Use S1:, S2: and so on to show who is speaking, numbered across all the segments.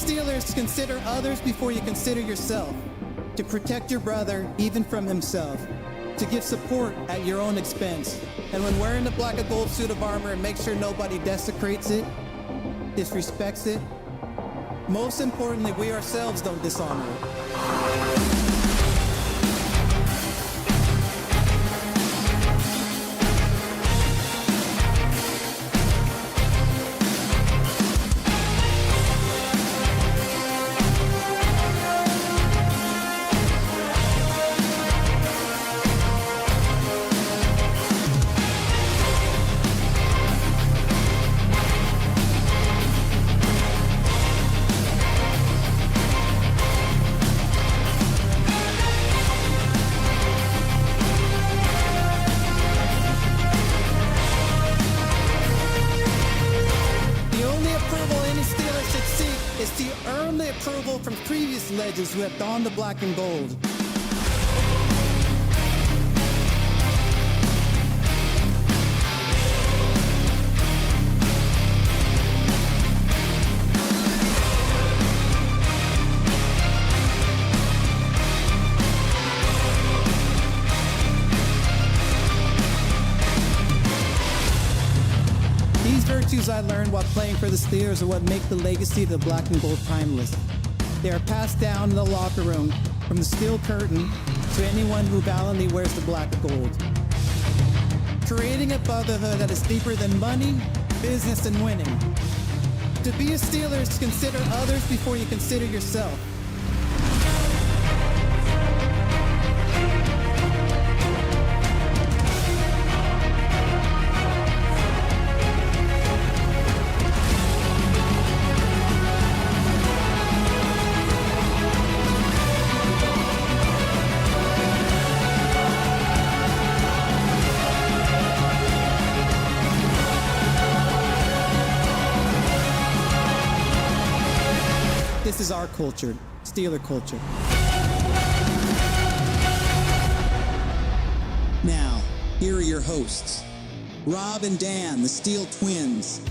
S1: Steelers, consider others before you consider yourself. To protect your brother, even from himself. To give support at your own expense. And when wearing the black and gold suit of armor, make sure nobody desecrates it, disrespects it. Most importantly, we ourselves don't dishonor it. From previous legends who have donned the black and gold. These virtues I learned while playing for the Steelers are what make the legacy of the black and gold timeless. They are passed down in the locker room from the steel curtain to anyone who valiantly wears the black and gold. Creating a brotherhood that is deeper than money, business, and winning. To be a Steelers, consider others before you consider yourself. This is our culture, Steeler culture. Now, here are your hosts, Rob and Dan, the SteelTwins.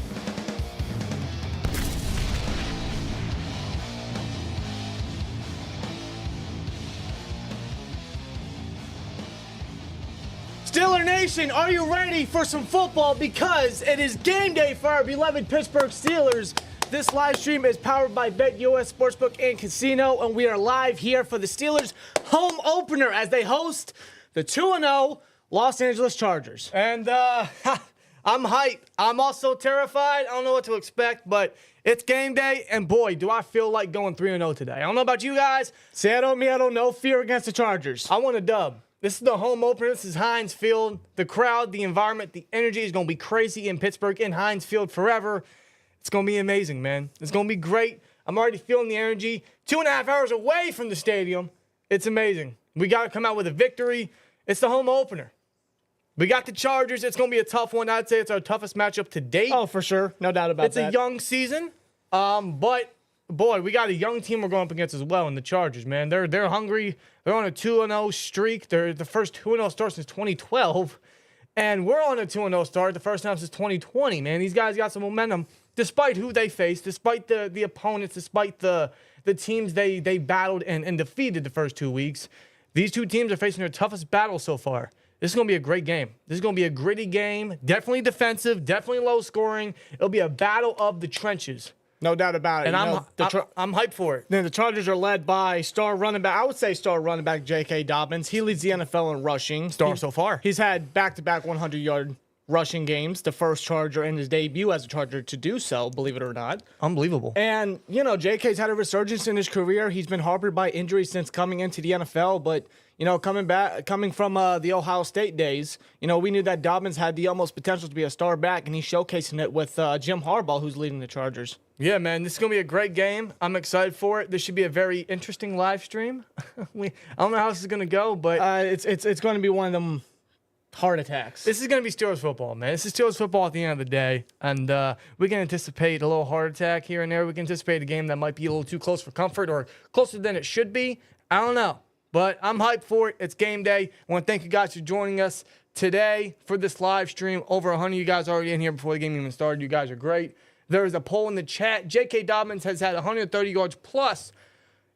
S2: Steeler Nation, are you ready for some football? Because it is game day for our beloved Pittsburgh Steelers. This live stream is powered by BetUS Sportsbook and Casino, and we are live here for the Steelers' home opener as they host the 2-0 Los Angeles Chargers. And I'm hyped. I'm also terrified. I don't know what to expect, but it's game day, and boy, do I feel like going 3-0 today. I don't know about you guys. Say I don't know. Fear against the Chargers. I want a dub. This is the home opener. This is Heinz Field. The crowd, the environment, the energy is going to be crazy in Pittsburgh, in Heinz Field forever. It's going to be amazing, man. It's going to be great. I'm already feeling the energy. 2.5 hours away from the stadium. It's amazing. We got to come out with a victory. It's the home opener. We got the Chargers. It's going to be a tough one. I'd say it's our toughest matchup to date.
S3: Oh, for sure. No doubt about that.
S2: It's a young season. But, boy, we got a young team we're going up against as well in the Chargers, man. They're hungry. They're on a 2-0 streak. They're the first 2-0 start since 2012. And we're on a 2-0 start the first time since 2020, man. These guys got some momentum. Despite who they faced, despite the opponents, despite the teams they battled and defeated the first 2 weeks, these two teams are facing their toughest battle so far. This is going to be a great game. This is going to be a gritty game, definitely defensive, definitely low scoring. It'll be a battle of the trenches.
S3: No doubt about it.
S2: And I'm hyped for it.
S3: Then the Chargers are led by star running back. I would say star running back JK Dobbins. He leads the NFL in rushing.
S2: So far.
S3: He's had back-to-back 100-yard rushing games, the first Charger in his debut as a Charger to do so, believe it or not.
S2: Unbelievable.
S3: And, JK's had a resurgence in his career. He's been harbored by injuries since coming into the NFL, but, coming from the Ohio State days, we knew that Dobbins had the almost potential to be a star back, and he's showcasing it with Jim Harbaugh, who's leading the Chargers.
S2: Yeah, man, this is going to be a great game. I'm excited for it. This should be a very interesting live stream. I don't know how this is going to go, but
S3: it's going to be one of them heart attacks.
S2: This is going to be Steelers football, man. This is Steelers football at the end of the day. And we can anticipate a little heart attack here and there. We can anticipate a game that might be a little too close for comfort or closer than it should be. I don't know. But I'm hyped for it. It's game day. I want to thank you guys for joining us today for this live stream. Over 100 of you guys already in here before the game even started. You guys are great.
S3: There is a poll in the chat. JK Dobbins has had 130 yards plus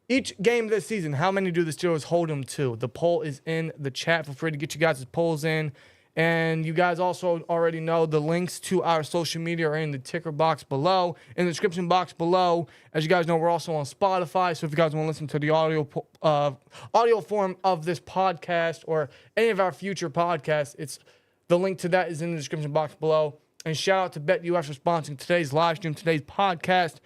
S3: each game this season. How many do the Steelers hold him to? The poll is in the chat. Feel free to get you guys' polls in. And you guys also already know the links to our social media are in the ticker box below, in the description box below. As you guys know, we're also on Spotify. So if you guys want to listen to the audio form of this podcast or any of our future podcasts, the link to that is in the description box below. And shout out to BetUS for sponsoring today's live stream, today's podcast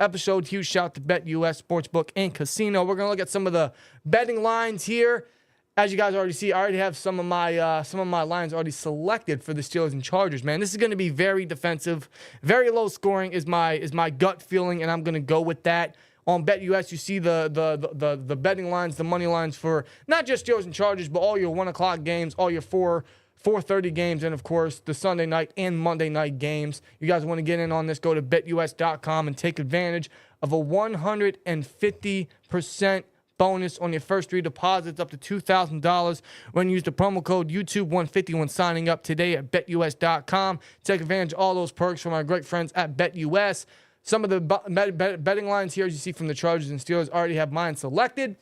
S3: episode. Huge shout out to BetUS Sportsbook and Casino. We're going to look at some of the betting lines here. As you guys already see, I already have some of my lines already selected for the Steelers and Chargers. Man, this is going to be very defensive, very low scoring is my gut feeling, and I'm going to go with that. On BetUS, you see the betting lines, the money lines for not just Steelers and Chargers, but all your 1 o'clock games, all your 4:30 games, and of course the Sunday night and Monday night games. You guys want to get in on this? Go to betus.com and take advantage of a 150% bonus on your first 3 deposits up to $2,000 when you use the promo code YouTube150 when signing up today at betus.com. Take advantage of all those perks from our great friends at BetUS. Some of the betting lines here, as you see from the Chargers and Steelers, already have mine selected.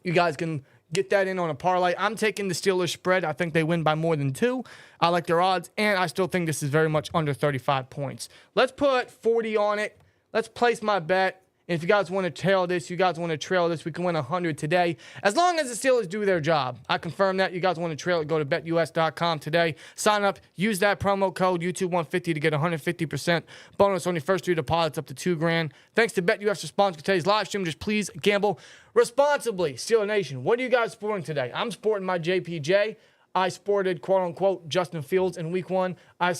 S3: You guys can get that in on a parlay. I'm taking the Steelers spread. I think they win by more than 2. I like their odds, and I still think this is very much under 35 points. Let's put 40 on it. Let's place my bet. And if you guys want to trail this, we can win 100 today. As long as the Steelers do their job. I confirm that. You guys want to trail it, go to betus.com today. Sign up. Use that promo code YouTube150 to get 150% bonus on your first 3 deposits up to $2,000. Thanks to BetUS for sponsoring today's live stream. Just please gamble responsibly. Steeler Nation, what are you guys sporting today? I'm sporting my JPJ. I sported, quote-unquote, Justin Fields in week 1. I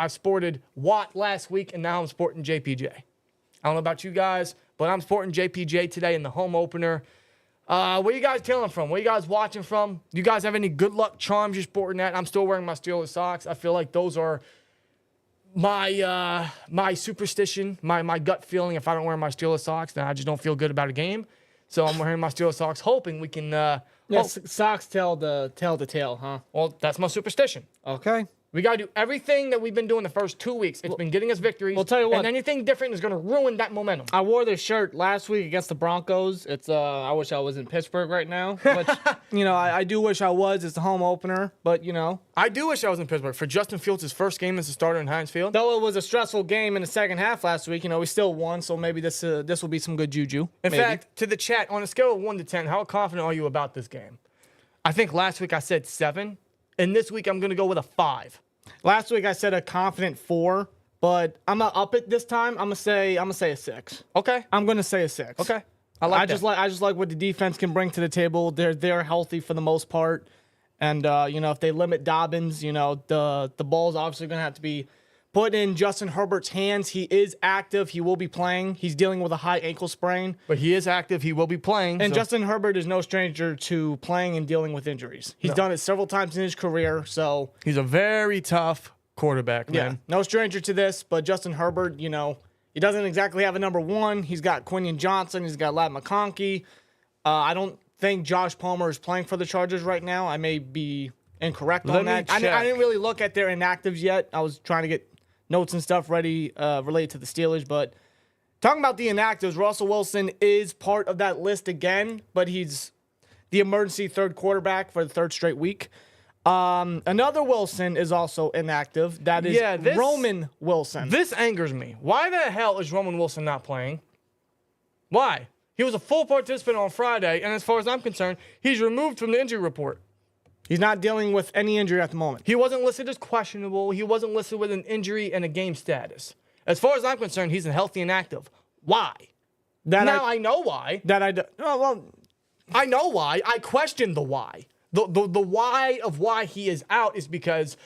S3: sported Watt last week, and now I'm sporting JPJ. I don't know about you guys, but I'm sporting JPJ today in the home opener. Where are you guys tailing from? Where are you guys watching from? Do you guys have any good luck charms you're sporting at? I'm still wearing my Steelers socks. I feel like those are my superstition, my gut feeling. If I don't wear my Steelers socks, then I just don't feel good about a game. So I'm wearing my Steelers socks, hoping we can.
S2: Socks tell the tale, huh?
S3: Well, that's my superstition.
S2: Okay.
S3: We got to do everything that we've been doing the first 2 weeks. It's been getting us victories.
S2: We'll tell you what.
S3: And anything different is going to ruin that momentum.
S2: I wore this shirt last week against the Broncos. It's I wish I was in Pittsburgh right now. Which, I do wish I was. It's the home opener, but
S3: I do wish I was in Pittsburgh for Justin Fields' first game as a starter in Heinz Field.
S2: Though it was a stressful game in the second half last week, we still won, so maybe this will be some good juju.
S3: In fact, to the chat, on a scale of 1 to 10, how confident are you about this game? I think last week I said 7, and this week I'm going to go with a 5.
S2: Last week I said a confident 4, but I'm gonna up it this time. I'm gonna say a 6.
S3: Okay.
S2: I'm gonna say a 6.
S3: Okay. I just
S2: like what the defense can bring to the table. They're healthy for the most part, and if they limit Dobbins, the ball's obviously gonna have to be put in Justin Herbert's hands. He is active. He will be playing. He's dealing with a high ankle sprain.
S3: But he is active. He will be playing.
S2: And Justin Herbert is no stranger to playing and dealing with injuries. He's done it several times in his career. So
S3: he's a very tough quarterback, man.
S2: Yeah, no stranger to this. But Justin Herbert, he doesn't exactly have a number 1. He's got Quinion Johnson. He's got Ladd McConkey. I don't think Josh Palmer is playing for the Chargers right now. I may be incorrect on that. I didn't really look at their inactives yet. I was trying to get notes and stuff ready related to the Steelers. But talking about the inactives, Russell Wilson is part of that list again, but he's the emergency 3rd quarterback for the 3rd straight week. Another Wilson is also inactive. That is Roman Wilson.
S3: This angers me. Why the hell is Roman Wilson not playing? Why? He was a full participant on Friday, and as far as I'm concerned, he's removed from the injury report.
S2: He's not dealing with any injury at the moment.
S3: He wasn't listed as questionable. He wasn't listed with an injury and a game status. As far as I'm concerned, he's healthy and active. Why? I know why. I know why. I question the why. The why of why he is out is because,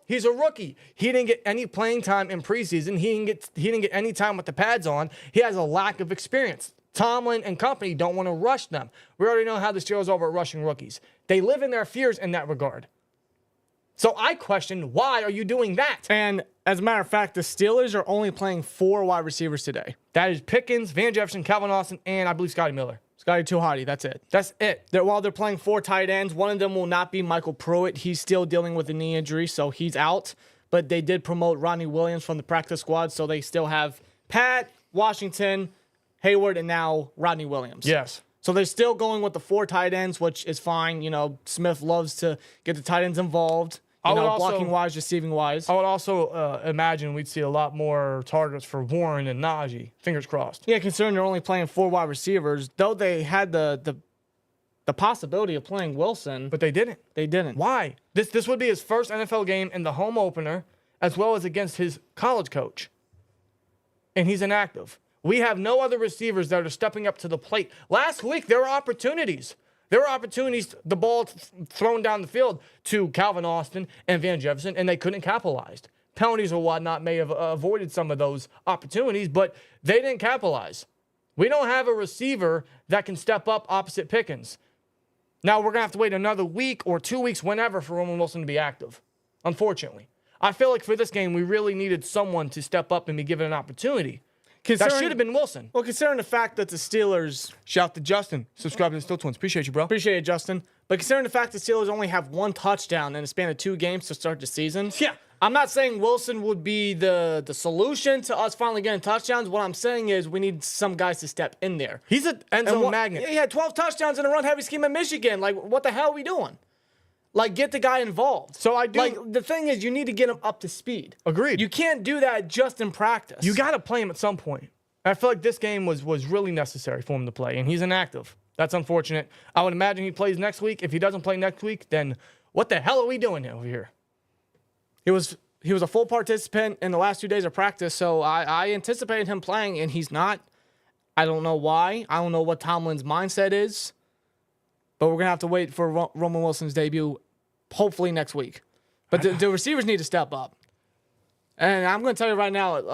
S3: he's a rookie. He didn't get any playing time in preseason. He didn't get any time with the pads on. He has a lack of experience. Tomlin and company don't want to rush them. We already know how the Steelers are about rushing rookies. They live in their fears in that regard. So I question, why are you doing that?
S2: And as a matter of fact, the Steelers are only playing 4 wide receivers today.
S3: That is Pickens, Van Jefferson, Calvin Austin, and I believe Scotty Miller.
S2: Scotty Tuhati, that's it.
S3: That's it.
S2: While they're playing 4 tight ends, one of them will not be Michael Pruitt. He's still dealing with a knee injury, so he's out.
S3: but they did promote Rodney Williams from the practice squad, so they still have Pat, Washington, Hayward, and now Rodney Williams.
S4: Yes.
S3: So they're still going with the 4 tight ends, which is fine. You know, Smith loves to get the tight ends involved, blocking-wise, receiving-wise.
S4: I would also imagine we'd see a lot more targets for Warren and Najee. Fingers crossed.
S3: Yeah, considering they're only playing 4 wide receivers, though they had the possibility of playing Wilson.
S4: But they didn't.
S3: They didn't.
S4: Why? This would be his first NFL game in the home opener, as well as against his college coach. And he's inactive. We have no other receivers that are stepping up to the plate. Last week, there were opportunities. There were opportunities, the ball thrown down the field to Calvin Austin and Van Jefferson, and they couldn't capitalize. Penalties or whatnot may have avoided some of those opportunities, but they didn't capitalize. We don't have a receiver that can step up opposite Pickens. Now, we're going to have to wait another week or 2 weeks, whenever, for Roman Wilson to be active, unfortunately. I feel like for this game, we really needed someone to step up and be given an opportunity. That should have been Wilson.
S3: Well, considering the fact that the Steelers...
S4: Shout to Justin. Subscribe to the SteelTwins. Appreciate you, bro.
S3: Appreciate it, Justin. But considering the fact the Steelers only have 1 touchdown in the span of 2 games to start the season...
S4: Yeah.
S3: I'm not saying Wilson would be the solution to us finally getting touchdowns. What I'm saying is we need some guys to step in there.
S4: He's an end zone magnet.
S3: He had 12 touchdowns in a run-heavy scheme in Michigan. Like, what the hell are we doing? Like, get the guy involved.
S4: So I do.
S3: Like, the thing is, you need to get him up to speed.
S4: Agreed.
S3: You can't do that just in practice.
S4: You got to play him at some point. I feel like this game was really necessary for him to play, and he's inactive. That's unfortunate. I would imagine he plays next week. If he doesn't play next week, then what the hell are we doing over here?
S3: He was a full participant in the last 2 days of practice, so I anticipated him playing, and he's not. I don't know why. I don't know what Tomlin's mindset is, but we're going to have to wait for Roman Wilson's debut, hopefully next week. But the receivers need to step up. And I'm going to tell you right now,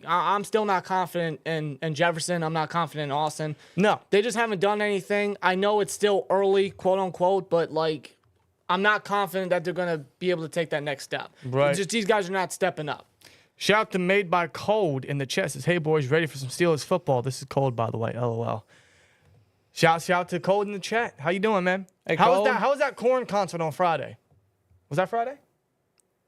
S3: I'm still not confident in Jefferson. I'm not confident in Austin.
S4: No.
S3: They just haven't done anything. I know it's still early, quote unquote, but I'm not confident that they're going to be able to take that next step.
S4: Right.
S3: Just these guys are not stepping up.
S4: Shout out to Made by Cold in the chat. Says, hey, boys, ready for some Steelers football? This is Cold, by the way. LOL. Shout out to Cold in the chat. How you doing, man?
S3: Hey,
S4: How
S3: Cold.
S4: was that Korn concert on Friday? Was that Friday?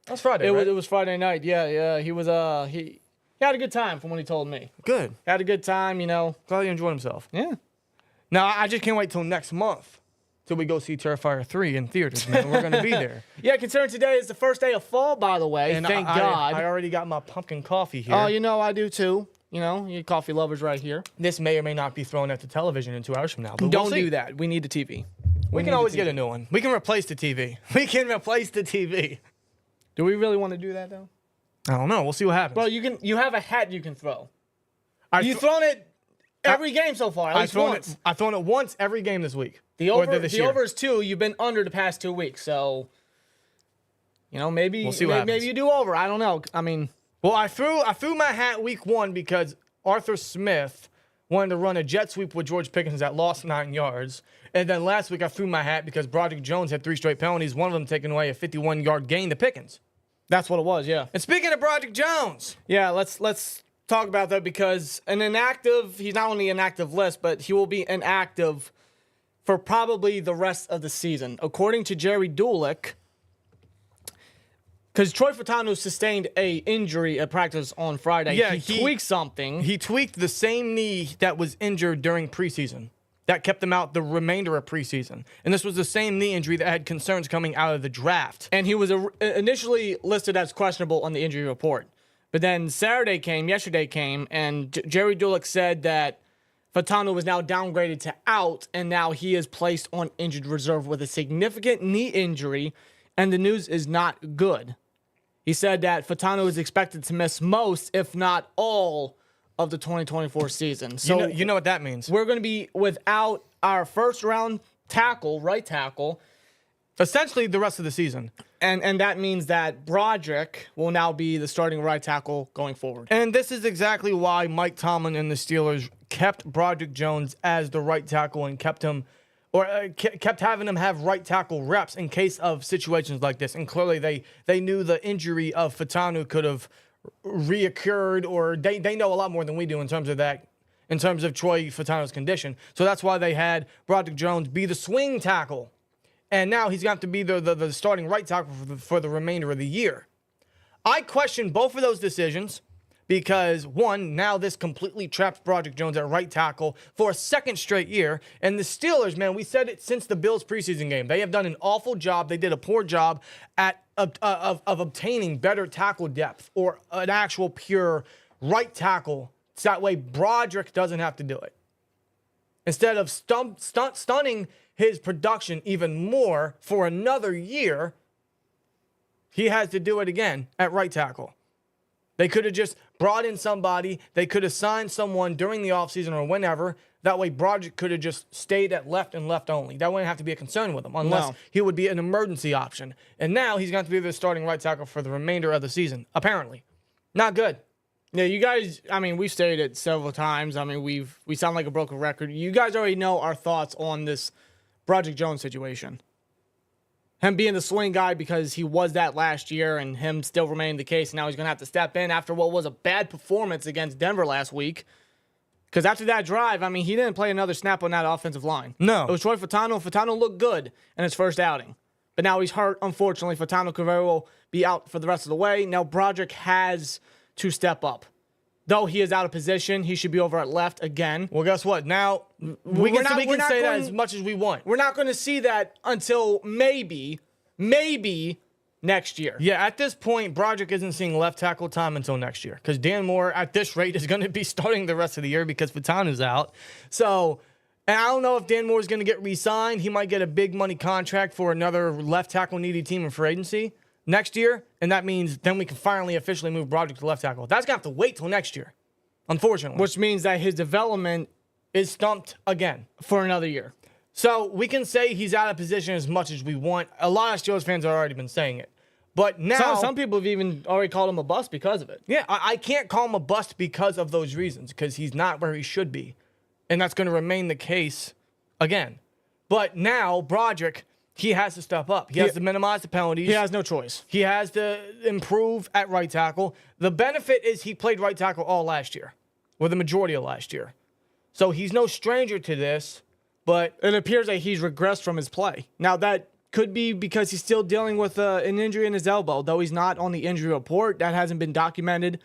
S4: That was Friday, right?
S3: It was Friday night. Yeah. He was he had a good time from what he told me.
S4: Good.
S3: Had a good time, you know.
S4: Glad he enjoyed himself.
S3: Yeah.
S4: Now, I just can't wait till next month till we go see Terrifier 3 in theaters, man. We're going to be there.
S3: Yeah, considering today is the first day of fall, by the way.
S4: And
S3: Thank God.
S4: I already got my pumpkin coffee here.
S3: Oh, you know, I do too. You know, you coffee lovers right here.
S4: This may or may not be thrown at the television in 2 hours from now. But
S3: Don't
S4: we'll see.
S3: do that. We need a TV.
S4: We can always get a new one. We can replace the TV. We can replace the TV.
S3: Do we really want to do that, though?
S4: I don't know. We'll see what happens.
S3: Bro, you have a hat you can throw. You've thrown it every game so far, at least once.
S4: I've thrown it once every game this week.
S3: The over is 2. You've been under the past 2 weeks, so you know maybe
S4: we'll see what happens.
S3: Maybe you do over. I don't know. I mean,
S4: well, I threw my hat week 1 because Arthur Smith wanted to run a jet sweep with George Pickens that lost 9 yards, and then last week I threw my hat because Broderick Jones had 3 straight penalties, one of them taking away a 51-yard gain to Pickens.
S3: that's what it was. Yeah.
S4: And speaking of Broderick Jones,
S3: Yeah. Let's talk about that because an inactive. He's not on the inactive list, but he will be inactive for probably the rest of the season, according to Jerry Dulick. Because Troy Fautanu sustained a injury at practice on Friday.
S4: Yeah,
S3: he tweaked something.
S4: he tweaked the same knee that was injured during preseason. That kept him out the remainder of preseason. And this was the same knee injury that had concerns coming out of the draft.
S3: And he was initially listed as questionable on the injury report. But then yesterday came, and Jerry Dulick said that Fautanu was now downgraded to out, and now he is placed on injured reserve with a significant knee injury, and the news is not good. He said that Fautanu is expected to miss most, if not all, of the 2024 season. So
S4: you know what that means.
S3: we're going to be without our first-round tackle, right tackle,
S4: Essentially the rest of the season.
S3: and that means that Broderick will now be the starting right tackle going forward.
S4: And this is exactly why Mike Tomlin and the Steelers kept Broderick Jones as the right tackle and kept him, or kept having him have right tackle reps in case of situations like this. And clearly they knew the injury of Fautanu could have reoccurred, or they know a lot more than we do in terms of that, in terms of Troy Fautanu's condition. So that's why they had Broderick Jones be the swing tackle. And now he's got to be the starting right tackle for the remainder of the year. I question both of those decisions because, one, now this completely traps Broderick Jones at right tackle for a second straight year. And the Steelers, man, we said it since the Bills preseason game. They have done an awful job. They did a poor job at of obtaining better tackle depth or an actual pure right tackle. So that way Broderick doesn't have to do it. Instead of stunning his production even more for another year, he has to do it again at right tackle. They could have just brought in somebody. They could have signed someone during the offseason or whenever. That way, Broderick could have just stayed at left and left only. That wouldn't have to be a concern with him unless he would be an emergency option. And now he's going to be the starting right tackle for the remainder of the season, apparently. Not good.
S3: Yeah, you guys, I mean, we've stated it several times. I mean, we sound like a broken record. You guys already know our thoughts on this Broderick Jones situation. Him being the swing guy because he was that last year and him still remaining the case. And now he's going to have to step in after what was a bad performance against Denver last week. Because after that drive, I mean, he didn't play another snap on that offensive line.
S4: No.
S3: It was Troy Fautanu. Fautanu looked good in his first outing. But now he's hurt, unfortunately. Fautanu could very well be out for the rest of the way. Now Broderick has to step up. Though he is out of position, he should be over at left again.
S4: Well, guess what? Now, we can say that as much as we want.
S3: We're not going to see that until maybe next year.
S4: Yeah, at this point, Broderick isn't seeing left tackle time until next year because Dan Moore, at this rate, is going to be starting the rest of the year because Fautanu's out. So, and I don't know if Dan Moore is going to get re-signed. He might get a big money contract for another left tackle needy team in free agency next year, and that means then we can finally officially move Broderick to left tackle. That's going to have to wait till next year, unfortunately.
S3: Which means that his development
S4: is stumped again
S3: for another year.
S4: So we can say he's out of position as much as we want. A lot of Steelers fans have already been saying it. But now...
S3: Some people have even already called him a bust because of it.
S4: Yeah, I can't call him a bust because of those reasons, because he's not where he should be. And that's going to remain the case again. But now, Broderick... he has to step up. He has to minimize the penalties.
S3: He has no choice.
S4: He has to improve at right tackle. The benefit is he played right tackle all last year, or the majority of last year. So he's no stranger to this, but...
S3: it appears that he's regressed from his play. Now, that could be because he's still dealing with an injury in his elbow, though he's not on the injury report. That hasn't been documented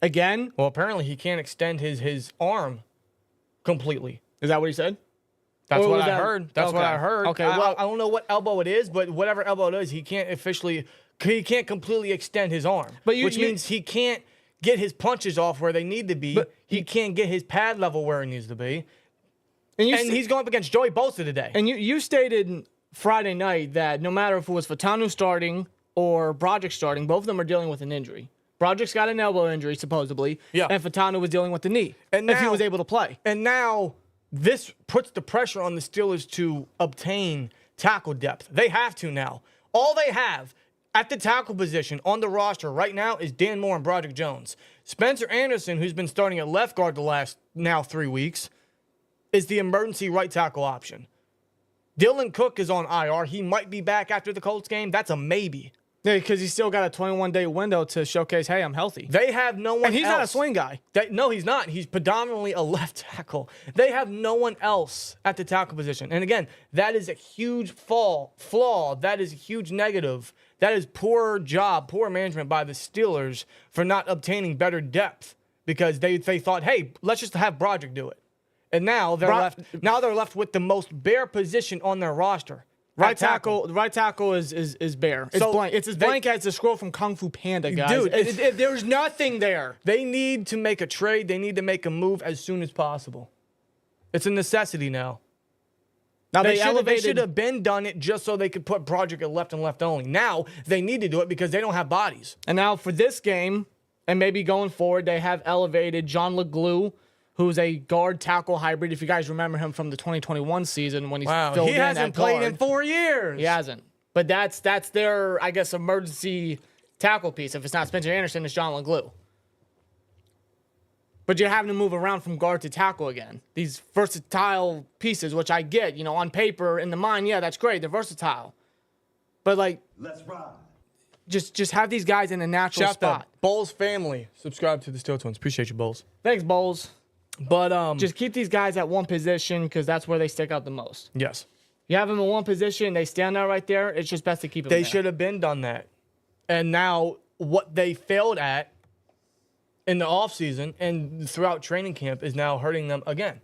S3: again.
S4: Well, apparently he can't extend his arm completely.
S3: Is that what he said?
S4: That's what I heard. That's what I heard.
S3: Okay, well,
S4: I don't know what elbow it is, but whatever elbow it is, he can't completely extend his arm, which means he can't get his punches off where they need to be. But he can't get his pad level where it needs to be. And he's going up against Joey Bosa today.
S3: And you stated Friday night that no matter if it was Fautanu starting or Broderick starting, both of them are dealing with an injury. Broderick's got an elbow injury, supposedly, and Fautanu was dealing with the knee, if he was able to play.
S4: And now... this puts the pressure on the Steelers to obtain tackle depth. They have to now. All they have at the tackle position on the roster right now is Dan Moore and Broderick Jones. Spencer Anderson, who's been starting at left guard the last now 3 weeks, is the emergency right tackle option. Dylan Cook is on IR. He might be back after the Colts game. That's a maybe.
S3: Yeah, because he's still got a 21-day window to showcase, hey, I'm healthy.
S4: They have no one else.
S3: And he's not a swing guy.
S4: No, he's not. He's predominantly a left tackle. They have no one else at the tackle position. And again, that is a huge flaw. That is a huge negative. That is poor management by the Steelers for not obtaining better depth because they thought, hey, let's just have Broderick do it. And now they're left with the most bare position on their roster. Right tackle is bare. It's blank. It's as blank as the scroll from Kung Fu Panda, guys.
S3: Dude, there's nothing there.
S4: They need to make a trade. They need to make a move as soon as possible. It's a necessity now. Now they should have been done it just so they could put Broderick at left and left only. Now they need to do it because they don't have bodies.
S3: And now for this game, and maybe going forward, they have elevated John LeGlue, who's a guard tackle hybrid. If you guys remember him from the 2021 season when he's filled in at guard.
S4: He hasn't played in 4 years.
S3: He hasn't. But that's their, I guess, emergency tackle piece. If it's not Spencer Anderson, it's John LeGlue. But you're having to move around from guard to tackle again. These versatile pieces, which I get, on paper, in the mind, yeah, that's great. They're versatile. But, let's ride. Just have these guys in a natural spot.
S4: Out Bowles family. Subscribe to the SteelTwins. Appreciate you, Bowles.
S3: Thanks, Bowles.
S4: But
S3: just keep these guys at one position because that's where they stick out the most.
S4: Yes.
S3: You have them in one position, they stand out right there. It's just best to keep them there.
S4: They should have been done that. And now what they failed at in the offseason and throughout training camp is now hurting them again.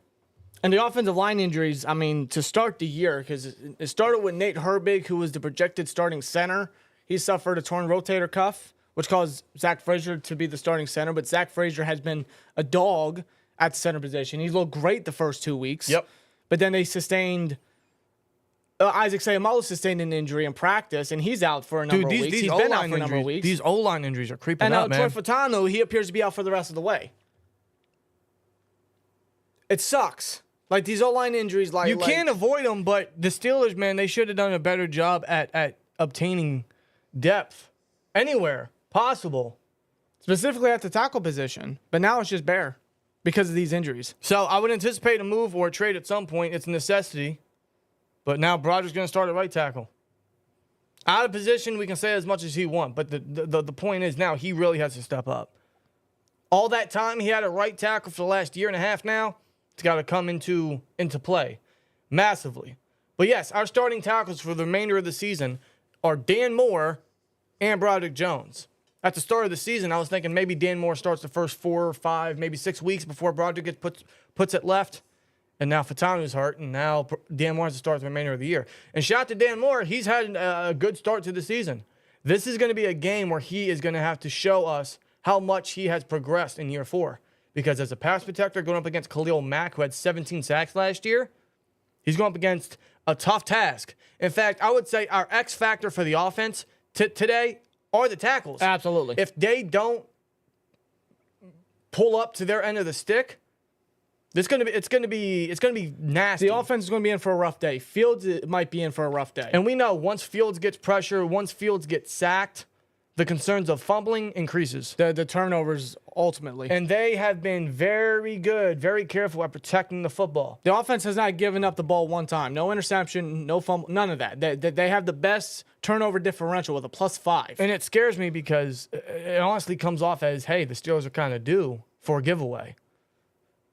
S3: And the offensive line injuries, I mean, to start the year, because it started with Nate Herbig, who was the projected starting center. He suffered a torn rotator cuff, which caused Zach Frazier to be the starting center. But Zach Frazier has been a dog at the center position. He looked great the first 2 weeks.
S4: Yep.
S3: But then they sustained Isaac Seumalo sustained an injury in practice, and he's out for a number of weeks. He's been out for a number of weeks.
S4: These O-line injuries are creeping
S3: and
S4: up,
S3: now
S4: man.
S3: Troy Fautanu, he appears to be out for the rest of the way. It sucks. Like, these O-line injuries,
S4: You can't avoid them, but the Steelers, man, they should have done a better job at obtaining depth anywhere possible.
S3: specifically at the tackle position. But now it's just bare because of these injuries.
S4: So I would anticipate a move or a trade at some point. It's a necessity. But now Broderick's going to start at right tackle. Out of position, we can say as much as he wants. But the point is now he really has to step up. All that time he had a right tackle for the last year and a half now, it's got to come into play massively. But yes, our starting tackles for the remainder of the season are Dan Moore and Broderick Jones. At the start of the season, I was thinking maybe Dan Moore starts the first 4 or 5, maybe 6 weeks before Broderick puts it left. And now Fautanu's hurt, and now Dan Moore has to start the remainder of the year. And shout out to Dan Moore. He's had a good start to the season. This is going to be a game where he is going to have to show us how much he has progressed in year 4. Because as a pass protector going up against Khalil Mack, who had 17 sacks last year, he's going up against a tough task. In fact, I would say our X factor for the offense today are the tackles.
S3: Absolutely.
S4: If they don't pull up to their end of the stick, it's gonna be nasty.
S3: The offense is going to be in for a rough day. Fields might be in for a rough day.
S4: And we know once Fields gets pressure, once Fields gets sacked, the concerns of fumbling increases.
S3: The turnovers ultimately.
S4: And they have been very good, very careful at protecting the football.
S3: The offense has not given up the ball one time. No interception, no fumble, none of that. They have the best turnover differential with a +5.
S4: And it scares me because it honestly comes off as, hey, the Steelers are kind of due for a giveaway.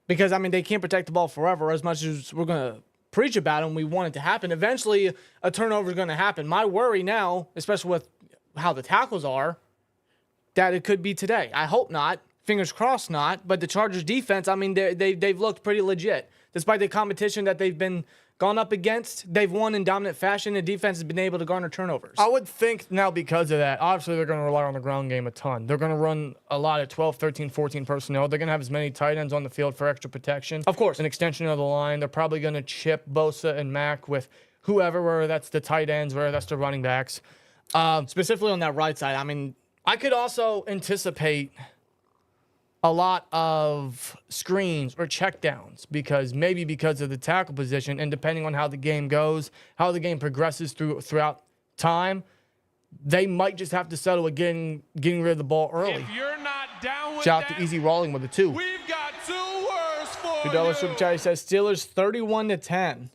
S3: Because, I mean, they can't protect the ball forever. As much as we're going to preach about it and we want it to happen, eventually a turnover is going to happen. My worry now, especially with how the tackles are, that it could be today. I hope not. Fingers crossed not. But the Chargers defense, I mean, they've looked pretty legit. Despite the competition that they've been gone up against, they've won in dominant fashion. The defense has been able to garner turnovers.
S4: I would think now because of that, obviously they're going to rely on the ground game a ton. They're going to run a lot of 12, 13, 14 personnel. They're going to have as many tight ends on the field for extra protection.
S3: Of course.
S4: An extension of the line. They're probably going to chip Bosa and Mack with whoever, whether that's the tight ends, whether that's the running backs.
S3: Specifically on that right side, I mean,
S4: I could also anticipate a lot of screens or checkdowns because of the tackle position and depending on how the game goes, how the game progresses throughout time, they might just have to settle with getting rid of the ball early.
S5: If you're not down with
S4: Shout out
S5: that,
S4: to Easy Rolling with a 2.
S5: we've got 2 words for
S3: $2 Super
S5: you.
S3: Chat says Steelers 31-10.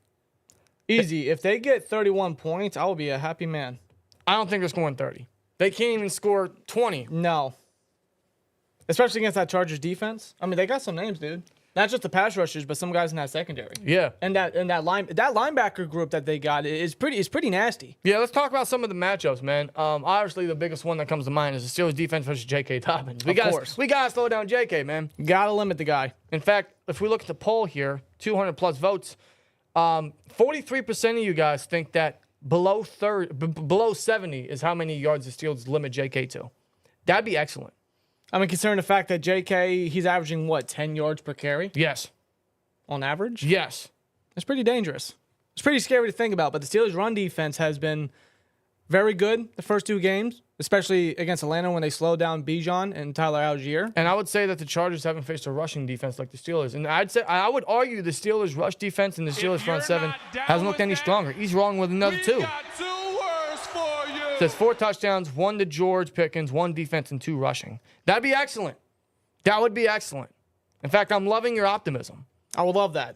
S3: Easy. If they get 31 points, I will be a happy man.
S4: I don't think they're scoring 30. They can't even score 20.
S3: No. Especially against that Chargers defense. I mean, they got some names, dude. Not just the pass rushers, but some guys in that secondary.
S4: Yeah.
S3: And that linebacker group that they got is pretty nasty.
S4: Yeah, let's talk about some of the matchups, man. Obviously, the biggest one that comes to mind is the Steelers defense versus JK Dobbins. We got to slow down JK, man.
S3: Gotta limit the guy.
S4: In fact, if we look at the poll here, 200-plus votes, 43% of you guys think that below 70 is how many yards the Steelers limit JK to. That'd be excellent.
S3: I mean, considering the fact that JK, he's averaging, 10 yards per carry?
S4: Yes.
S3: On average?
S4: Yes.
S3: It's pretty dangerous. It's pretty scary to think about, but the Steelers' run defense has been very good the first 2 games, especially against Atlanta when they slowed down Bijan and Tyler Algier.
S4: And I would say that the Chargers haven't faced a rushing defense like the Steelers. And I would argue the Steelers' rush defense and the Steelers' front 7 hasn't looked any stronger. He's wrong with another 2.
S5: Got 2 words for you.
S4: It says 4 touchdowns, 1 to George Pickens, 1 defense, and 2 rushing. That'd be excellent. That would be excellent. In fact, I'm loving your optimism.
S3: I would love that.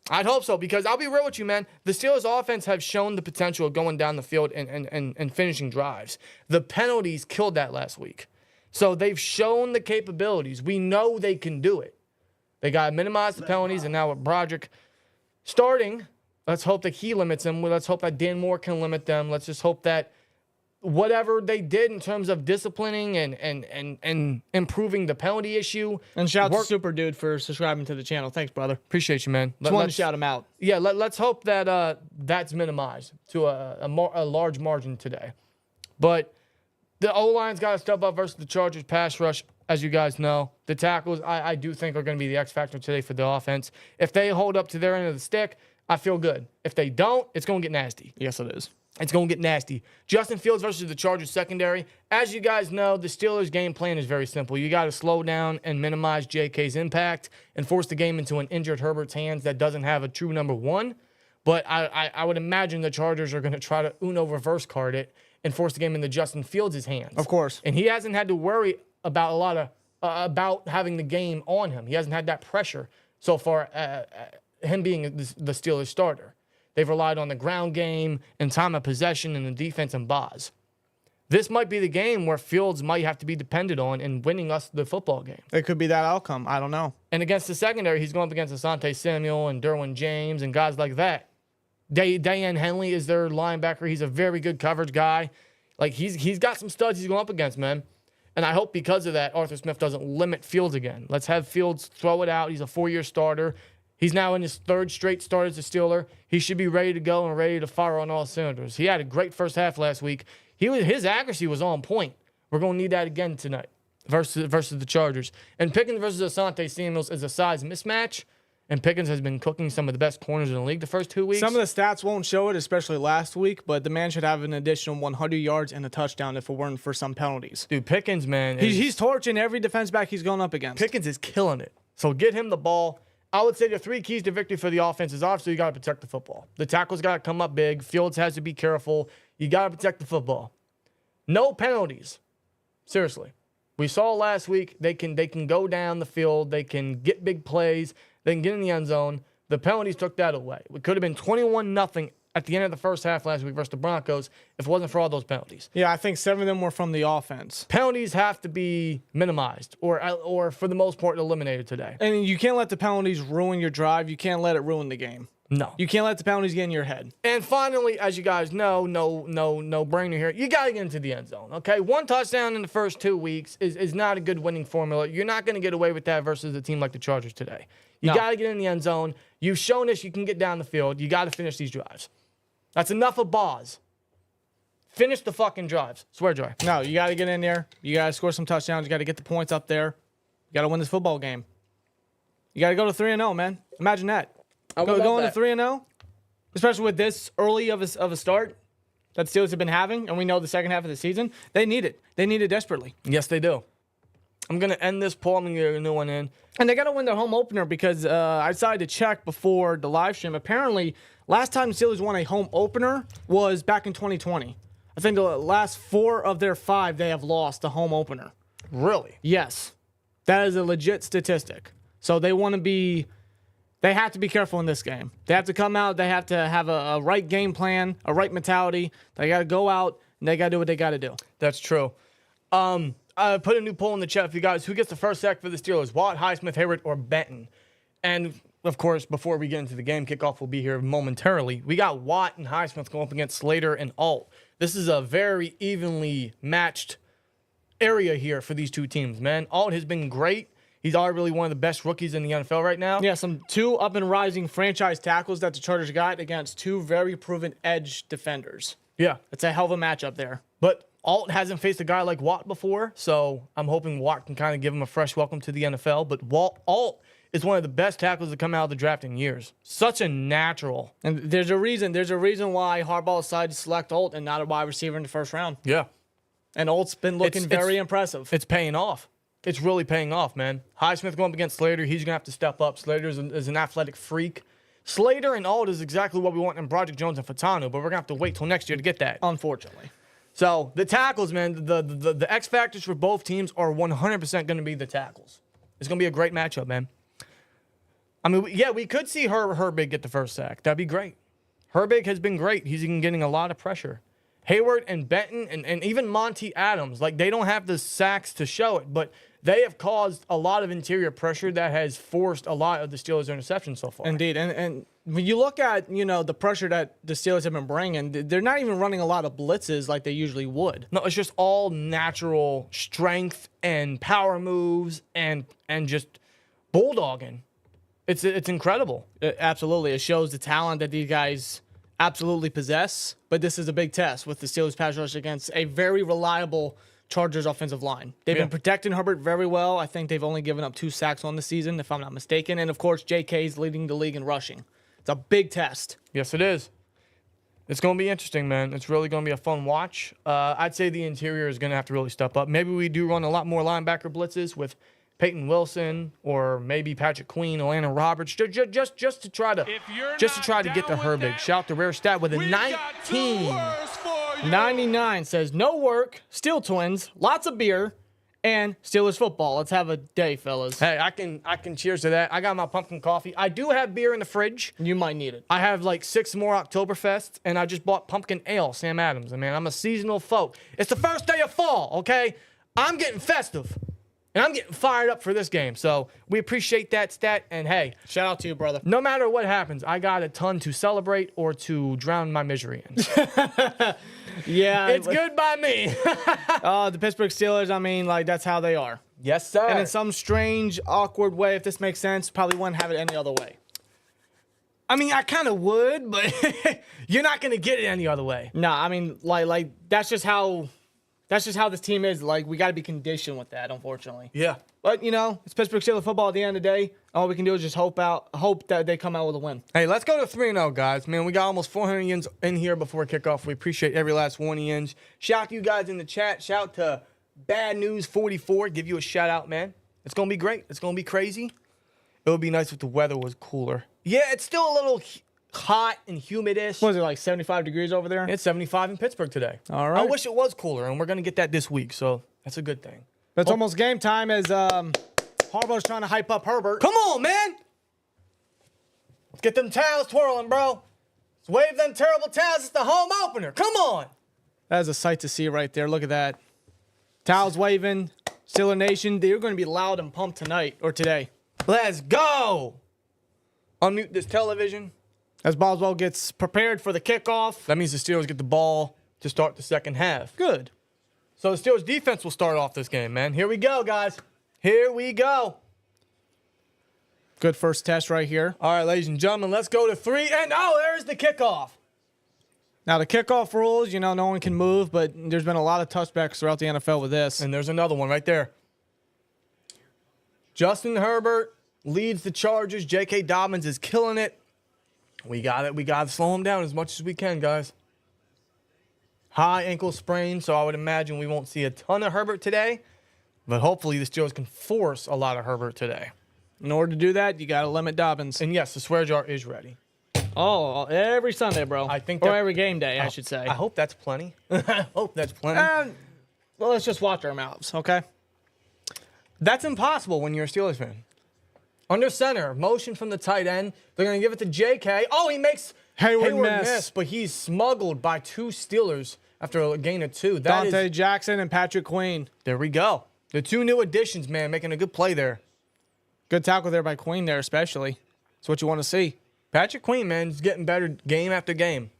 S4: I'd hope so because I'll be real with you, man. The Steelers' offense have shown the potential of going down the field and finishing drives. The penalties killed that last week. So they've shown the capabilities. We know they can do it. They got to minimize the penalties, and now with Broderick starting, let's hope that he limits them. Let's hope that Dan Moore can limit them. Let's just hope that whatever they did in terms of disciplining and improving the penalty issue.
S3: And shout out to Super Dude for subscribing to the channel. Thanks, brother.
S4: Appreciate you, man.
S3: Just wanted to shout him out.
S4: Yeah, let's hope that that's minimized to a large margin today. But the O-line's got to step up versus the Chargers pass rush, as you guys know. The tackles, I do think, are going to be the X factor today for the offense. If they hold up to their end of the stick, I feel good. If they don't, it's going to get nasty.
S3: Yes, it is.
S4: It's going to get nasty. Justin Fields versus the Chargers secondary. As you guys know, the Steelers' game plan is very simple. You got to slow down and minimize JK's impact and force the game into an injured Herbert's hands that doesn't have a true number one. But I would imagine the Chargers are going to try to Uno reverse card it and force the game into Justin Fields' hands.
S3: Of course.
S4: And he hasn't had to worry about a lot of about having the game on him. He hasn't had that pressure so far, him being the Steelers starter. They've relied on the ground game and time of possession and the defense and Boz. This might be the game where Fields might have to be depended on in winning us the football game.
S3: It could be that outcome. I don't know.
S4: And against the secondary, he's going up against Asante Samuel and Derwin James and guys like that. Dayan Henley is their linebacker. He's a very good coverage guy. Like, he's got some studs he's going up against, man. And I hope because of that, Arthur Smith doesn't limit Fields again. Let's have Fields throw it out. He's a 4-year starter. He's now in his 3rd straight start as a Steeler. He should be ready to go and ready to fire on all cylinders. He had a great first half last week. His accuracy was on point. We're going to need that again tonight versus the Chargers. And Pickens versus Asante Samuels is a size mismatch. And Pickens has been cooking some of the best corners in the league the first 2 weeks.
S3: Some of the stats won't show it, especially last week, but the man should have an additional 100 yards and a touchdown if it weren't for some penalties.
S4: Dude, Pickens, man.
S3: He's torching every defense back he's going up against.
S4: Pickens is killing it. So get him the ball. I would say the 3 keys to victory for the offense is obviously you got to protect the football. The tackles got to come up big. Fields has to be careful. You got to protect the football. No penalties. Seriously. We saw last week they can go down the field. They can get big plays. They can get in the end zone. The penalties took that away. It could have been 21-0 at the end of the first half last week versus the Broncos if it wasn't for all those penalties.
S3: Yeah, I think 7 of them were from the offense.
S4: Penalties have to be minimized or for the most part eliminated today.
S3: And you can't let the penalties ruin your drive. You can't let it ruin the game.
S4: No.
S3: You can't let the penalties get in your head.
S4: And finally, as you guys know, no brainer here. You got to get into the end zone, okay? 1 touchdown in the first 2 weeks is not a good winning formula. You're not going to get away with that versus a team like the Chargers today. You got to get in the end zone. You've shown us you can get down the field. You got to finish these drives. That's enough of Boz. Finish the fucking drives. Swear, Joy.
S3: No, you got to get in there. You got to score some touchdowns. You got to get the points up there. You got to win this football game. You got to go to 3-0, man. Imagine that. Going to 3-0, especially with this early of a start that Steelers have been having, and we know the second half of the season, they need it. They need it desperately.
S4: Yes, they do. I'm going to end this poll. I'm going to get a new one in.
S3: And they got to win their home opener because I decided to check before the live stream. Apparently, last time the Steelers won a home opener was back in 2020. I think the last 4 of their 5 they have lost the home opener.
S4: Really?
S3: Yes. That is a legit statistic. So they want to be... They have to be careful in this game. They have to come out. They have to have a right game plan, a right mentality. They got to go out, and they got to do what they got to do.
S4: That's true. I put a new poll in the chat for you guys. Who gets the first sack for the Steelers? Watt, Highsmith, Hayward, or Benton? And, of course, before we get into the game, kickoff will be here momentarily. We got Watt and Highsmith going up against Slater and Alt. This is a very evenly matched area here for these two teams, man. Alt has been great. He's arguably one of the best rookies in the NFL right now.
S3: Yeah, some 2 up-and-rising franchise tackles that the Chargers got against 2 very proven edge defenders.
S4: Yeah.
S3: It's a hell of a matchup there.
S4: But Alt hasn't faced a guy like Watt before, so I'm hoping Watt can kind of give him a fresh welcome to the NFL. But Alt is one of the best tackles to come out of the draft in years. Such a natural.
S3: And there's a reason why Harbaugh decided to select Alt and not a wide receiver in the first round.
S4: Yeah.
S3: And Alt's been looking very impressive.
S4: It's paying off. It's really paying off, man. Highsmith going up against Slater. He's going to have to step up. Slater is an athletic freak. Slater and Alt is exactly what we want in Broderick, Jones, and Fautanu, but we're going to have to wait till next year to get that.
S3: Unfortunately.
S4: So the tackles, man, the X factors for both teams are 100% going to be the tackles. It's going to be a great matchup, man. I mean, yeah, we could see Herbig get the first sack. That'd be great. Herbig has been great. He's been getting a lot of pressure. Hayward and Benton and even Monty Adams, like they don't have the sacks to show it, but they have caused a lot of interior pressure that has forced a lot of the Steelers' interceptions so far.
S3: Indeed, and when you look at the pressure that the Steelers have been bringing, they're not even running a lot of blitzes like they usually would.
S4: No, it's just all natural strength and power moves and just bulldogging. It's incredible.
S3: Absolutely, it shows the talent that these guys absolutely possess. But this is a big test with the Steelers pass rush against a very reliable Chargers offensive line. They've been protecting Herbert very well. I think they've only given up 2 sacks on the season, if I'm not mistaken. And, of course, JK is leading the league in rushing. It's a big test.
S4: Yes, it is. It's going to be interesting, man. It's really going to be a fun watch. I'd say the interior is going to have to really step up. Maybe we do run a lot more linebacker blitzes with Peyton Wilson or maybe Patrick Queen, Atlanta Roberts, just to try to get to Herbig. Shout out to Rare Stat with a 19.
S3: 99 says, no work, SteelTwins, lots of beer, and Steelers football. Let's have a day, fellas.
S4: Hey, I can cheers to that. I got my pumpkin coffee. I do have beer in the fridge.
S3: You might need it.
S4: I have like 6 more Oktoberfests, and I just bought pumpkin ale, Sam Adams. And man, I'm a seasonal folk. It's the first day of fall, okay? I'm getting festive, and I'm getting fired up for this game. So we appreciate that, Stat. And hey,
S3: shout out to you, brother.
S4: No matter what happens, I got a ton to celebrate or to drown my misery in.
S3: Yeah.
S4: It's good by me.
S3: The Pittsburgh Steelers, I mean, like, that's how they are.
S4: Yes, sir.
S3: And in some strange, awkward way, if this makes sense, probably wouldn't have it any other way.
S4: I mean, I kind of would, but you're not going to get it any other way.
S3: No, I mean, like that's just how this team is. Like, we got to be conditioned with that, unfortunately.
S4: Yeah.
S3: But, it's Pittsburgh Steelers football at the end of the day. All we can do is just hope that they come out with a win.
S4: Hey, let's go to 3-0, guys. Man, we got almost 400 yens in here before kickoff. We appreciate every last one of yens. Shout out to you guys in the chat. Shout out to Bad News 44. Give you a shout out, man. It's going to be great. It's going to be crazy. It would be nice if the weather was cooler. Yeah, it's still a little hot and humid-ish.
S3: Was it like 75 degrees over there?
S4: It's 75 in Pittsburgh today.
S3: All right.
S4: I wish it was cooler, and we're going to get that this week, so that's a good thing.
S3: It's almost game time as Harbaugh's trying to hype up Herbert.
S4: Come on, man. Let's get them towels twirling, bro. Let's wave them terrible towels. It's the home opener. Come on.
S3: That is a sight to see right there. Look at that. Towels waving. Steeler Nation, they're going to be loud and pumped tonight or today.
S4: Let's go. Unmute this television.
S3: As Boswell gets prepared for the kickoff.
S4: That means the Steelers get the ball to start the second half.
S3: Good.
S4: So the Steelers defense will start off this game, man. Here we go, guys. Here we go.
S3: Good first test right here.
S4: All right, ladies and gentlemen, let's go to 3. And, there's the kickoff.
S3: Now, the kickoff rules, no one can move, but there's been a lot of touchbacks throughout the NFL with this.
S4: And there's another one right there. Justin Herbert leads the Chargers. JK Dobbins is killing it. We got it. We got to slow him down as much as we can, guys. High ankle sprain, so I would imagine we won't see a ton of Herbert today. But hopefully the Steelers can force a lot of Herbert today.
S3: In order to do that, you got to limit Dobbins.
S4: And yes, the swear jar is ready.
S3: Oh, every Sunday, bro.
S4: I think
S3: or every game day, I should say.
S4: I hope that's plenty. I hope that's plenty.
S3: Well, let's just watch our mouths, okay?
S4: That's impossible when you're a Steelers fan. Under center, motion from the tight end. They're going to give it to JK. Oh, he makes
S3: Hayward miss.
S4: But he's smuggled by 2 Steelers after a gain of 2.
S3: Dante Jackson and Patrick Queen.
S4: There we go. The 2 new additions, man, making a good play there.
S3: Good tackle there by Queen there, especially. That's what you want to see.
S4: Patrick Queen, man, is getting better game after game.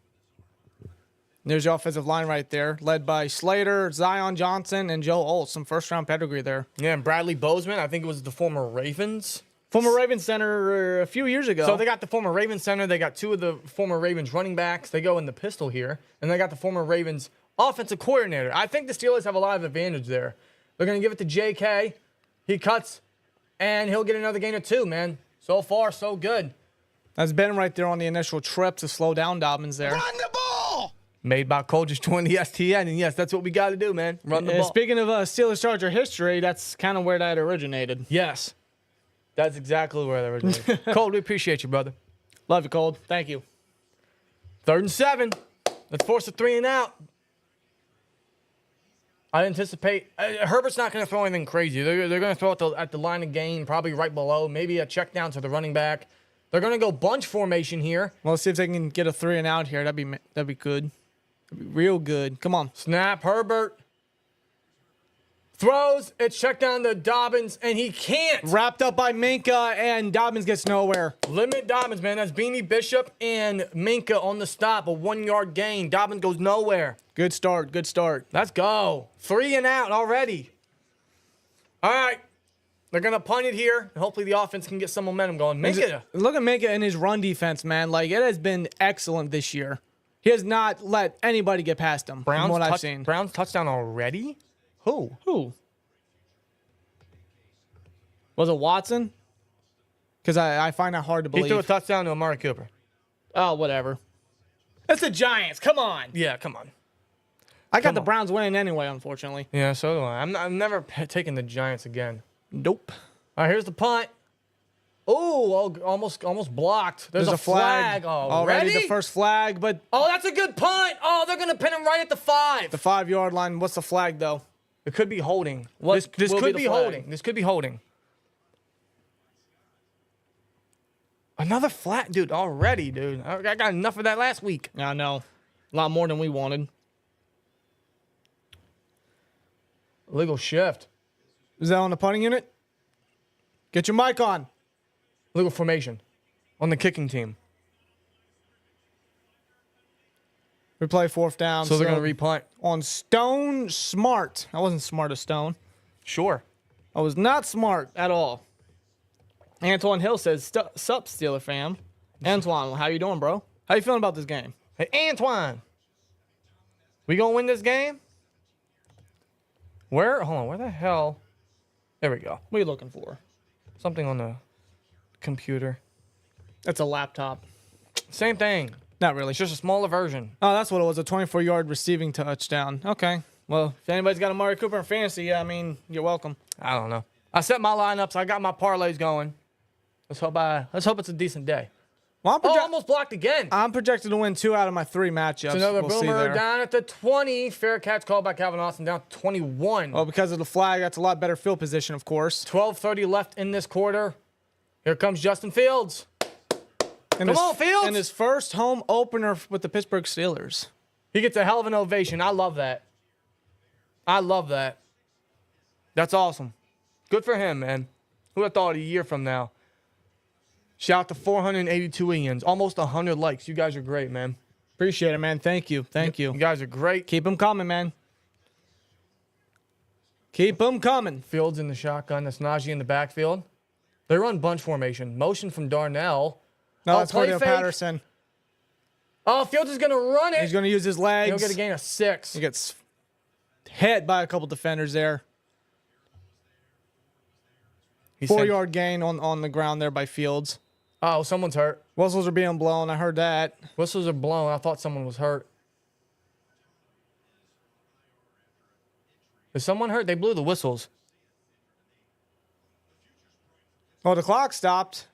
S3: There's your offensive line right there, led by Slater, Zion Johnson, and Joe Oltz. Some first-round pedigree there.
S4: Yeah, and Bradley Bozeman, I think it was the former Ravens.
S3: Former Ravens center a few years ago.
S4: So they got the former Ravens center. They got 2 of the former Ravens running backs. They go in the pistol here. And they got the former Ravens offensive coordinator. I think the Steelers have a lot of advantage there. They're going to give it to JK. He cuts, and he'll get another gain of 2, man. So far, so good.
S3: That's Ben right there on the initial trip to slow down Dobbins there.
S5: Run the ball!
S4: Made by Colgis 20 STN. And yes, that's what we got to do, man. Run the ball.
S3: Speaking of Steelers Charger history, that's kind of where that originated.
S4: Yes. That's exactly where that originated. Cold, we appreciate you, brother.
S3: Love you, Cold. Thank you.
S4: 3rd and 7. Let's force a 3 and out. I anticipate Herbert's not going to throw anything crazy. They're going to throw at the line of game, probably right below, maybe a check down to the running back. They're going to go bunch formation here.
S3: Well, let's see if they can get a 3 and out here. That'd be good. Real good. Come on.
S4: Snap, Herbert. Throws, it's checked down to Dobbins, and he can't.
S3: Wrapped up by Minka, and Dobbins gets nowhere.
S4: Limit Dobbins, man. That's Beanie Bishop and Minka on the stop. A 1-yard gain. Dobbins goes nowhere.
S3: Good start. Good start.
S4: Let's go. 3 and out already. All right. They're going to punt it here. And hopefully the offense can get some momentum going. Minka.
S3: Look at Minka in his run defense, man. Like, it has been excellent this year. He has not let anybody get past him, from what I've seen.
S4: Brown's touchdown already? Who?
S3: Was it Watson? Because I find that hard to believe.
S4: He threw a touchdown to Amari Cooper.
S3: Oh, whatever. It's the Giants. Come on.
S4: Yeah, come on.
S3: I got the Browns winning anyway, unfortunately.
S4: Yeah, so do I. I'm never taking the Giants again.
S3: Nope.
S4: All right, here's the punt. Oh, almost blocked. There's a flag already.
S3: The first flag, but
S4: oh, that's a good punt. Oh, they're gonna pin him right at the 5.
S3: the 5-yard line. What's the flag though?
S4: It could be holding.
S3: This
S4: could be holding. This could be holding. Another flag, dude. Already, dude. I got enough of that last week.
S3: I know. A lot more than we wanted.
S4: Illegal shift.
S3: Is that on the punting unit? Get your mic on.
S4: Illegal formation on the kicking team.
S3: Replay 4th down.
S4: So they're going to repunt.
S3: On Stone Smart. I wasn't smart as Stone.
S4: Sure.
S3: I was not smart at all. Antoine Hill says, sup, Steeler fam. Antoine, how you doing, bro? How you feeling about this game?
S4: Hey, Antoine. We going to win this game? Hold on, where the hell? There we go.
S3: What are you looking for?
S4: Something on the computer.
S3: That's a laptop.
S4: Same thing.
S3: Not really.
S4: It's just a smaller version.
S3: Oh, that's what it was, a 24-yard receiving touchdown. Okay. Well, if anybody's got Amari Cooper in fantasy, yeah, I mean, you're welcome.
S4: I don't know. I set my lineups. I got my parlays going. Let's hope it's a decent day.
S3: Well,
S4: almost blocked again.
S3: I'm projected to win 2 out of my 3 matchups.
S4: It's another
S3: we'll
S4: boomer down at the 20. Fair catch called by Calvin Austin down to 21.
S3: Well, because of the flag, that's a lot better field position, of course.
S4: 12:30 left in this quarter. Here comes Justin Fields.
S3: Come
S4: on, Fields!
S3: And his first home opener with the Pittsburgh Steelers.
S4: He gets a hell of an ovation. I love that. I love that. That's awesome. Good for him, man. Who would have thought a year from now? Shout out to 482 Ians. Almost 100 likes. You guys are great, man.
S3: Appreciate it, man. Thank you. Thank you.
S4: You guys are great.
S3: Keep them coming, man. Keep them coming.
S4: Fields in the shotgun. That's Najee in the backfield. They run bunch formation. Motion from Darnell.
S3: No, that's
S4: play
S3: Cordell
S4: fake.
S3: Patterson.
S4: Oh, Fields is going to run it.
S3: He's going to use his legs.
S4: He'll get a gain of 6.
S3: He gets hit by a couple defenders there. 4-yard gain on the ground there by Fields.
S4: Oh, someone's hurt.
S3: Whistles are being blown. I heard that.
S4: Whistles are blown. I thought someone was hurt. Is someone hurt? They blew the whistles.
S3: Oh, the clock stopped.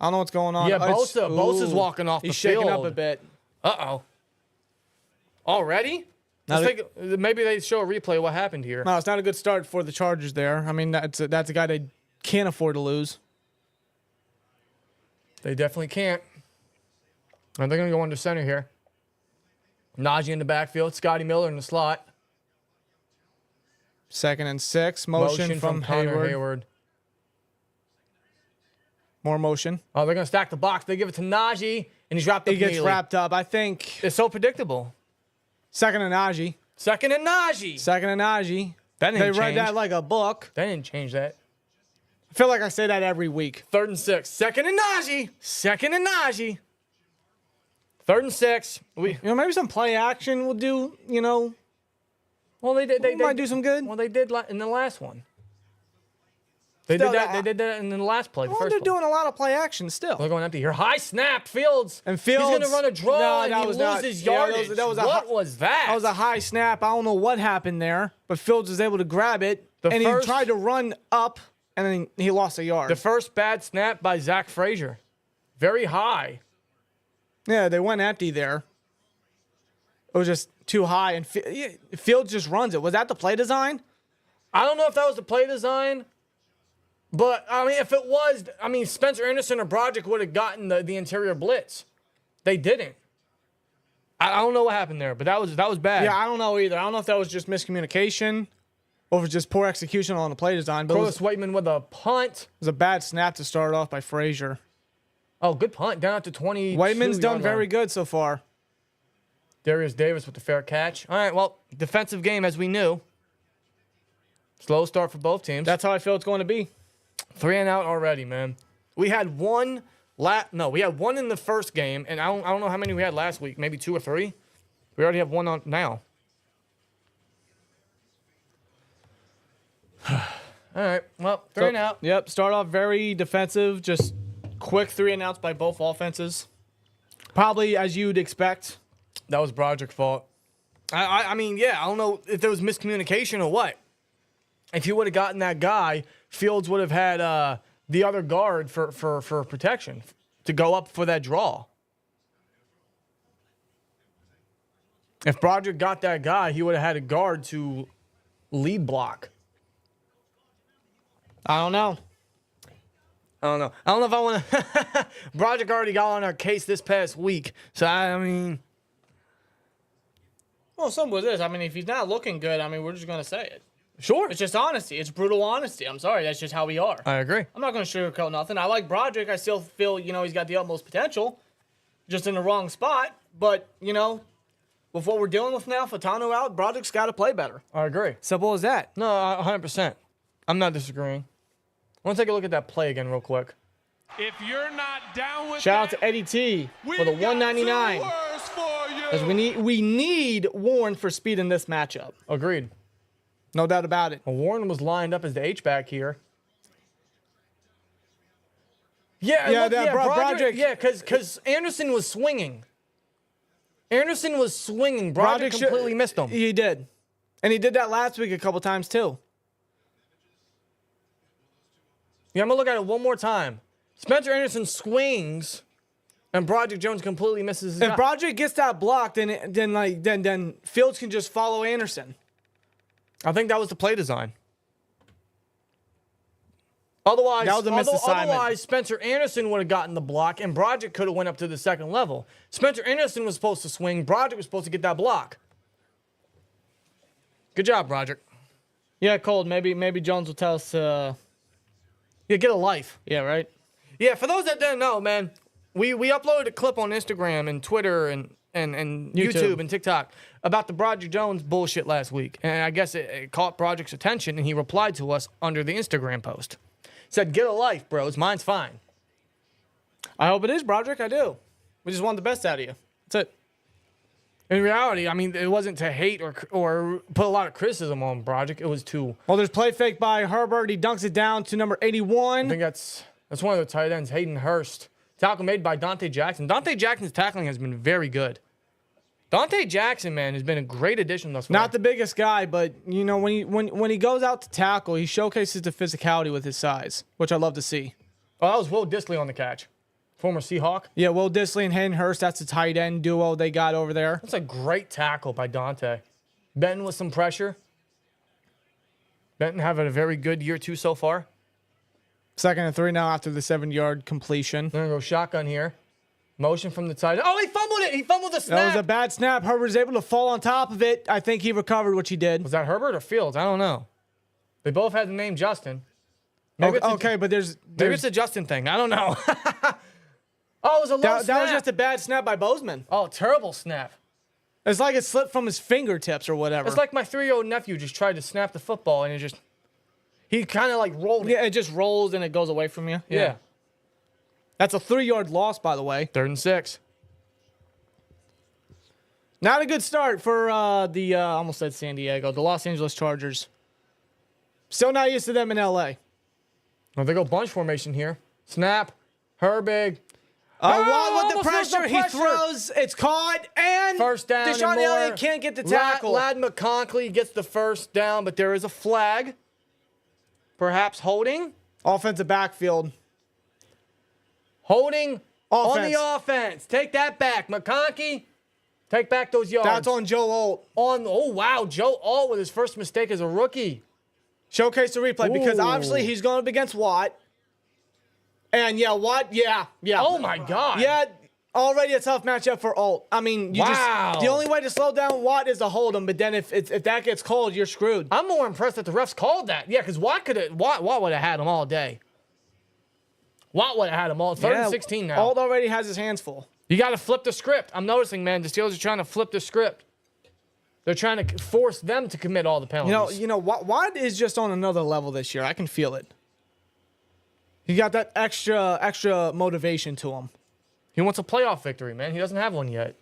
S3: I don't know what's going on.
S4: Yeah, Bosa's walking off the field.
S3: He's shaking up a bit.
S4: Uh-oh. Already? Maybe they show a replay of what happened here.
S3: No, it's not a good start for the Chargers there. I mean, that's a guy they can't afford to lose.
S4: They definitely can't. And they're going to go under center here. Najee in the backfield. Scotty Miller in the slot.
S3: 2nd and 6. Motion from
S4: Connor
S3: Hayward. More motion.
S4: Oh, they're going to stack the box. They give it to Najee, and he's wrapped up.
S3: He gets wrapped up. I think.
S4: It's so predictable.
S3: 2nd and Najee.
S4: 2nd and Najee.
S3: 2nd and Najee.
S4: That didn't
S3: They
S4: change.
S3: read that like a book.
S4: They didn't change that.
S3: I feel like I say that every week.
S4: 3rd and 6. 2nd and Najee. 2nd and Najee. 3rd and 6.
S3: Maybe some play action will do,
S4: Well, they did. They
S3: might do some good.
S4: Well, they did in the last one. They did that in the last play. The first
S3: they're
S4: one.
S3: doing a lot of play action still.
S4: They're going empty here. High snap, Fields.
S3: And Fields.
S4: He's going to run a draw and he loses yardage. What was that?
S3: That was a high snap. I don't know what happened there, but Fields was able to grab it, he tried to run up, and then he lost a yard.
S4: The first bad snap by Zach Frazier. Very high.
S3: Yeah, they went empty there. It was just too high, and Fields just runs it. Was that the play design?
S4: I don't know if that was the play design, but, if it was, Spencer Anderson or Broderick would have gotten the interior blitz. They didn't. I don't know what happened there, but that was bad.
S3: Yeah, I don't know either. I don't know if that was just miscommunication or if it was just poor execution on the play design. But
S4: Corliss Waitman with a punt.
S3: it was a bad snap to start off by Frazier.
S4: Oh, good punt. Down at the 20.
S3: Whiteman's done very good so far.
S4: Darius Davis with the fair catch. All right, well, defensive game as we knew. Slow start for both teams.
S3: That's how I feel it's going to be.
S4: 3 and out already, man. We had one we had one in the first game, and I don't know how many we had last week. Maybe 2 or 3. We already have one on now. All right, well, 3 and out.
S3: Yep, start off very defensive, just quick 3 and outs by both offenses. Probably as you'd expect.
S4: That was Broderick's fault. I mean, yeah, I don't know if there was miscommunication or what. If you would have gotten that guy, Fields would have had the other guard for protection to go up for that draw. If Broderick got that guy, he would have had a guard to lead block.
S3: I don't know.
S4: I don't know if I want to. Broderick already got on our case this past week. So, I mean.
S3: Well, some with this. I mean, if he's not looking good, I mean, we're just going to say it.
S4: Sure.
S3: It's just honesty. It's brutal honesty. I'm sorry. That's just how we are.
S4: I agree.
S3: I'm not going to sugarcoat nothing. I like Broderick. I still feel, he's got the utmost potential. Just in the wrong spot. But, with what we're dealing with now, Fautanu out, Broderick's got to play better.
S4: I agree.
S3: Simple as that.
S4: No, 100%. I'm not disagreeing. I want to take a look at that play again real quick.
S5: If you're not down with
S3: Shout out
S5: that,
S3: to Eddie T
S5: we
S3: for the
S5: got
S3: 199.
S5: 2 words for you.
S3: Because we need Warren for speed in this matchup.
S4: Agreed.
S3: No doubt about it.
S4: Well, Warren was lined up as the H-back here. Yeah, Broderick. Yeah, because Anderson was swinging. Broderick completely missed him.
S3: He did. And he did that last week a couple times too.
S4: Yeah, I'm going to look at it one more time. Spencer Anderson swings, and Broderick Jones completely misses his
S3: If
S4: shot.
S3: Broderick gets that blocked, then Fields can just follow Anderson.
S4: I think that was the play design. Otherwise,
S3: That was a misassignment.
S4: Otherwise, Spencer Anderson would have gotten the block, and Broderick could have went up to the second level. Spencer Anderson was supposed to swing. Broderick was supposed to get that block. Good job, Broderick.
S3: Yeah, Cold. Maybe Jones will tell us.
S4: Yeah, get a life.
S3: Yeah, right.
S4: Yeah, for those that didn't know, man, we uploaded a clip on Instagram and Twitter and YouTube and TikTok about the Broderick Jones bullshit last week. And I guess it caught Broderick's attention, and he replied to us under the Instagram post. Said, get a life, bros. Mine's fine.
S3: I hope it is, Broderick. I do. We just want the best out of you. That's it.
S4: In reality, I mean, it wasn't to hate or put a lot of criticism on Broderick. It was to...
S3: Well, there's play fake by Herbert. He dunks it down to number 81.
S4: I think that's one of the tight ends, Hayden Hurst. Tackle made by Dante Jackson. Dante Jackson's tackling has been very good. Dante Jackson, man, has been a great addition thus far.
S3: Not the biggest guy, but when he goes out to tackle, he showcases the physicality with his size, which I love to see.
S4: Oh, that was Will Dissly on the catch. Former Seahawk.
S3: Yeah, Will Dissly and Hayden Hurst, that's a tight end duo they got over there.
S4: That's a great tackle by Dante. Benton with some pressure. Benton having a very good year, too, so far.
S3: 2nd and 3 now after the 7-yard completion.
S4: They're going to go shotgun here. Motion from the tight end. Oh, he fumbled it. He fumbled the snap.
S3: That was a bad snap. Herbert was able to fall on top of it. I think he recovered what he did.
S4: Was that Herbert or Fields? I don't know. They both had the name Justin.
S3: Maybe but there's
S4: Maybe it's a Justin thing. I don't know. Oh, it was a low snap.
S3: That was just a bad snap by Bozeman.
S4: Oh, terrible snap.
S3: It's like it slipped from his fingertips or whatever.
S4: It's like my 3-year-old nephew just tried to snap the football, and he kind of like rolled it.
S3: Yeah, it just rolls and it goes away from you.
S4: Yeah.
S3: That's a 3-yard loss, by the way.
S4: 3rd and 6.
S3: Not a good start for I almost said San Diego, the Los Angeles Chargers. Still not used to them in LA.
S4: Well, they go bunch formation here. Snap. Herbig.
S3: With the pressure, he throws. It's caught, and
S4: first down.
S3: Deshaun Elliott can't get the tackle.
S4: Ladd McConkey gets the first down, but there is a flag. Perhaps holding.
S3: Offensive backfield.
S4: Holding on
S3: Offense.
S4: the offense. Take that back, McConkey. Take back those yards.
S3: That's on Joe Alt.
S4: Oh, wow. Joe Alt with his first mistake as a rookie.
S3: Showcase the replay because
S4: Ooh.
S3: obviously he's going up against Watt. And Watt, yeah.
S4: Oh, my God.
S3: Yeah, Already a tough matchup for Alt. I mean, the only way to slow down Watt is to hold him, but then if that gets cold, you're screwed.
S4: I'm more impressed that the refs called that. Yeah, because Watt would have had him all day. Watt would have had him all. 3rd and 16 now.
S3: Alt already has his hands full.
S4: You got to flip the script. I'm noticing, man, the Steelers are trying to flip the script. They're trying to force them to commit all the penalties.
S3: You know, Watt is just on another level this year. I can feel it. He got that extra motivation to him.
S4: He wants a playoff victory, man. He doesn't have one yet.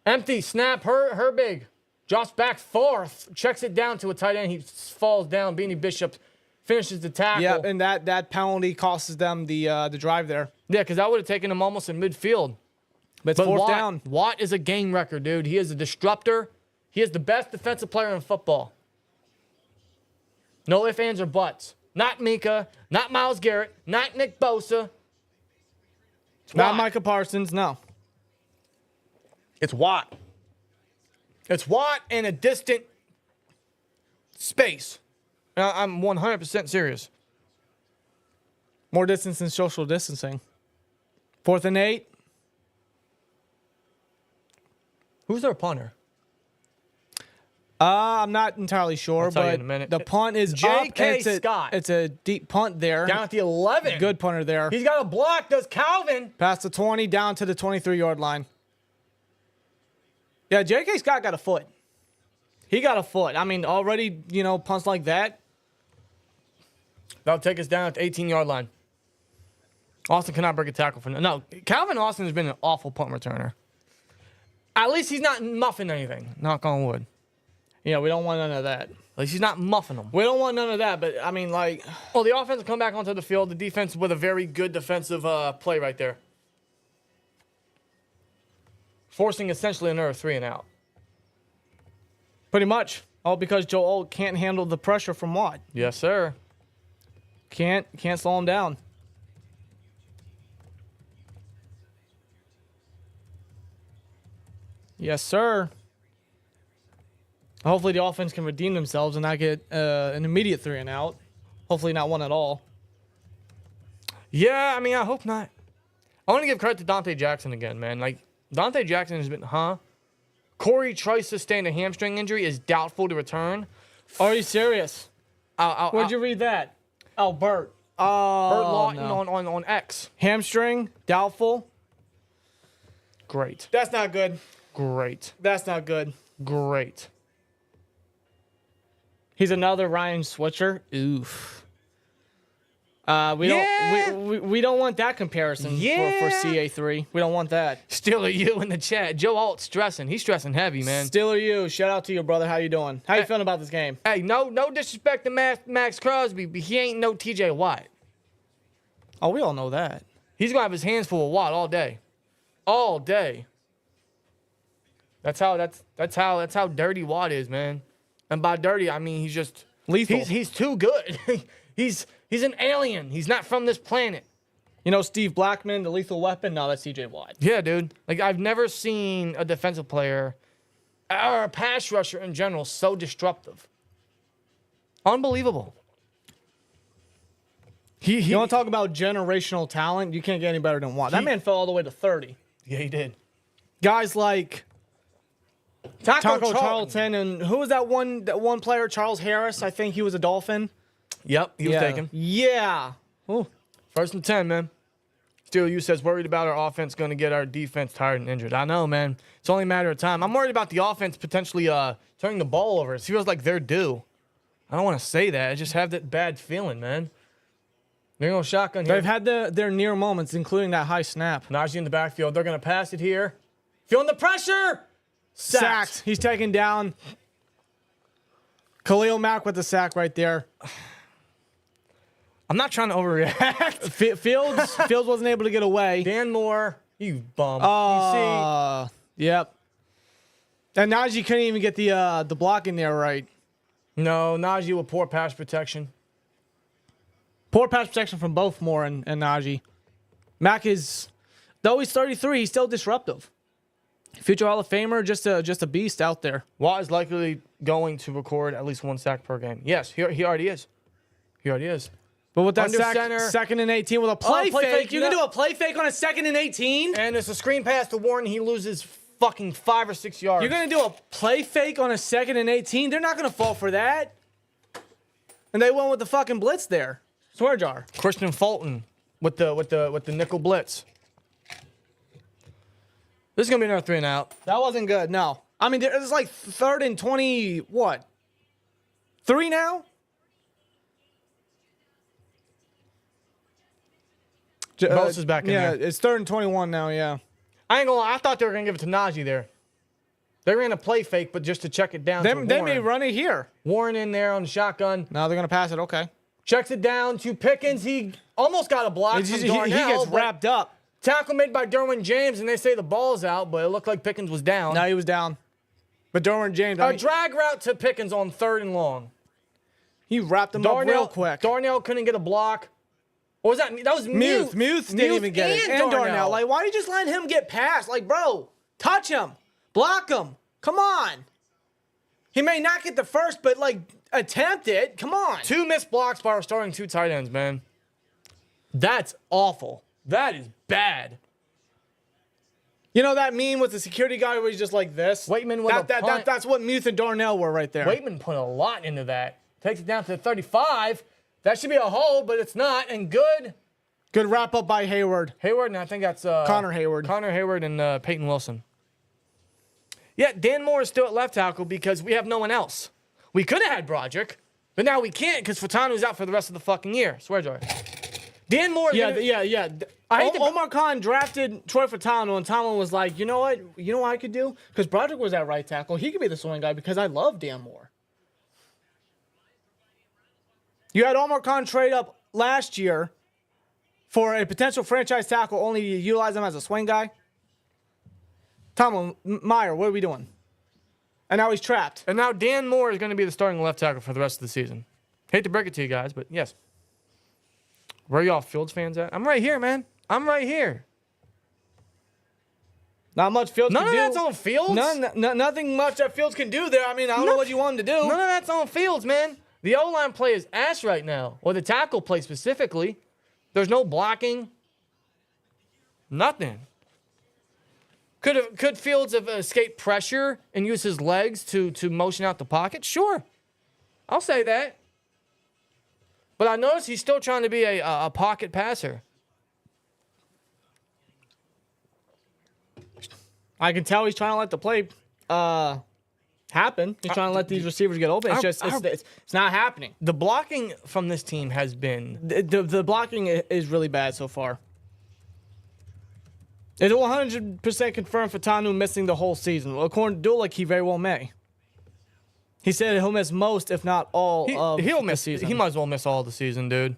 S4: Empty snap, Herbig. Drops back 4th, checks it down to a tight end. He falls down. Beanie Bishop finishes the tackle.
S3: Yeah, and that penalty costs them the drive there.
S4: Yeah, because that would have taken him almost in midfield.
S3: But it's 4th down.
S4: Watt is a game wrecker, dude. He is a disruptor. He is the best defensive player in football. No ifs, ands, or buts. Not Mika, not Myles Garrett, not Nick Bosa.
S3: Not Micah Parsons, no.
S4: It's Watt. It's Watt in a distant space. I'm 100% serious.
S3: More distance than social distancing. 4th and 8.
S4: Who's their punter?
S3: I'm not entirely sure,
S4: I'll tell you
S3: but
S4: in a minute.
S3: the punt is
S4: JK
S3: up.
S4: Scott.
S3: It's a deep punt there.
S4: Down at the 11.
S3: Good punter there.
S4: He's got a block. Does Calvin?
S3: Past the 20, down to the 23-yard line. Yeah, JK Scott got a foot. He got a foot. I mean, already, punts like that.
S4: That'll take us down at the 18-yard line. Austin cannot break a tackle for no. Calvin Austin has been an awful punt returner. At least he's not muffing anything. Knock on wood.
S3: Yeah, we don't want none of that.
S4: At least he's not muffing them.
S3: We don't want none of that, but, I mean, like...
S4: Well, the offense will come back onto the field. The defense with a very good defensive play right there. Forcing essentially another 3 and out.
S3: Pretty much. All because Joe Alt can't handle the pressure from Watt.
S4: Yes, sir.
S3: Can't slow him down. Yes, sir. Hopefully the offense can redeem themselves and not get an immediate 3 and out. Hopefully not one at all.
S4: Yeah, I mean, I hope not. I want to give credit to Dante Jackson again, man. Like, Dante Jackson has been, Corey Trice sustained a hamstring injury, is doubtful to return.
S3: Are you serious? Where'd you read that? Oh, Bert.
S4: Bert Lawton
S3: no.
S4: on X.
S3: Hamstring, doubtful.
S4: Great.
S3: That's not good.
S4: Great.
S3: That's not good.
S4: Great.
S3: He's another Ryan Switcher. Oof. We don't want that comparison for CA3. We don't want that.
S4: Steeler U in the chat. Joe Alt's stressing. He's stressing heavy, man.
S3: Steeler U, shout out to you, brother. How you doing? How you feeling about this game?
S4: Hey, no disrespect to Max Crosby, but he ain't no TJ Watt.
S3: Oh, we all know that.
S4: He's gonna have his hands full of Watt all day. All day. That's how dirty Watt is, man. And by dirty, I mean he's just
S3: lethal.
S4: He's too good. He's an alien. He's not from this planet.
S3: You know Steve Blackman, the lethal weapon? No, that's TJ Watt.
S4: Yeah, dude. Like, I've never seen a defensive player or a pass rusher in general so disruptive. Unbelievable.
S3: You want to talk about generational talent? You can't get any better than Watt. That man fell all the way to 30.
S4: Yeah, he did.
S3: Guys like Taco Charlton, and who was that one player? Charles Harris. I think he was a Dolphin.
S4: Yep, he was taken.
S3: Yeah. Ooh.
S4: 1st and 10, man. Steel U says, worried about our offense going to get our defense tired and injured. I know, man. It's only a matter of time. I'm worried about the offense potentially turning the ball over. It feels like they're due. I don't want to say that. I just have that bad feeling, man. They're going to shotgun here.
S3: They've had their near moments, including that high snap.
S4: Najee in the backfield. They're going to pass it here. Feeling the pressure.
S3: Sacked. He's taken down. Khalil Mack with the sack right there.
S4: I'm not trying to overreact.
S3: Fields wasn't able to get away.
S4: Dan Moore, you bum. You
S3: see? Yep. And Najee couldn't even get the block in there right.
S4: No, Najee with poor pass protection.
S3: Poor pass protection from both Moore and Najee. Mack is, though he's 33, he's still disruptive. Future Hall of Famer, just a beast out there.
S4: Watt is likely going to record at least 1 sack per game. Yes, he already is. He already is.
S3: But with that
S4: Under center.
S3: second and 18 with a play fake.
S2: You can do a play fake on a 2nd and 18?
S4: And it's a screen pass to Warren. He loses fucking 5 or 6 yards.
S2: You're going to do a play fake on a 2nd and 18? They're not going to fall for that. And they went with the fucking blitz there. Swear jar.
S4: Christian Fulton with the nickel blitz. This is gonna be another 3 and out.
S2: That wasn't good, no. I mean, it's like 3rd and 20, what? 3 now?
S4: Bosa is back in there.
S3: Yeah, it's 3rd and 21 now, yeah.
S4: I ain't gonna lie, I thought they were gonna give it to Najee there. They ran a play fake, but just to check it down.
S3: They may run it here.
S4: Warren in there on the shotgun.
S3: Now they're going to pass it, okay.
S4: Checks it down to Pickens. He almost got a block from Darnell.
S3: He gets wrapped up.
S4: Tackle made by Derwin James, and they say the ball's out, but it looked like Pickens was down.
S3: No, he was down. But Derwin James,
S4: A drag route to Pickens on 3rd and long.
S3: he wrapped him up real quick.
S4: Darnell couldn't get a block. What was that? That was Muth.
S3: Muth didn't even get it.
S2: And Darnell. Like, why are you just letting him get past? Like, bro, touch him. Block him. Come on. He may not get the first, but, like, attempt it. Come on.
S4: 2 missed blocks by our starting 2 tight ends, man. That's awful. That is bad.
S3: You know that meme with the security guy where he's just like this?
S4: Waitman with a punt.
S3: That's what Muth and Darnell were right there.
S4: Waitman put a lot into that. Takes it down to 35. That should be a hold, but it's not. And good.
S3: Good wrap up by Hayward.
S4: Hayward, and I think that's
S3: Connor Hayward.
S4: Connor Hayward and Peyton Wilson. Yeah, Dan Moore is still at left tackle because we have no one else. We could have had Broderick, but now we can't because Fautanu's out for the rest of the fucking year. Swear jar. Dan Moore.
S3: Yeah. Omar Khan drafted Troy Fautanu, and Tomlin was like, you know what? You know what I could do? Because Broderick was at right tackle. He could be the swing guy because I love Dan Moore. You had Omar Khan trade up last year for a potential franchise tackle, only to utilize him as a swing guy. Tomlin, Meyer, what are we doing? And now he's trapped.
S4: And now Dan Moore is going to be the starting left tackle for the rest of the season. Hate to break it to you guys, but yes. Where are y'all Fields fans at? I'm right here, man. I'm right here.
S3: Not much Fields can do.
S4: None of that's on Fields.
S3: Nothing much that Fields can do there. I mean, I don't know what you want him to do.
S4: None of that's on Fields, man. The O-line play is ass right now, or the tackle play specifically. There's no blocking. Nothing. Could Fields have escaped pressure and used his legs to motion out the pocket? Sure. I'll say that. But I notice he's still trying to be a pocket passer.
S3: I can tell he's trying to let the play happen. He's trying to let these receivers get open. It's not happening.
S4: The blocking from this team has been...
S3: The blocking is really bad so far. It's 100% confirmed Fautanu missing the whole season. Well, according to Dulick, he very well may. He said he'll miss most, if not all, of the season.
S4: He might as well miss all the season, dude.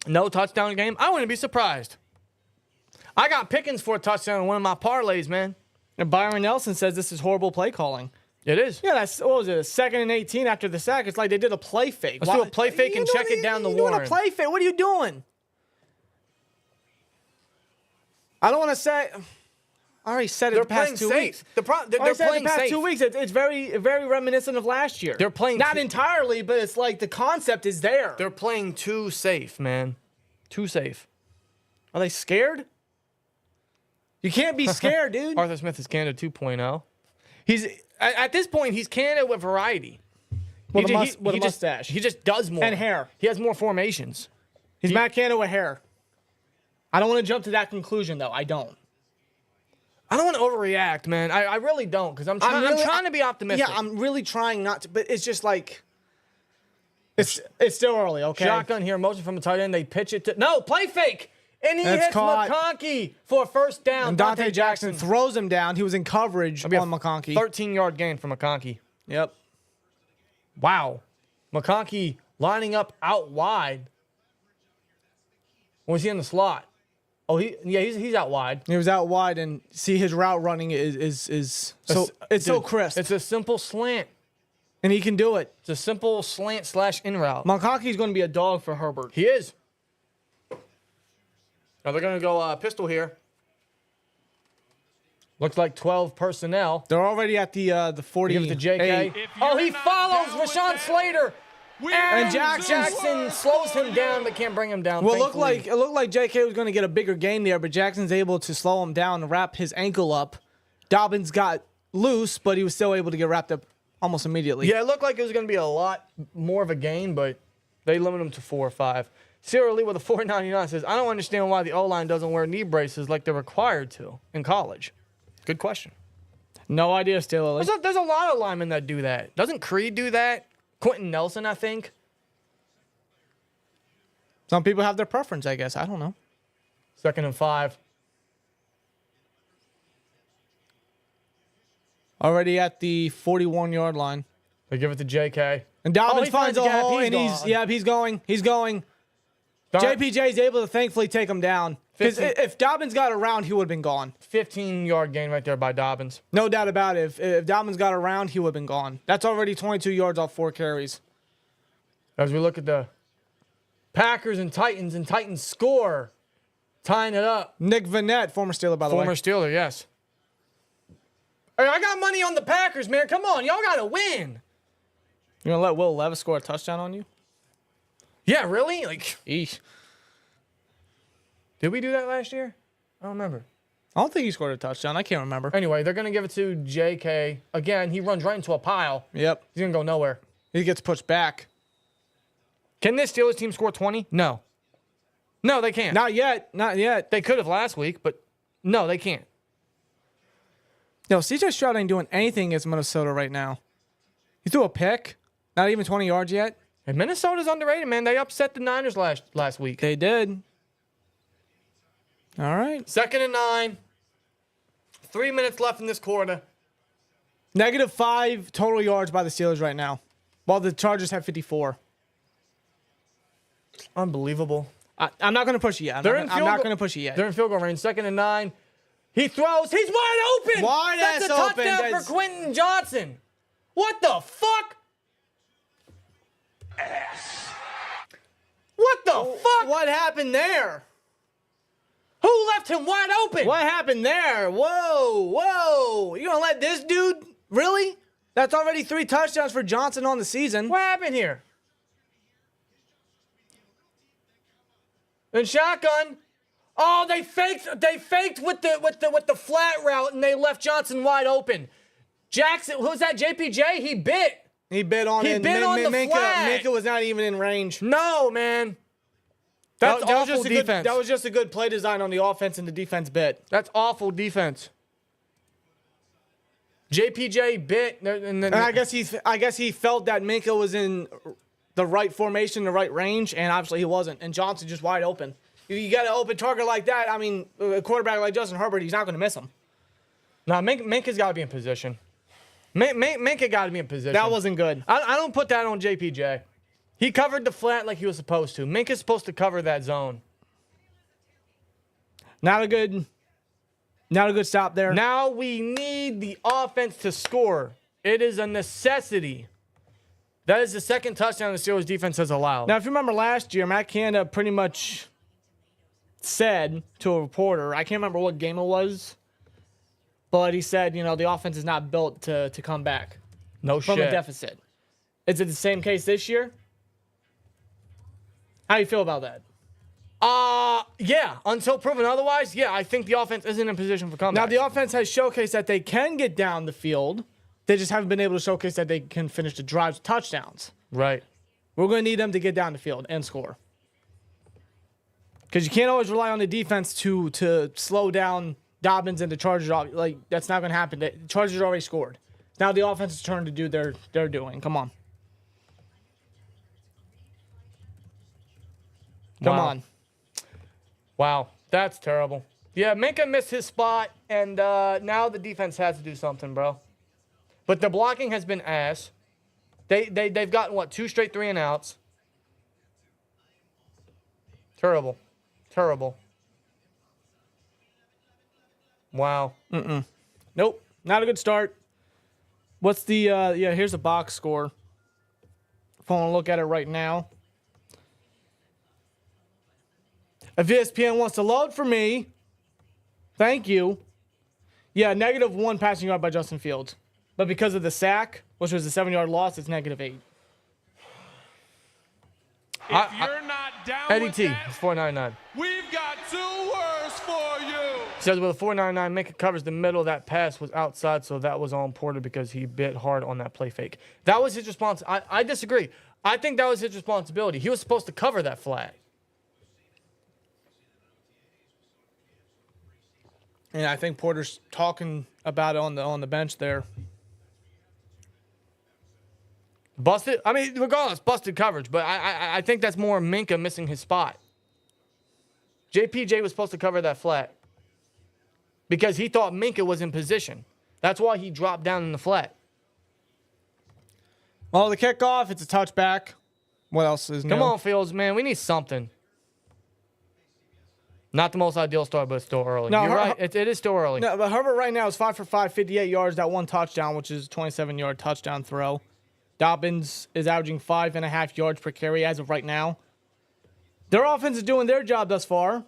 S4: No touchdown game? I wouldn't be surprised. I got Pickens for a touchdown in one of my parlays, man.
S3: And Byron Nelson says this is horrible play calling.
S4: It is.
S3: Yeah, that's, what was it, a 2nd and 18 after the sack? It's like they did a play fake.
S4: Let's do a play fake and check it down the Warren.
S3: You're doing a play fake. What are you doing? I don't want to say. I already said it the past 2 weeks.
S4: They're playing safe.
S3: 2 weeks. It's very, very reminiscent of last year.
S4: They're playing
S3: not entirely, but it's like the concept is there.
S4: They're playing too safe, man. Too safe.
S3: Are they scared? You can't be scared, dude.
S4: Arthur Smith is Canada 2.0. He's at this point he's Canada with variety.
S3: With a mustache.
S4: He just does more.
S3: And hair.
S4: He has more formations.
S3: He's Matt Canada with hair. I don't want to jump to that conclusion, though. I don't want to overreact, man. I really don't, because I'm trying to be optimistic. Yeah, I'm really trying not to, but it's just like it's still early, okay?
S4: Shotgun here, motion from the tight end. They pitch it to play fake, and he hits
S3: caught.
S4: McConkey for a first down.
S3: And Dante Jackson throws him down. He was in coverage on McConkey.
S4: 13-yard gain for McConkey.
S3: Yep.
S4: Wow, McConkey lining up out wide. Was he in the slot? Oh, he's out wide.
S3: He was out wide, and see his route running is so it's so crisp.
S4: It's a simple slant,
S3: and he can do it.
S4: It's a simple slant / in route.
S3: McConkey's going to be a dog for Herbert.
S4: He is. Now they're going to go pistol here. Looks like 12 personnel.
S3: They're already at the 40.
S4: Give it to JK. Oh, he follows Rashawn Slater. And Jackson slows him down but can't bring him down.
S3: Well,
S4: thankfully.
S3: it looked like JK was going to get a bigger gain there, but Jackson's able to slow him down and wrap his ankle up. Dobbins got loose, but he was still able to get wrapped up almost immediately.
S4: Yeah, it looked like it was going to be a lot more of a gain, but they limited him to 4 or 5. Cyril Lee with a 4.99 says, I don't understand why the O-line doesn't wear knee braces like they're required to in college. Good question.
S3: No idea, still.
S4: There's a lot of linemen that do that. Doesn't Creed do that? Quentin Nelson, I think.
S3: Some people have their preference, I guess. I don't know.
S4: 2nd and 5.
S3: Already at the 41-yard line.
S4: They give it to JK.
S3: And Dobbins
S4: he
S3: finds a
S4: gap.
S3: hole, and he's going. He's going. JPJ's able to thankfully take him down. Because if Dobbins got around, he would have been gone.
S4: 15-yard gain right there by Dobbins.
S3: No doubt about it. If Dobbins got around, he would have been gone. That's already 22 yards off 4 carries.
S4: As we look at the Packers and Titans score, tying it up.
S3: Nick Vanette, former Steeler, by the way.
S4: Former Steeler, yes. Hey, I got money on the Packers, man. Come on, y'all got to win.
S3: You going to let Will Levis score a touchdown on you?
S4: Yeah, really? Like,
S3: Eesh.
S4: did we do that last year? I don't remember.
S3: I don't think he scored a touchdown. I can't remember.
S4: Anyway, they're going to give it to JK. Again, he runs right into a pile.
S3: Yep.
S4: He's going to go nowhere.
S3: He gets pushed back.
S4: Can this Steelers team score 20? No. No, they can't.
S3: Not yet. Not yet.
S4: They could have last week, but no, they can't.
S3: No, CJ Stroud ain't doing anything against Minnesota right now. He threw a pick. Not even 20 yards yet.
S4: And Minnesota's underrated, man. They upset the Niners last week.
S3: They did. All right.
S4: 2nd and 9. 3 minutes left in this quarter.
S3: -5 total yards by the Steelers right now, while the Chargers have 54.
S4: Unbelievable.
S3: I'm not going to push it yet. I'm not going to push it yet.
S4: They're in field goal range. 2nd and 9. He throws. He's wide open. That's a touchdown for Quentin Johnson. What the fuck? What the fuck?
S3: What happened there?
S4: Who left him wide open?
S3: What happened there? Whoa. You going to let this dude? Really? That's already 3 touchdowns for Johnson on the season.
S4: What happened here? And shotgun. Oh, they faked with the flat route and they left Johnson wide open. Jackson, who's that? JPJ? He bit.
S3: He bit on
S4: the flag.
S3: Minka was not even in range.
S4: No, man. That's awful defense.
S3: That was just a good play design on the offense, and the defense bit.
S4: That's awful defense. JPJ bit, and
S3: I guess he felt that Minka was in the right formation, the right range, and obviously he wasn't. And Johnson just wide open. You got an open target like that. I mean, a quarterback like Justin Herbert, he's not going to miss him.
S4: No, Minka's got to be in position. Minka got to be in position.
S3: That wasn't good.
S4: I don't put that on JPJ. He covered the flat like he was supposed to. Minka's supposed to cover that zone.
S3: Not a good stop there.
S4: Now we need the offense to score. It is a necessity. That is the 2nd touchdown the Steelers defense has allowed.
S3: Now, if you remember last year, Matt Canada pretty much said to a reporter, I can't remember what game it was, but he said, the offense is not built to come back from a deficit. Is it the same case this year? How do you feel about that?
S4: Yeah. Until proven otherwise, yeah, I think the offense isn't in position for comeback.
S3: Now, the offense has showcased that they can get down the field. They just haven't been able to showcase that they can finish the drives with touchdowns.
S4: Right.
S3: We're going to need them to get down the field and score. Because you can't always rely on the defense to slow down Dobbins and the Chargers. Like, that's not going to happen. The Chargers already scored. It's now the offense's turn to do their doing. Come on. Come on.
S4: Wow, that's terrible. Yeah, Minka missed his spot, and now the defense has to do something, bro. But the blocking has been ass. They've gotten, 2 straight 3-and-outs. Terrible. Wow.
S3: Nope, not a good start. What's the, here's the box score. If I want to look at it right now. If ESPN wants to load for me, thank you. Yeah, -1 passing yard by Justin Fields. But because of the sack, which was a 7-yard loss, it's -8.
S5: If you're not down
S4: Eddie
S5: with
S4: T,
S5: that,
S4: it's $4.99.
S5: we've got 2 words for you.
S4: Says with a $4.99, Minka covers the middle of that pass was outside, so that was on Porter because he bit hard on that play fake. That was his response. I disagree. I think that was his responsibility. He was supposed to cover that flat.
S3: And I think Porter's talking about it on the bench there.
S4: Busted? I mean, regardless, busted coverage, but I think that's more Minka missing his spot. JPJ was supposed to cover that flat because he thought Minka was in position. That's why he dropped down in the flat.
S3: Well, the kickoff, it's a touchback. What else is new?
S4: Come on, Fields, man. We need something. Not the most ideal start, but it's still early.
S3: No,
S4: You're right. It is still early.
S3: No, but Herbert right now is 5 for 5, 58 yards, that one touchdown, which is a 27-yard touchdown throw. Dobbins is averaging 5.5 yards per carry as of right now. Their offense is doing their job thus far.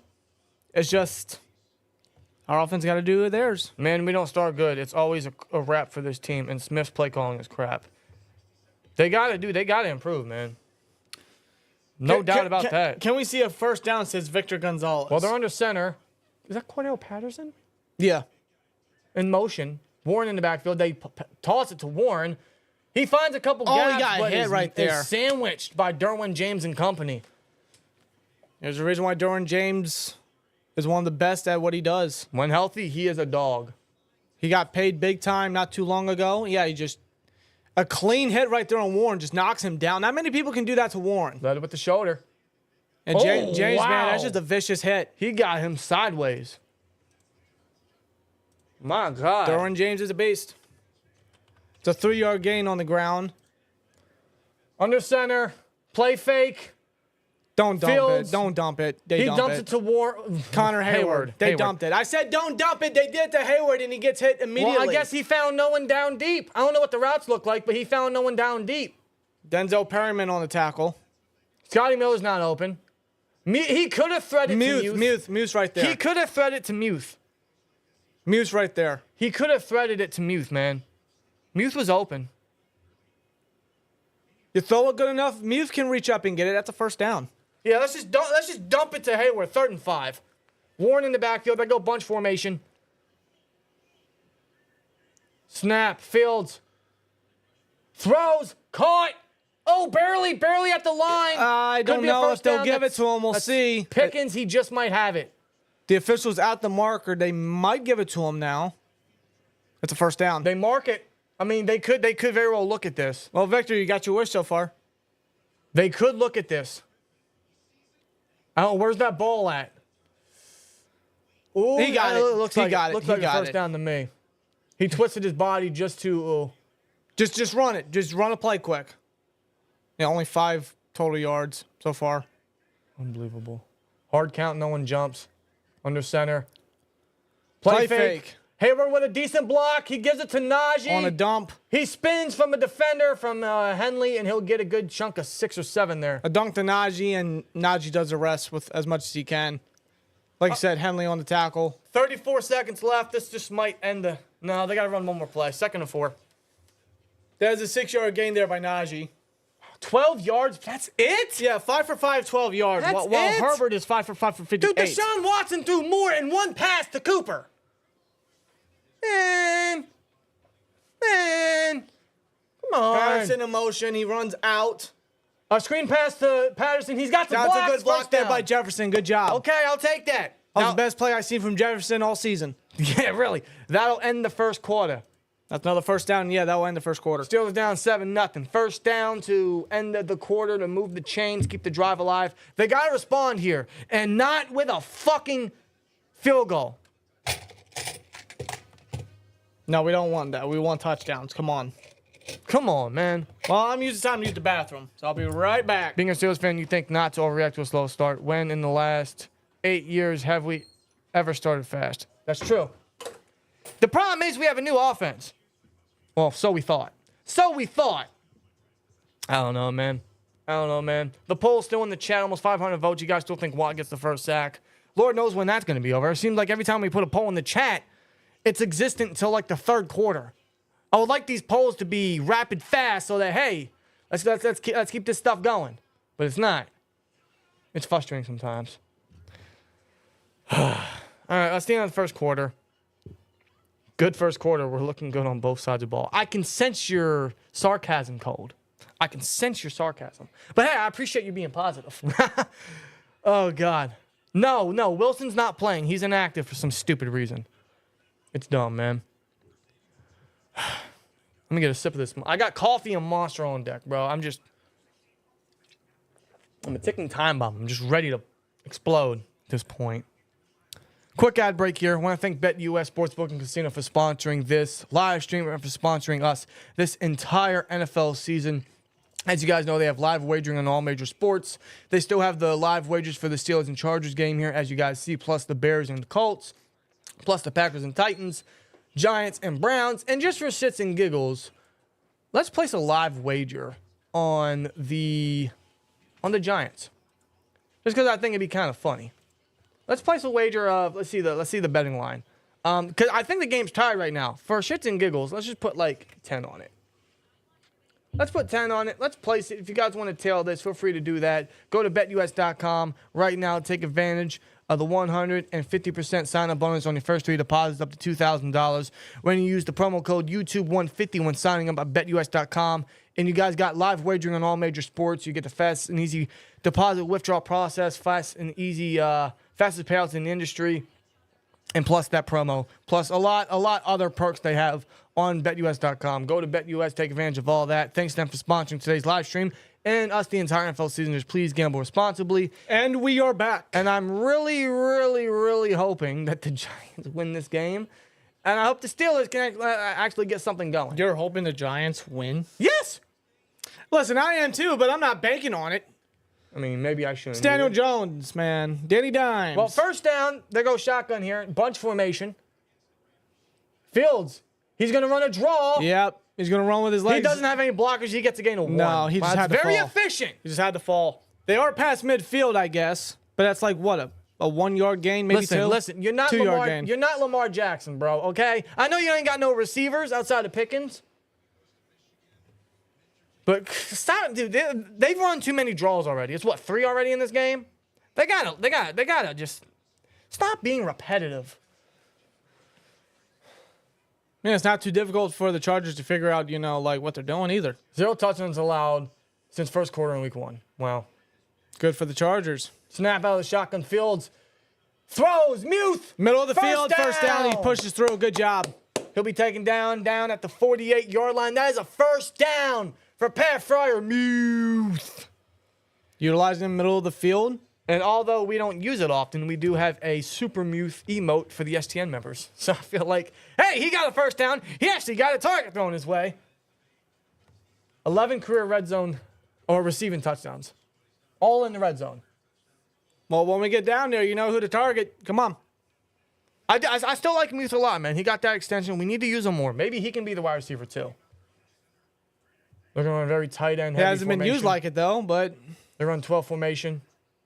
S3: It's just our offense got to do theirs.
S4: Man, we don't start good. It's always a wrap for this team, and Smith's play calling is crap. They got to improve, man. No doubt about that.
S3: Can we see a first down, says Victor Gonzalez?
S4: Well, they're under center. Is that Cordell Patterson?
S3: Yeah.
S4: In motion. Warren in the backfield. They toss it to Warren. He finds a couple gaps,
S3: he got
S4: but
S3: hit right there.
S4: Is sandwiched by Derwin James and company.
S3: There's a reason why Derwin James is one of the best at what he does.
S4: When healthy, he is a dog.
S3: He got paid big time not too long ago. Yeah, a clean hit right there on Warren just knocks him down. Not many people can do that to Warren.
S4: Led it with the shoulder.
S3: And James,
S4: wow.
S3: man, that's just a vicious hit.
S4: He got him sideways. My God.
S3: Derwin James is a beast. It's a 3-yard gain on the ground.
S4: Under center. Play fake.
S3: Don't dump
S4: Fields.
S3: it. Don't dump it.
S4: He dumps it to
S3: Connor Hayward. They dumped it. I said don't dump it. They did it to Hayward, and he gets hit immediately.
S4: Well, I guess he found no one down deep. I don't know what the routes look like, but he found no one down deep.
S3: Denzel Perryman on the tackle.
S4: Scotty Miller's not open. He could have threaded to Muth.
S3: Muth right there.
S4: He could have threaded to Muth.
S3: Muth right there.
S4: He could have threaded it to Muth, man. Muth was open.
S3: You throw it good enough, Muth can reach up and get it. That's a first down.
S4: Yeah, let's just dump it to Hayward. 3rd and 5. Warren in the backfield. They go bunch formation. Snap. Fields. Throws. Caught. Oh, barely at the line.
S3: I don't know if they'll give it to him. We'll see.
S4: Pickens, he just might have it.
S3: The official's at the marker. They might give it to him now. It's a first down.
S4: They mark it. I mean, they could very well look at this.
S3: Well, Victor, you got your wish so far.
S4: They could look at this. Where's that ball at? Ooh,
S3: he got it.
S4: Looks like a first
S3: it.
S4: down to me. He twisted his body just to.
S3: Just run it. Just run a play quick. Yeah, only 5 total yards so far.
S4: Unbelievable. Hard count, no one jumps. Under center. Play fake. Hayward with a decent block. He gives it to Najee.
S3: On a dump.
S4: He spins from a defender from Henley, and he'll get a good chunk of 6 or 7 there.
S3: A dunk to Najee, and Najee does the rest with as much as he can. Like you said, Henley on the tackle.
S4: 34 seconds left. This just might end the... No, they got to run one more play. 2nd and 4.
S3: There's a 6-yard gain there by Najee.
S4: 12 yards? That's it?
S3: Yeah, 5 for 5, 12 yards.
S4: That's
S3: while
S4: it?
S3: Herbert is 5 for 5 for 58.
S4: Dude, Deshaun Watson threw more in one pass to Cooper. Man. Come on.
S3: Patterson in motion. He runs out.
S4: A screen pass to Patterson. He's got the
S3: That's
S4: blocks.
S3: a good block there by Jefferson. Good job.
S4: Okay, I'll take that.
S3: That was
S4: Now-
S3: the best play I've seen from Jefferson all season.
S4: Yeah, really. That'll end the first quarter.
S3: That's another first down. Yeah, that will end the first quarter.
S4: Steelers down 7-0. First down to end the quarter to move the chains, keep the drive alive. They got to respond here, and not with a fucking field goal.
S3: No, we don't want that. We want touchdowns. Come on.
S4: Come on, man.
S3: Well, I'm using time to use the bathroom, so I'll be right back.
S4: Being a Steelers fan, you think not to overreact to a slow start. When in the last 8 years have we ever started fast? That's true. The problem is we have a new offense. Well, so we thought. I don't know, man. The poll's still in the chat, almost 500 votes. You guys still think Watt gets the first sack? Lord knows when that's going to be over. It seems like every time we put a poll in the chat, it's existent until like the 3rd quarter. I would like these polls to be rapid fast so that, hey, let's keep this stuff going. But it's not. It's frustrating sometimes. All right, let's see on the first quarter. Good first quarter. We're looking good on both sides of the ball. I can sense your sarcasm, Cold. I can sense your sarcasm. But hey, I appreciate you being positive. Oh, God. No, Wilson's not playing. He's inactive for some stupid reason. It's dumb, man. Let me get a sip of this. I got coffee and Monster on deck, bro. I'm a ticking time bomb. I'm just ready to explode at this point. Quick ad break here. I want to thank BetUS Sportsbook and Casino for sponsoring this live stream and for sponsoring us this entire NFL season. As you guys know, they have live wagering on all major sports. They still have the live wagers for the Steelers and Chargers game here, as you guys see, plus the Bears and the Colts, plus the Packers and Titans, Giants and Browns. And just for shits and giggles, let's place a live wager on the Giants. Just because I think it'd be kind of funny. Let's place a wager of, let's see the betting line. Because I think the game's tied right now. For shits and giggles, let's just put like 10 on it. Let's put 10 on it. Let's place it. If you guys want to tail this, feel free to do that. Go to betus.com right now. Take advantage of the 150% sign-up bonus on your first 3 deposits up to $2,000 when you use the promo code YouTube150 when signing up at betus.com. And you guys got live wagering on all major sports. You get the fast and easy deposit withdrawal process, fast and easy, fastest payouts in the industry, and plus that promo, plus a lot other perks they have on betus.com. Go to BetUS, take advantage of all that. Thanks to them for sponsoring today's live stream and us the entire NFL season. Just please gamble responsibly.
S3: And we are back.
S4: And I'm really, really, really hoping that the Giants win this game. And I hope the Steelers can actually get something going.
S3: You're hoping the Giants win?
S4: Yes.
S3: Listen, I am too, but I'm not banking on it.
S4: I mean, maybe I shouldn't.
S3: It's Daniel Jones, man. Danny Dimes.
S4: Well, first down. There goes shotgun here. Bunch formation. Fields. He's going to run a draw.
S3: Yep. He's going to run with his legs.
S4: He doesn't have any blockers. He gets a gain of 1.
S3: No, he just had to fall.
S4: Very efficient.
S3: He just had to fall. They are past midfield, I guess. But that's like, what, a 1 yard gain, maybe two?
S4: Listen, you're not
S3: 2 yard
S4: Lamar,
S3: gain.
S4: you're not Lamar Jackson, bro, okay? I know you ain't got no receivers outside of Pickens. But stop, dude. They've run too many draws already. It's what, 3 already in this game? They gotta just stop being repetitive.
S3: Yeah, it's not too difficult for the Chargers to figure out, like what they're doing either.
S4: 0 touchdowns allowed since first quarter in week 1. Wow.
S3: Good for the Chargers.
S4: Snap out of the shotgun. Fields throws. Muth.
S3: Middle of the field, first down. He pushes through. Good job.
S4: He'll be taken down at the 48-yard line. That is a first down for Pat Fryer. Muth.
S3: Utilizing the middle of the field.
S4: And although we don't use it often, we do have a Super Muth emote for the STN members. So I feel like, hey, he got a first down. He actually got a target thrown his way. 11 career red zone or receiving touchdowns. All in the red zone.
S3: Well, when we get down there, you know who to target. Come on.
S4: I still like Muth a lot, man. He got that extension. We need to use him more. Maybe he can be the wide receiver, too. They're going to run a very tight end.
S3: He hasn't been used like it, though, but.
S4: They run 12 formation.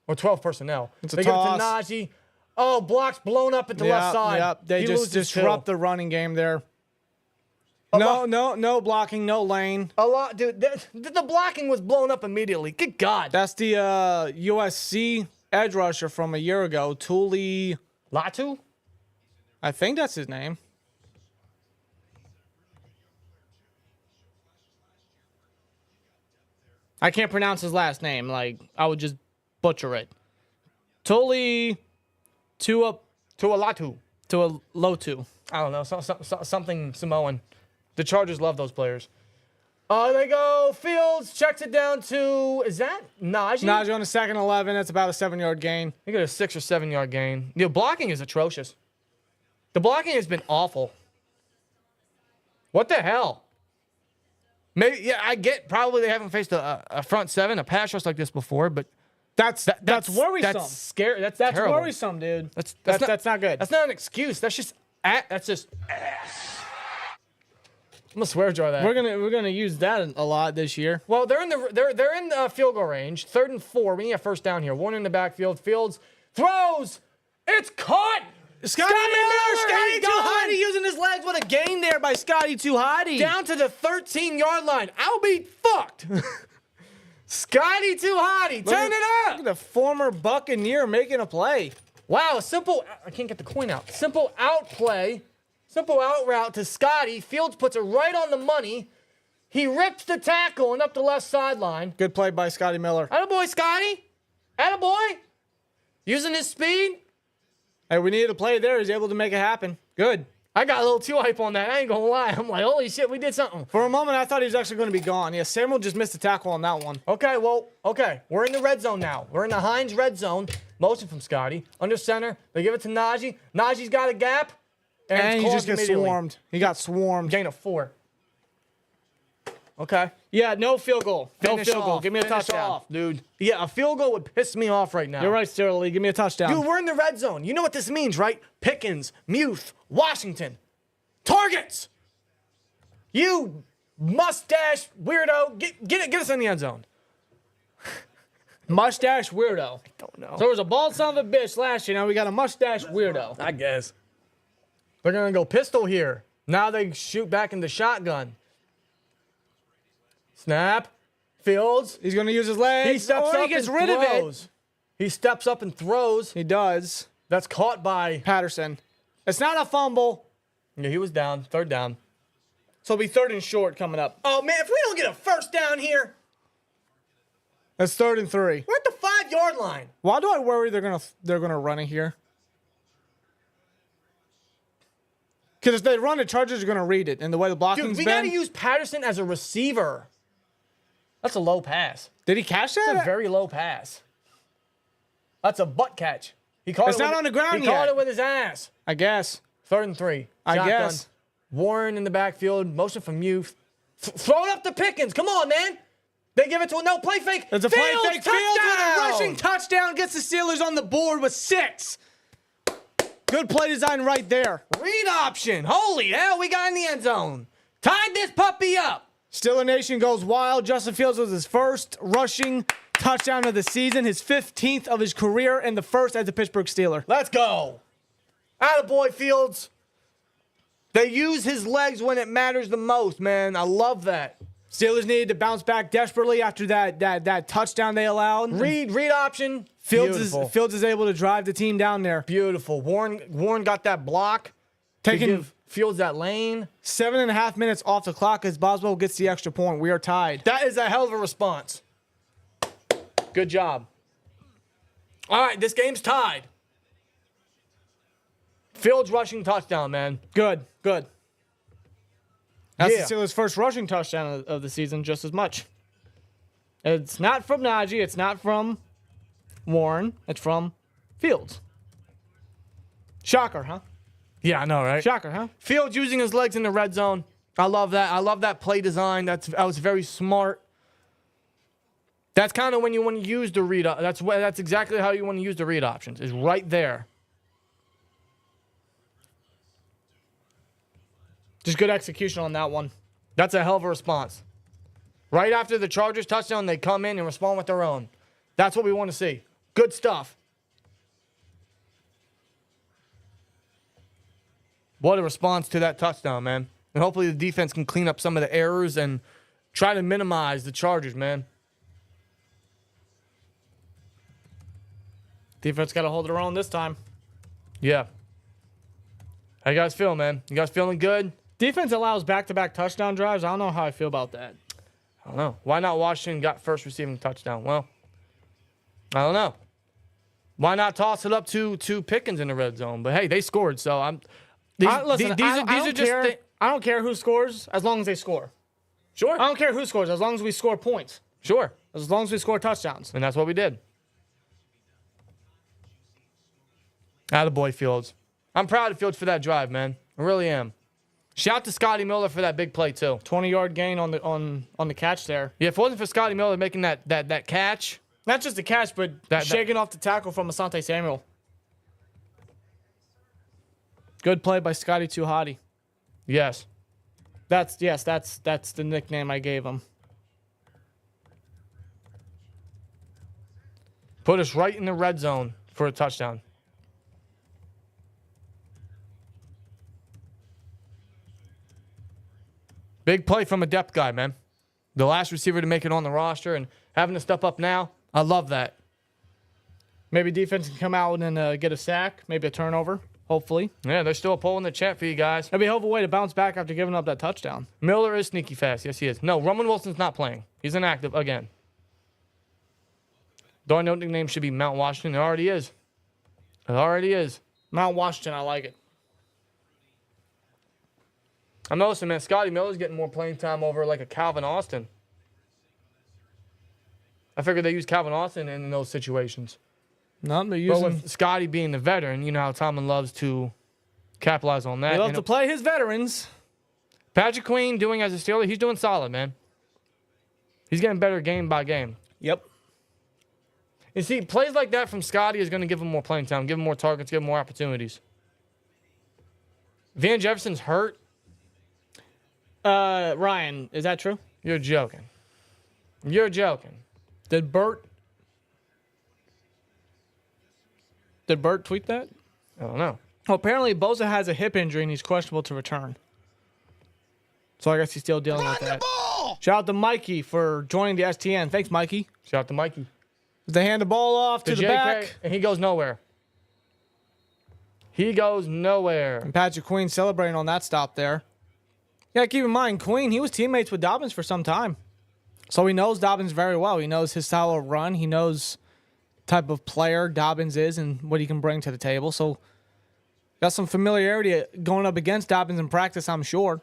S4: Or 12 personnel.
S3: It's a
S4: they
S3: toss.
S4: Get to Najee. Oh, blocks blown up at the left side.
S3: Yep. They just disrupt the running game there. No blocking, no lane.
S4: A lot, dude. The blocking was blown up immediately. Good God.
S3: That's the USC edge rusher from a year ago, Tuli
S4: Latu?
S3: I think that's his name. I can't pronounce his last name. Like, I would just butcher it. Tuli
S4: Tualatu.
S3: Lotu.
S4: I don't know. Something Samoan. The Chargers love those players. They go. Fields checks it down to, is that Najee?
S3: Najee on the second 11. That's about a 7-yard gain.
S4: He got a 6 or 7 yard gain. The blocking is atrocious. The blocking has been awful. What the hell? Maybe, yeah, I get probably they haven't faced a front seven, a pass rush like this before, but that's
S3: worrisome.
S4: That's scary. That's
S3: terrible. Worrisome, dude. That's not good.
S4: That's not an excuse. That's just ass. I'm gonna swear jar that.
S3: We're gonna use that a lot this year.
S4: Well, they're in the field goal range. 3rd and 4. We need a first down here. 1 in the backfield. Fields throws. It's caught.
S3: Scotty Miller. Scotty Tuhati using his legs. What a gain there by Scotty Tuhati.
S4: Down to the 13-yard line. I'll be fucked. Scotty too hotty. Turn it up.
S3: Look at the former Buccaneer making a play.
S4: Wow, a simple, I can't get the coin out. Simple out play, simple out route to Scotty. Fields puts it right on the money. He rips the tackle and up the left sideline.
S3: Good play by Scotty Miller.
S4: Attaboy, Scotty. Attaboy. Using his speed.
S3: Hey, we needed a play there. He's able to make it happen. Good.
S4: I got a little too hype on that. I ain't gonna lie. I'm like, holy shit, we did something.
S3: For a moment, I thought he was actually going to be gone. Yeah, Samuel just missed the tackle on that one.
S4: Okay, we're in the red zone now. We're in the Hines red zone. Motion from Scotty. Under center. They give it to Najee. Najee's got a gap.
S3: And
S4: it's
S3: he
S4: called
S3: just gets
S4: immediately.
S3: swarmed. He got swarmed.
S4: Gain of 4. Okay.
S3: Yeah, no field goal. No
S4: Finish
S3: field goal.
S4: off.
S3: Give me a
S4: Finish
S3: touchdown.
S4: off, dude. Yeah, a field goal would piss me off right now.
S3: You're right, Sterling. Give me a touchdown.
S4: Dude, we're in the red zone. You know what this means, right? Pickens, Muth, Washington. Targets! You mustache weirdo. Get us in the end zone.
S3: Mustache weirdo.
S4: Don't know.
S3: So there was a bald son of a bitch last year. Now we got a mustache weirdo.
S4: I guess. They're going to go pistol here. Now they shoot back in the shotgun. Snap. Fields.
S3: He's going to use his legs.
S4: He steps
S3: or
S4: up
S3: he gets
S4: and
S3: rid
S4: throws.
S3: of it.
S4: He steps up and throws.
S3: He does.
S4: That's caught by...
S3: Patterson. It's not a fumble.
S4: Yeah, he was down. 3rd down.
S3: So it'll be 3rd and short coming up.
S4: Oh, man, if we don't get a first down here,
S3: That's 3rd and 3.
S4: we're at the 5-yard line.
S3: Why do I worry they're gonna run it here? Because if they run it, Chargers are gonna read it, and the way the blocking's
S4: Dude, we
S3: been.
S4: got to use Patterson as a receiver. That's a low pass.
S3: Did he catch that?
S4: That's a very low pass. That's a butt catch. He caught
S3: It's
S4: it
S3: not
S4: with,
S3: on the ground
S4: He caught
S3: yet.
S4: it with his ass.
S3: I guess.
S4: 3rd and 3.
S3: I
S4: Shotgun.
S3: guess.
S4: Warren in the backfield. Motion from Youth. Throw it up to Pickens. Come on, man. They give it to a no play fake.
S3: It's a play
S4: Fields,
S3: fake. Fields with a
S4: touchdown!
S3: rushing touchdown gets the Steelers on the board with 6. Good play design right there.
S4: Read option. Holy hell, we got in the end zone. Tied this puppy up.
S3: Steeler Nation goes wild. Justin Fields was his first rushing touchdown of the season, his 15th of his career, and the first as a Pittsburgh Steeler.
S4: Let's go. Attaboy, Fields. They use his legs when it matters the most, man. I love that.
S3: Steelers needed to bounce back desperately after that touchdown they allowed.
S4: Read option.
S3: Fields
S4: Beautiful.
S3: is able to drive the team down there.
S4: Beautiful. Warren got that block.
S3: Taking
S4: to give Fields that lane.
S3: 7.5 minutes off the clock as Boswell gets the extra point. We are tied.
S4: That is a hell of a response. Good job. All right, this game's tied. Fields rushing touchdown, man.
S3: Good. That's
S4: Yeah.
S3: the Steelers' first rushing touchdown of the season, just as much. It's not from Najee. It's not from Warren. It's from Fields. Shocker, huh?
S4: Yeah, I know, right?
S3: Shocker, huh?
S4: Fields using his legs in the red zone. I love that. I love that play design. That was very smart. That's kind of when you want to use the read. That's exactly how you want to use the read options. Is right there.
S3: Just good execution on that one.
S4: That's a hell of a response. Right after the Chargers touchdown, they come in and respond with their own. That's what we want to see. Good stuff. What a response to that touchdown, man. And hopefully the defense can clean up some of the errors and try to minimize the Chargers, man.
S3: Defense got to hold their own this time.
S4: Yeah. How you guys feel, man? You guys feeling good?
S3: Defense allows back-to-back touchdown drives. I don't know how I feel about that.
S4: I don't know. Why not Washington got first receiving touchdown? Well, I don't know. Why not toss it up to Pickens in the red zone? But hey, they scored, so I'm.
S3: I don't care who scores as long as they score.
S4: Sure.
S3: I don't care who scores as long as we score points.
S4: Sure.
S3: As long as we score touchdowns.
S4: And that's what we did. Attaboy, Fields. I'm proud of Fields for that drive, man. I really am. Shout to Scotty Miller for that big play, too.
S3: 20-yard gain on the catch there.
S4: Yeah, if it wasn't for Scotty Miller making that catch.
S3: Not just the catch, but shaking off the tackle from Asante Samuel. Good play by Scotty Too Hotty.
S4: Yes.
S3: That's the nickname I gave him.
S4: Put us right in the red zone for a touchdown. Big play from a depth guy, man. The last receiver to make it on the roster and having to step up now, I love that.
S3: Maybe defense can come out and get a sack, maybe a turnover, hopefully.
S4: Yeah, there's still a poll in the chat for you guys.
S3: That'd be a helpful way to bounce back after giving up that touchdown.
S4: Miller is sneaky fast. Yes, he is. No, Roman Wilson's not playing. He's inactive again. Though I know nickname should be Mount Washington. It already is. It already is.
S3: Mount Washington, I like it.
S4: I'm noticing, man, Scotty Miller's getting more playing time over like a Calvin Austin. I figured they use Calvin Austin in those situations.
S3: No, they're
S4: But
S3: using.
S4: with Scotty being the veteran, you know how Tomlin loves to capitalize on that.
S3: They love
S4: And
S3: to play his veterans.
S4: Patrick Queen doing as a Steeler, he's doing solid, man. He's getting better game by game.
S3: Yep.
S4: You see, plays like that from Scotty is going to give him more playing time, give him more targets, give him more opportunities. Van Jefferson's hurt.
S3: Ryan, is that true?
S4: You're joking. You're joking.
S3: Did Bert tweet that?
S4: I don't know.
S3: Well, apparently Bosa has a hip injury and he's questionable to return. So I guess he's still dealing with that. Shout out to Mikey for joining the STN. Thanks, Mikey.
S4: Shout out to Mikey.
S3: They hand the ball off to the
S4: JK,
S3: back.
S4: and he goes nowhere. He goes nowhere.
S3: And Patrick Queen celebrating on that stop there. Yeah, keep in mind, Queen, he was teammates with Dobbins for some time. So he knows Dobbins very well. He knows his style of run. He knows the type of player Dobbins is and what he can bring to the table. So got some familiarity going up against Dobbins in practice, I'm sure.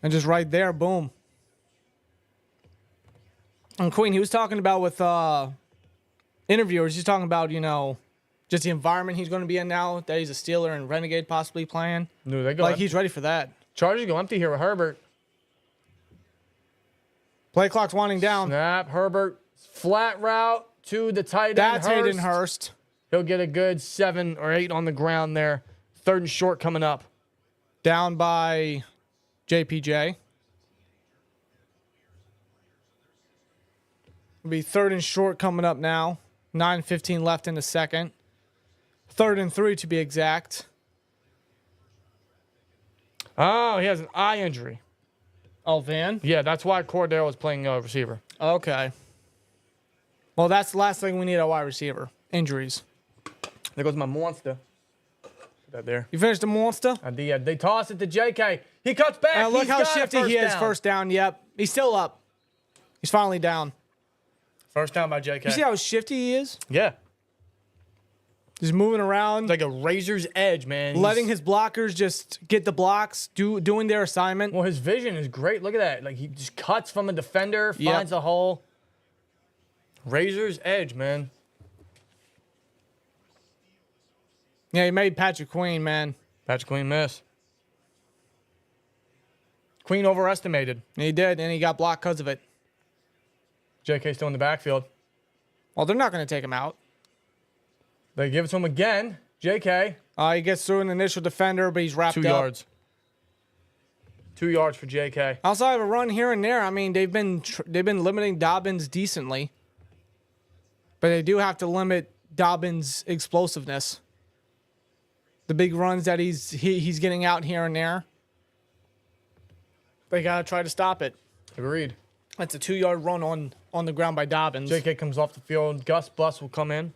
S3: And just right there, boom. And Queen, he was talking about with interviewers, he's talking about, just the environment he's going to be in now, that he's a Steeler and Renegade possibly playing.
S4: No, they go
S3: Like, he's ready for that.
S4: Chargers go empty here with Herbert.
S3: Play clock's winding down.
S4: Snap, Herbert, flat route to the tight end.
S3: That's Hayden Hurst.
S4: He'll get a good 7 or 8 on the ground there. 3rd and short coming up.
S3: Down by JPJ. It'll be 3rd and short coming up now. 9:15 left in the second. 3rd and 3 to be exact.
S4: Oh, he has an eye injury.
S3: Oh, Van?
S4: Yeah, that's why Cordero was playing receiver.
S3: Okay. Well, that's the last thing we need at wide receiver. Injuries.
S4: There goes my monster. Put that there.
S3: You finished the monster?
S4: I did. They toss it to JK. He cuts back.
S3: And look
S4: He's
S3: how
S4: got
S3: shifty he is.
S4: down.
S3: First down. Yep. He's still up. He's finally down.
S4: First down by JK.
S3: You see how shifty he is?
S4: Yeah.
S3: He's moving around.
S4: It's like a razor's edge, man.
S3: Letting his blockers just get the blocks, doing their assignment.
S4: Well, his vision is great. Look at that. Like, he just cuts from a defender, finds a hole. Razor's edge, man.
S3: Yeah, he made Patrick Queen, man.
S4: Patrick Queen miss. Queen overestimated.
S3: He did, and he got blocked because of it.
S4: JK still in the backfield.
S3: Well, they're not going to take him out.
S4: They give it to him again. JK.
S3: He gets through an initial defender, but he's wrapped
S4: 2
S3: up.
S4: yards. 2 yards for JK.
S3: Outside of a run here and there, I mean, they've been limiting Dobbins decently, but they do have to limit Dobbins' explosiveness. The big runs that he's getting out here and there, they gotta try to stop it.
S4: Agreed.
S3: That's a 2-yard run on the ground by Dobbins.
S4: JK comes off the field. Gus Bus will come in.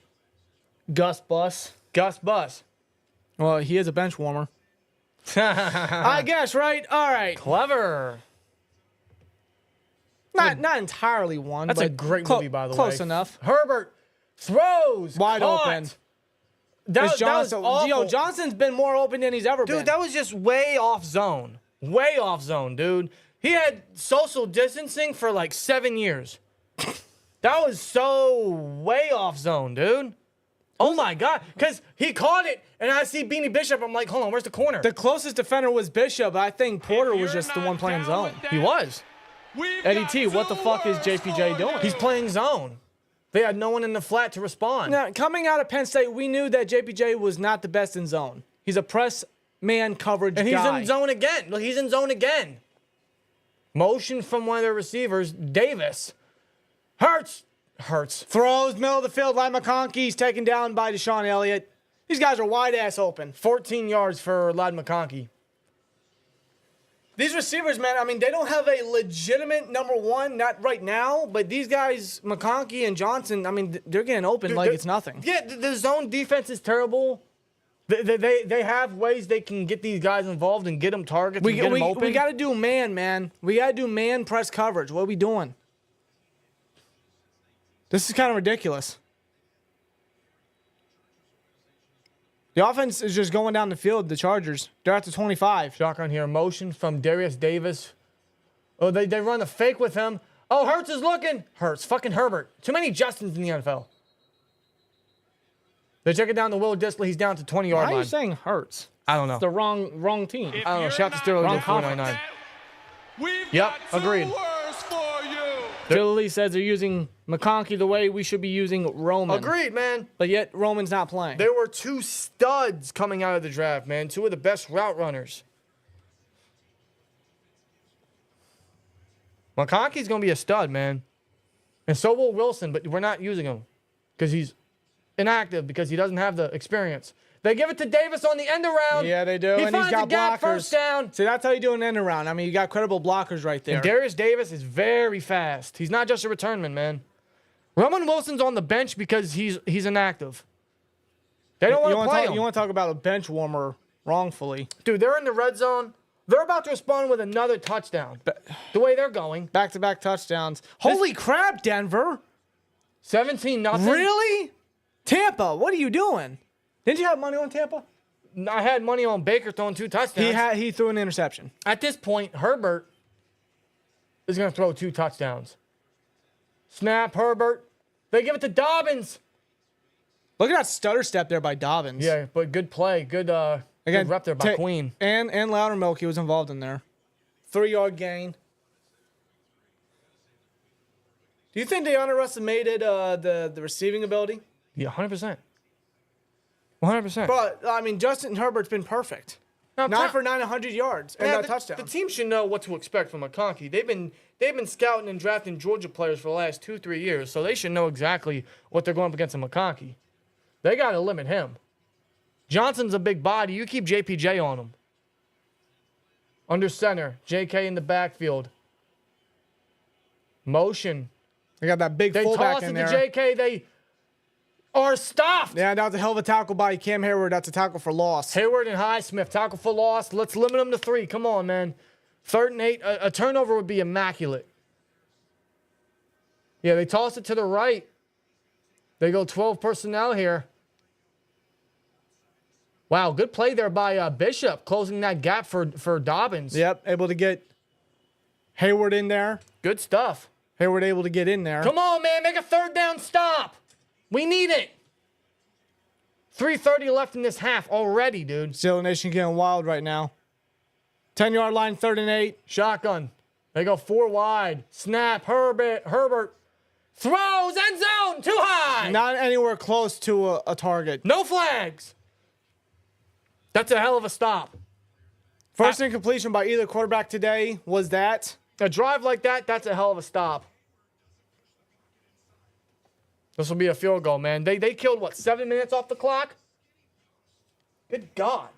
S3: Gus Bus.
S4: Gus Bus.
S3: Well, he is a bench warmer. I guess, right? All right.
S4: Clever.
S3: Not entirely one.
S4: That's a
S3: but
S4: great movie, by the way.
S3: Close enough.
S4: Herbert throws.
S3: Wide
S4: caught.
S3: open.
S4: That was
S3: Johnson.
S4: awful.
S3: Johnson's been more open than he's ever been.
S4: Dude, that was just way off zone. Way off zone, dude. He had social distancing for like 7 years. That was so way off zone, dude. Oh my God. Because he caught it, and I see Beanie Bishop. I'm like, hold on, where's the corner?
S3: The closest defender was Bishop. I think Porter was just the one playing zone.
S4: He was.
S3: Eddie T, what the fuck is JPJ doing?
S4: He's playing zone. They had no one in the flat to respond.
S3: Now, coming out of Penn State, we knew that JPJ was not the best in zone. He's a press man coverage guy.
S4: And he's in zone again. Look, he's in zone again. Motion from one of their receivers, Davis. Hurts.
S3: Throws, middle of the field, Lai McConkey's taken down by Deshaun Elliott. These guys are wide-ass open.
S4: 14 yards for Ladd McConkey.
S3: These receivers, man, I mean, they don't have a legitimate number one, not right now, but these guys, McConkey and Johnson, I mean, they're getting open like it's nothing.
S4: Yeah, the zone defense is terrible. They have ways they can get these guys involved and get them targets and get them open.
S3: We got to do man. We got to do man press coverage. What are we doing? This is kind of ridiculous. The offense is just going down the field, the Chargers. They're at the 25.
S4: Shotgun here. Motion from Darius Davis. Oh, they run a fake with him. Oh, Hurts is looking. Hurts. Fucking Herbert. Too many Justins in the NFL. They check it down to Will Disley. He's down to 20-yard line.
S3: Why are you saying Hurts?
S4: I don't know.
S3: It's the wrong team.
S4: I don't know. Shout out to Steelers at 499. Yep, agreed.
S3: Lee says they're using McConkey the way we should be using Roman.
S4: Agreed, man.
S3: But yet Roman's not playing.
S4: There were 2 studs coming out of the draft, man. 2 of the best route runners. McConkey's going to be a stud, man. And so will Wilson, but we're not using him because he's inactive, because he doesn't have the experience. They give it to Davis on the end around.
S3: Yeah, they do.
S4: He
S3: and
S4: finds
S3: he's got
S4: a gap,
S3: blockers.
S4: first down.
S3: See, that's how you do an end around. I mean, you got credible blockers right there.
S4: And Darius Davis is very fast. He's not just a returnman, man. Roman Wilson's on the bench because he's inactive. They don't want to play him.
S3: You want to talk about a bench warmer wrongfully.
S4: Dude, they're in the red zone. They're about to respond with another touchdown. The way they're going.
S3: Back-to-back touchdowns. Holy crap, Denver.
S4: 17-0.
S3: Really? Tampa, what are you doing? Didn't you have money on Tampa?
S4: I had money on Baker throwing 2 touchdowns.
S3: He threw an interception.
S4: At this point, Herbert is going to throw 2 touchdowns. Snap, Herbert. They give it to Dobbins.
S3: Look at that stutter step there by Dobbins.
S4: Yeah, but good play. Good rep there by Queen.
S3: And Loudermilk, he was involved in there. 3-yard gain. Do you think they underestimated the receiving ability?
S4: Yeah, 100%. 100%.
S3: But, I mean, Justin Herbert's been perfect.
S4: Now,
S3: 9 for 9, 100 yards, and a touchdown.
S4: The team should know what to expect from McConkey. They've been scouting and drafting Georgia players for the last 2-3 years, so they should know exactly what they're going up against in McConkey. They got to limit him. Johnson's a big body. You keep JPJ on him. Under center, JK in the backfield. Motion.
S3: They got that big
S4: They
S3: fullback
S4: toss
S3: in
S4: it
S3: there.
S4: to JK. They are stopped.
S3: Yeah, that was a hell of a tackle by Cam Hayward. That's a tackle for loss.
S4: Hayward and Highsmith, tackle for loss. Let's limit them to 3. Come on, man. 3rd and 8. A turnover would be immaculate. Yeah, they toss it to the right. They go 12 personnel here. Wow, good play there by Bishop, closing that gap for Dobbins.
S3: Yep, able to get Hayward in there.
S4: Good stuff.
S3: Hayward able to get in there.
S4: Come on, man. Make a 3rd down stop. We need it. 3:30 left in this half already, dude.
S3: Steelers Nation getting wild right now. 10-yard line, 3rd and 8.
S4: Shotgun. They go 4 wide. Snap. Herbert throws. End zone. Too high.
S3: Not anywhere close to a target.
S4: No flags. That's a hell of a stop.
S3: First incompletion by either quarterback today was that.
S4: A drive like that, that's a hell of a stop. This will be a field goal, man. They killed, what, 7 minutes off the clock? Good God.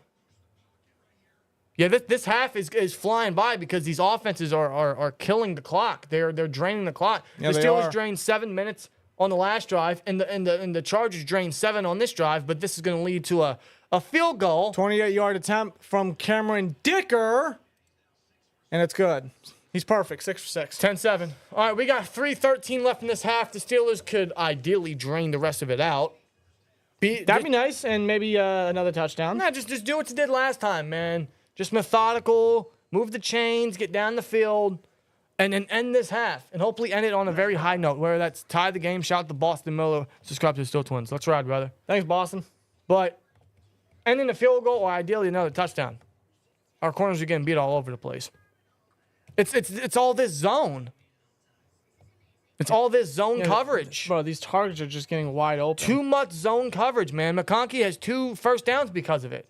S4: Yeah, this half is flying by because these offenses are killing the clock. They're draining the clock.
S3: Yeah,
S4: the
S3: they
S4: Steelers
S3: are.
S4: drained 7 minutes on the last drive, and the Chargers drained 7 on this drive, but this is going to lead to a field goal.
S3: 28-yard attempt from Cameron Dicker. And it's good. He's perfect. 6 for 6.
S4: 10-7. All right, we got 3:13 left in this half. The Steelers could ideally drain the rest of it out.
S3: That'd be nice, and maybe another touchdown.
S4: Nah, just do what you did last time, man. Just methodical, move the chains, get down the field, and then end this half. And hopefully end it on a very high note, whether that's tie the game, shout out to Boston Miller, subscribe to the SteelTwins. Let's ride, brother.
S3: Thanks, Boston.
S4: But ending the field goal or ideally another touchdown. Our corners are getting beat all over the place. It's all this zone. It's all this zone coverage.
S3: Bro, these targets are just getting wide open.
S4: Too much zone coverage, man. McConkey has 2 first downs because of it.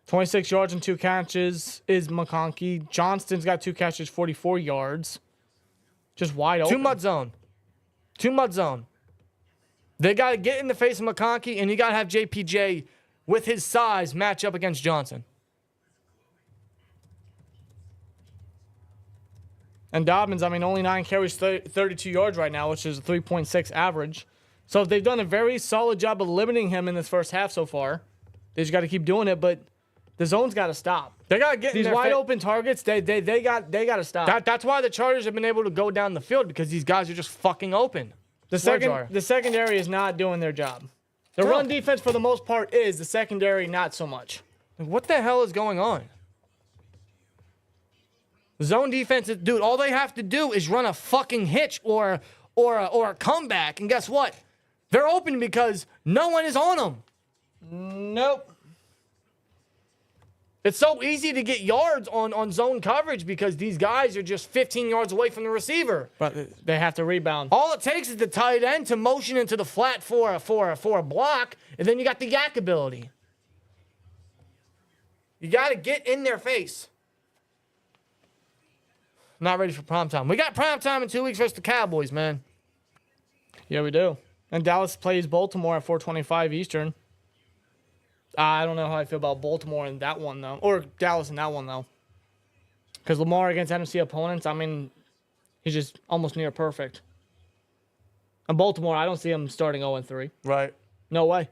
S3: 26 yards and 2 catches is McConkey. Johnston's got 2 catches, 44 yards. Just wide open.
S4: Too much zone. Too much zone. They got to get in the face of McConkey, and you got to have JPJ with his size match up against Johnson.
S3: And Dobbins, I mean, only 9 carries, 32 yards right now, which is a 3.6 average. So they've done a very solid job of limiting him in this first half so far. They just got to keep doing it, but the zone's got to stop.
S4: They got to get
S3: These wide open targets. They got to stop.
S4: That's why the Chargers have been able to go down the field, because these guys are just fucking open.
S3: The secondary is not doing their job. The run defense, for the most part, is. The secondary, not so much.
S4: What the hell is going on? Zone defense, dude, all they have to do is run a fucking hitch or a comeback, and guess what? They're open because no one is on them.
S3: Nope.
S4: It's so easy to get yards on zone coverage because these guys are just 15 yards away from the receiver.
S3: But they have to rebound.
S4: All it takes is the tight end to motion into the flat for a block, and then you got the yak ability. You got to get in their face. Not ready for primetime. We got primetime in 2 weeks versus the Cowboys, man.
S3: Yeah, we do. And Dallas plays Baltimore at 4:25 Eastern. I don't know how I feel about Baltimore in that one, though. Or Dallas in that one, though. Because Lamar against NFC opponents, I mean, he's just almost near perfect. And Baltimore, I don't see him starting 0-3.
S4: Right.
S3: No way.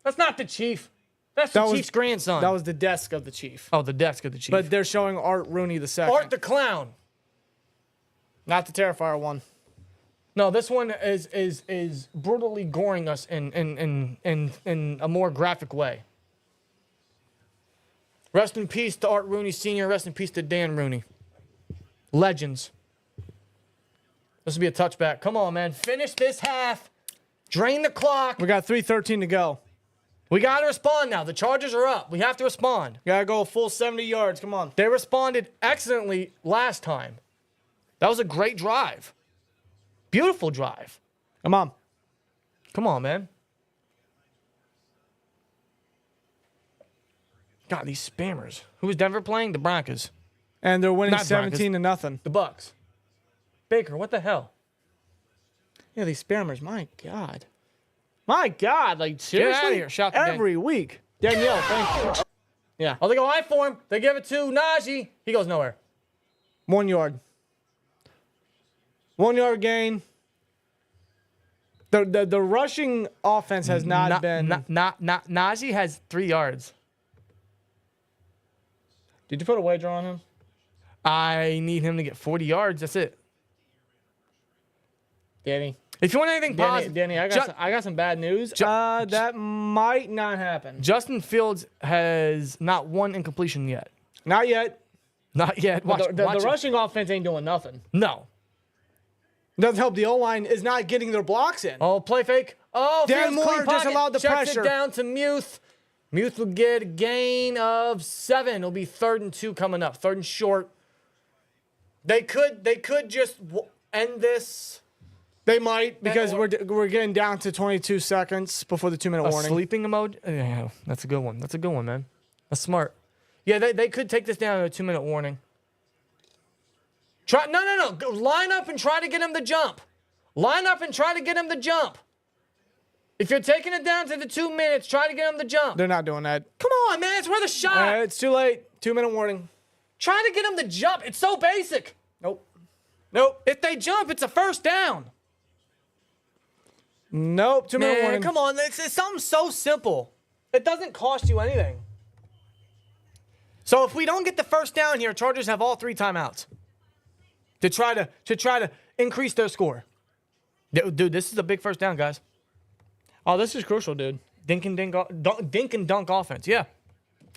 S4: That's not the Chief. That's the Chief's grandson.
S3: That was the desk of the Chief.
S4: Oh, the desk of the Chief.
S3: But they're showing Art Rooney II.
S4: Art the Clown.
S3: Not the Terrifier one.
S4: No, this one is brutally goring us in a more graphic way. Rest in peace to Art Rooney Sr. Rest in peace to Dan Rooney. Legends. This will be a touchback. Come on, man. Finish this half. Drain the clock.
S3: We got 3:13 to go.
S4: We got to respond now. The Chargers are up. We have to respond.
S3: Got to go a full 70 yards. Come on.
S4: They responded excellently last time. That was a great drive. Beautiful drive.
S3: Come on.
S4: Come on, man. God, these spammers. Who is Denver playing? The Broncos.
S3: And they're winning
S4: Not
S3: 17-0.
S4: The Bucks. Baker, what the hell?
S3: Yeah, these spammers, my God. My God, like, seriously?
S4: Get out of here. Shout to
S3: every week. Danielle, thank you. Yeah.
S4: Oh, they go high for him. They give it to Najee. He goes nowhere.
S3: 1 yard. 1 yard gain. The rushing offense has not been.
S4: Najee has 3 yards.
S3: Did you put a wager on him?
S4: I need him to get 40 yards. That's it.
S3: Danny.
S4: If you want anything positive,
S3: Danny, I got some bad news. That might not happen.
S4: Justin Fields has not one incompletion yet.
S3: Not yet.
S4: Not yet. Watch,
S3: The
S4: watch it.
S3: rushing offense ain't doing nothing.
S4: No.
S3: Doesn't help the O-line is not getting their blocks in.
S4: Oh, play fake. Oh,
S3: Dan
S4: Fields
S3: Moore
S4: clean
S3: just
S4: pocket.
S3: allowed the
S4: Checks
S3: pressure.
S4: it down to Muth. Muth will get a gain of 7. It'll be 3rd and 2 coming up. 3rd and short. They could just end this.
S3: They might, because we're getting down to 22 seconds before the 2-minute warning.
S4: Sleeping emoji? Yeah, that's a good one. That's a good one, man. That's smart. Yeah, they could take this down to a 2-minute warning. No. Go, line up and try to get him to jump. Line up and try to get him to jump. If you're taking it down to the 2 minutes, try to get him to jump.
S3: They're not doing that.
S4: Come on, man. It's worth a shot.
S3: It's too late. 2-minute warning.
S4: Try to get him to jump. It's so basic.
S3: Nope.
S4: If they jump, it's a first down.
S3: Nope. 2-minute warning.
S4: Come on. It's something so simple. It doesn't cost you anything. So if we don't get the first down here, Chargers have all 3 timeouts to try to increase their score. Dude, this is a big first down, guys.
S3: Oh, this is crucial, dude.
S4: Dink and dunk offense. Yeah.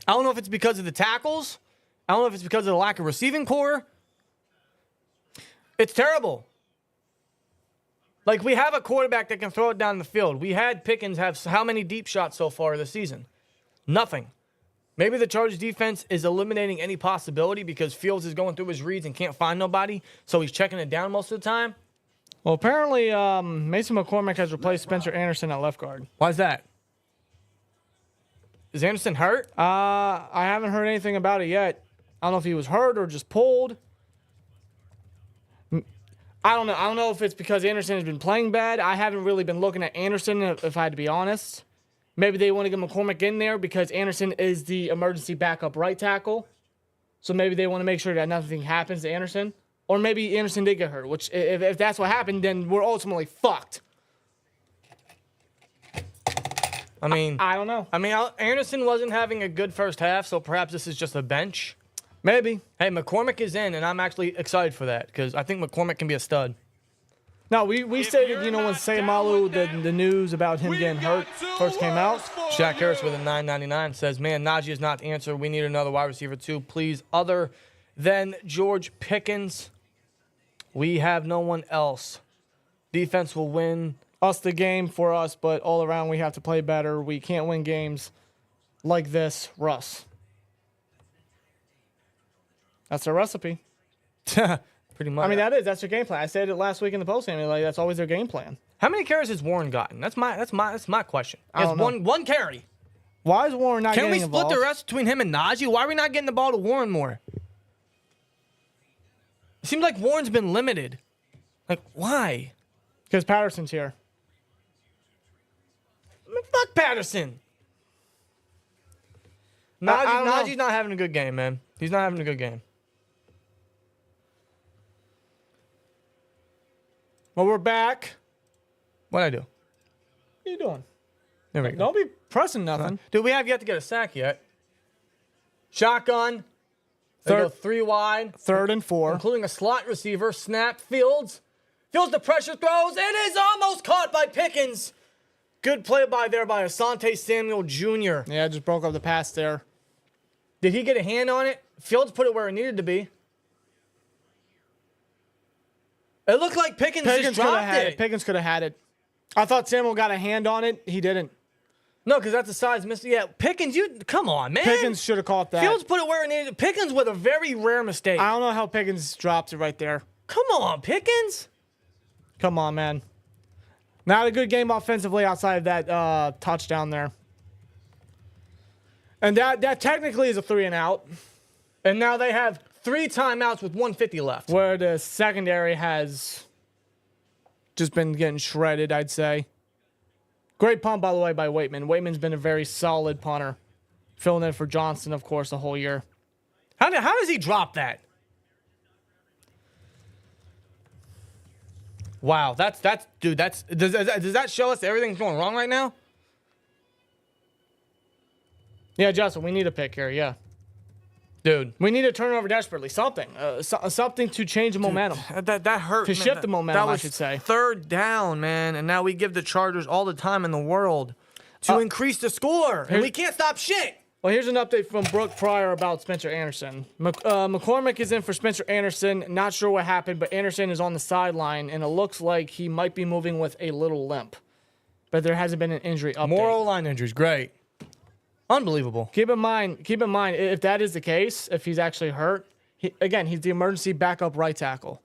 S4: I don't know if it's because of the tackles. I don't know if it's because of the lack of receiving core. It's terrible. Like, we have a quarterback that can throw it down the field. We had Pickens have how many deep shots so far this season? Nothing. Maybe the Chargers defense is eliminating any possibility because Fields is going through his reads and can't find nobody, so he's checking it down most of the time.
S3: Well, apparently Mason McCormick has replaced Spencer Anderson at left guard.
S4: Why is that? Is Anderson hurt?
S3: I haven't heard anything about it yet. I don't know if he was hurt or just pulled. I don't know. I don't know if it's because Anderson has been playing bad. I haven't really been looking at Anderson, if I had to be honest. Maybe they want to get McCormick in there because Anderson is the emergency backup right tackle. So maybe they want to make sure that nothing happens to Anderson. Or maybe Anderson did get hurt, which if that's what happened, then we're ultimately fucked.
S4: I mean,
S3: I don't know.
S4: I mean, Anderson wasn't having a good first half, so perhaps this is just a bench.
S3: Maybe.
S4: Hey, McCormick is in, and I'm actually excited for that because I think McCormick can be a stud.
S3: No, we stated, when Sayamalu, the news about him getting hurt first came out.
S4: Shaq Harris with a $9.99 says, man, Najee is not the answer. We need another wide receiver too, please. Other than George Pickens, we have no one else. Defense will win
S3: Us the game for us, but all around we have to play better. We can't win games like this, Russ. That's their recipe.
S4: pretty much.
S3: I mean, that's their game plan. I said it last week in the postgame. Like, that's always their game plan.
S4: How many carries has Warren gotten? That's my question. He
S3: I
S4: has
S3: don't know.
S4: one carry.
S3: Why is Warren not
S4: Can
S3: getting
S4: we split
S3: involved?
S4: the rest between him and Najee? Why are we not getting the ball to Warren more? It seems like Warren's been limited. Like, why?
S3: Because Patterson's here.
S4: I mean, fuck Patterson.
S3: I don't know.
S4: Najee's not having a good game, man. He's not having a good game.
S3: Well, we're back.
S4: What'd I do?
S3: What are you doing?
S4: There we go.
S3: Don't be pressing nothing.
S4: Dude, we have yet to get a sack yet. Shotgun. They go 3 wide,
S3: 3rd and 4.
S4: including a slot receiver. Snap. Fields. Fields the pressure throws. It is almost caught by Pickens. Good play by Asante Samuel Jr.
S3: Yeah, just broke up the pass there.
S4: Did he get a hand on it? Fields put it where it needed to be. It looked like Pickens just
S3: could have
S4: dropped
S3: had
S4: it.
S3: Pickens could have had it. I thought Samuel got a hand on it. He didn't.
S4: No, because that's the size missed. Yeah, Pickens, come on, man.
S3: Pickens should have caught that.
S4: Fields put it where it needed. Pickens with a very rare mistake.
S3: I don't know how Pickens dropped it right there.
S4: Come on, Pickens.
S3: Come on, man. Not a good game offensively outside of that touchdown there. And that technically is a 3-and-out.
S4: And now they have 3 timeouts with 1:50 left.
S3: Where the secondary has just been getting shredded, I'd say. Great punt, by the way, by Waitman. Waitman's been a very solid punter. Filling in for Johnson, of course, the whole year.
S4: How does he drop that? Wow, does that show us everything's going wrong right now?
S3: Yeah, Justin, we need a pick here, yeah.
S4: Dude,
S3: We need a turnover desperately. Something. Something to change the momentum.
S4: that hurt.
S3: To
S4: man.
S3: shift the momentum,
S4: that
S3: I
S4: was
S3: should say.
S4: 3rd down, man, and now we give the Chargers all the time in the world to increase the score, and we can't stop shit.
S3: Well, here's an update from Brooke Pryor about Spencer Anderson. McCormick is in for Spencer Anderson. Not sure what happened, but Anderson is on the sideline, and it looks like he might be moving with a little limp. But there hasn't been an injury update.
S4: More O-line injuries, great. Unbelievable.
S3: Keep in mind, if that is the case, if he's actually hurt, he's the emergency backup right tackle.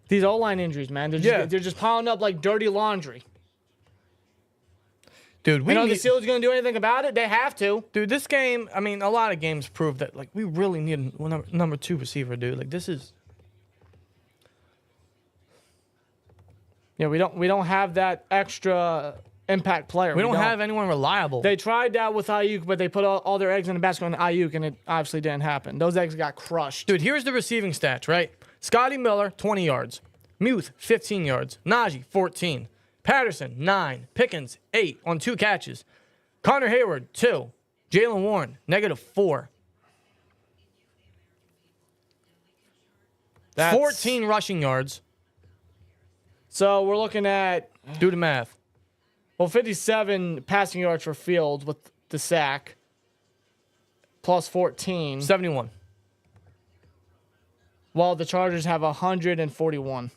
S3: These O-line injuries, man, they're just piling up like dirty laundry.
S4: Dude,
S3: The Steelers going to do anything about it? They have to.
S4: Dude, this game, I mean, a lot of games prove that, like, we really need a number 2 receiver, dude. Like, this is...
S3: Yeah, we don't have that extra impact player.
S4: We don't have anyone reliable.
S3: They tried that with Ayuk, but they put all their eggs in the basket on Ayuk, and it obviously didn't happen. Those eggs got crushed.
S4: Dude, here's the receiving stats, right? Scotty Miller, 20 yards. Muth, 15 yards. Najee, 14. Patterson, 9. Pickens, 8 on 2 catches. Connor Hayward, 2. Jalen Warren, -4.
S3: That's
S4: 14 rushing yards.
S3: So we're looking at,
S4: Do the math.
S3: 57 passing yards for Fields with the sack, plus 14,
S4: 71.
S3: while the Chargers have 141.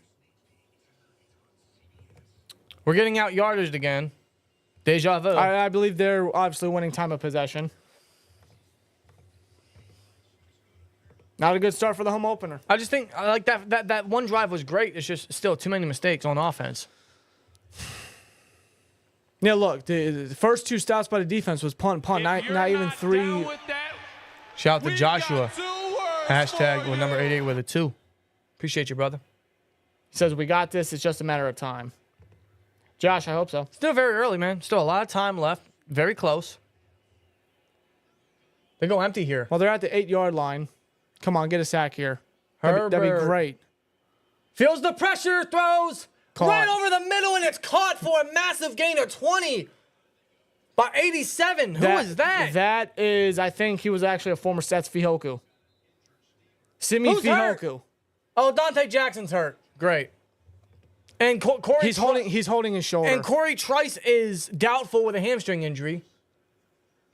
S4: We're getting out yardage again. Deja vu.
S3: I believe they're obviously winning time of possession. Not a good start for the home opener.
S4: I just think like that one drive was great. It's just still too many mistakes on offense.
S3: Yeah, look, the first 2 stops by the defense was punt, not even 3.
S4: Shout out to Joshua. Hashtag
S5: for
S4: with number
S5: you.
S4: 88 with a 2. Appreciate you, brother.
S3: He says, we got this. It's just a matter of time. Josh, I hope so.
S4: Still very early, man. Still a lot of time left. Very close. They go empty here.
S3: Well, they're at the 8-yard line. Come on, get a sack here. That'd be
S4: Herbert.
S3: great.
S4: Feels the pressure, throws
S3: Caught.
S4: right over the middle, and it's caught for a massive gain of 20 by 87. Who is that?
S3: That is, I think he was actually a former Sets Fihoku. Simi
S4: Who's hurt?
S3: Fihoku.
S4: Oh, Dante Jackson's hurt. Great. And Corey
S3: He's holding his shoulder.
S4: And Corey Trice is doubtful with a hamstring injury.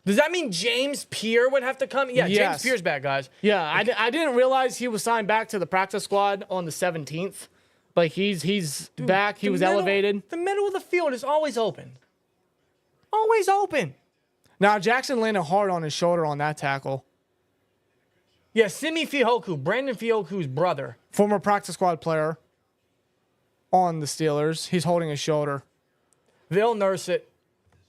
S4: Does that mean James Pierre would have to come? Yeah,
S3: Yes.
S4: James Pierre's back, guys.
S3: Yeah, I didn't realize he was signed back to the practice squad on the 17th. But he's back. He was elevated.
S4: The middle of the field is always open. Always open.
S3: Now, Jackson landed hard on his shoulder on that tackle.
S4: Yeah, Simi Fihoku, Brandon Fihoku's brother.
S3: Former practice squad player on the Steelers. He's holding his shoulder.
S4: They'll nurse it.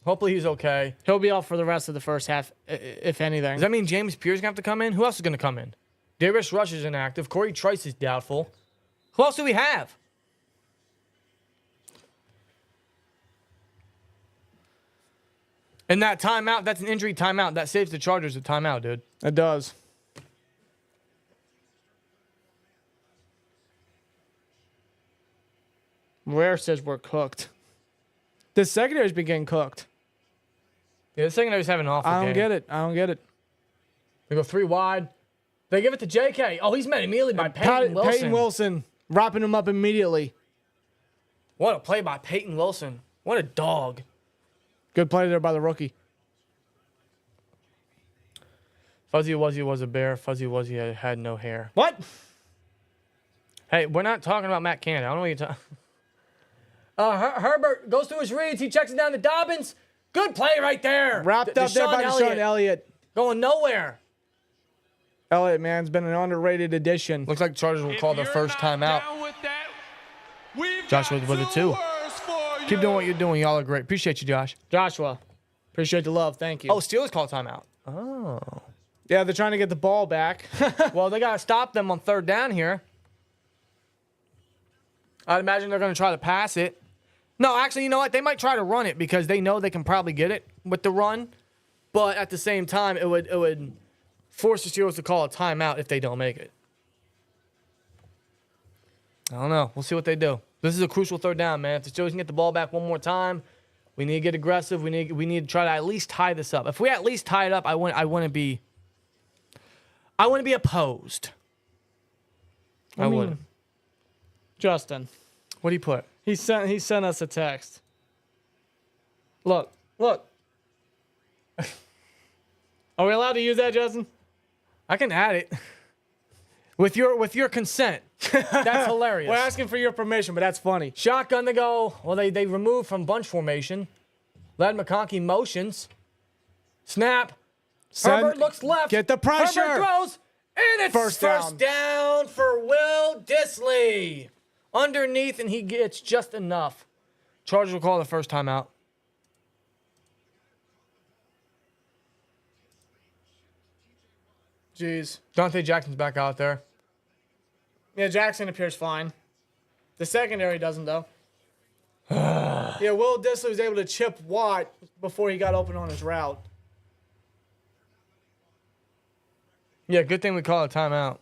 S4: Hopefully he's okay.
S3: He'll be out for the rest of the first half, if anything.
S4: Does that mean James Pierre's going to have to come in? Who else is going to come in? Darius Rush is inactive. Corey Trice is doubtful. Who else do we have? And that timeout, that's an injury timeout. That saves the Chargers a timeout, dude.
S3: It does. Ware says we're cooked. The secondary's been getting cooked.
S4: Yeah, the secondary's having an awful game.
S3: I don't get it.
S4: They go 3 wide. They give it to JK. Oh, he's met immediately by Peyton Wilson.
S3: Peyton Wilson wrapping him up immediately.
S4: What a play by Peyton Wilson. What a dog.
S3: Good play there by the rookie.
S4: Fuzzy Wuzzy was a bear. Fuzzy Wuzzy had no hair.
S3: What?
S4: Hey, we're not talking about Matt Canada. I don't know what you're talking. Herbert goes through his reads. He checks it down to Dobbins. Good play right there.
S3: Wrapped up there by Deshaun Elliott.
S4: Going nowhere.
S3: Elliott, man, has been an underrated addition.
S4: Looks like the Chargers will call their first timeout. Joshua with it too. Keep doing what you're doing. Y'all are great. Appreciate you, Josh.
S3: Joshua, appreciate the love. Thank you.
S4: Oh, Steelers call timeout. Oh.
S3: Yeah, they're trying to get the ball back.
S4: Well, they got to stop them on 3rd down here. I'd imagine they're going to try to pass it. No, actually, you know what? They might try to run it because they know they can probably get it with the run. But at the same time, it would force the Steelers to call a timeout if they don't make it. I don't know. We'll see what they do. This is a crucial 3rd down, man. If the Steelers can get the ball back one more time, we need to get aggressive. We need to try to at least tie this up. If we at least tie it up, I wouldn't be opposed. I wouldn't.
S3: Justin,
S4: What do you put?
S3: he sent us a text. Look. Are we allowed to use that, Justin?
S4: I can add it. With your consent. That's hilarious.
S3: We're asking for your permission, but that's funny.
S4: Shotgun to go. Well, they removed from bunch formation. Led McConkey motions. Snap. Herbert looks left.
S3: Get the pressure.
S4: Herbert throws. And it's
S3: First
S4: down for Will Dissly. Underneath, and he gets just enough. Chargers will call the first timeout.
S3: Jeez.
S4: Dante Jackson's back out there.
S3: Yeah, Jackson appears fine. The secondary doesn't, though. Yeah, Will Dissly was able to chip Watt before he got open on his route.
S4: Yeah, good thing we call it timeout.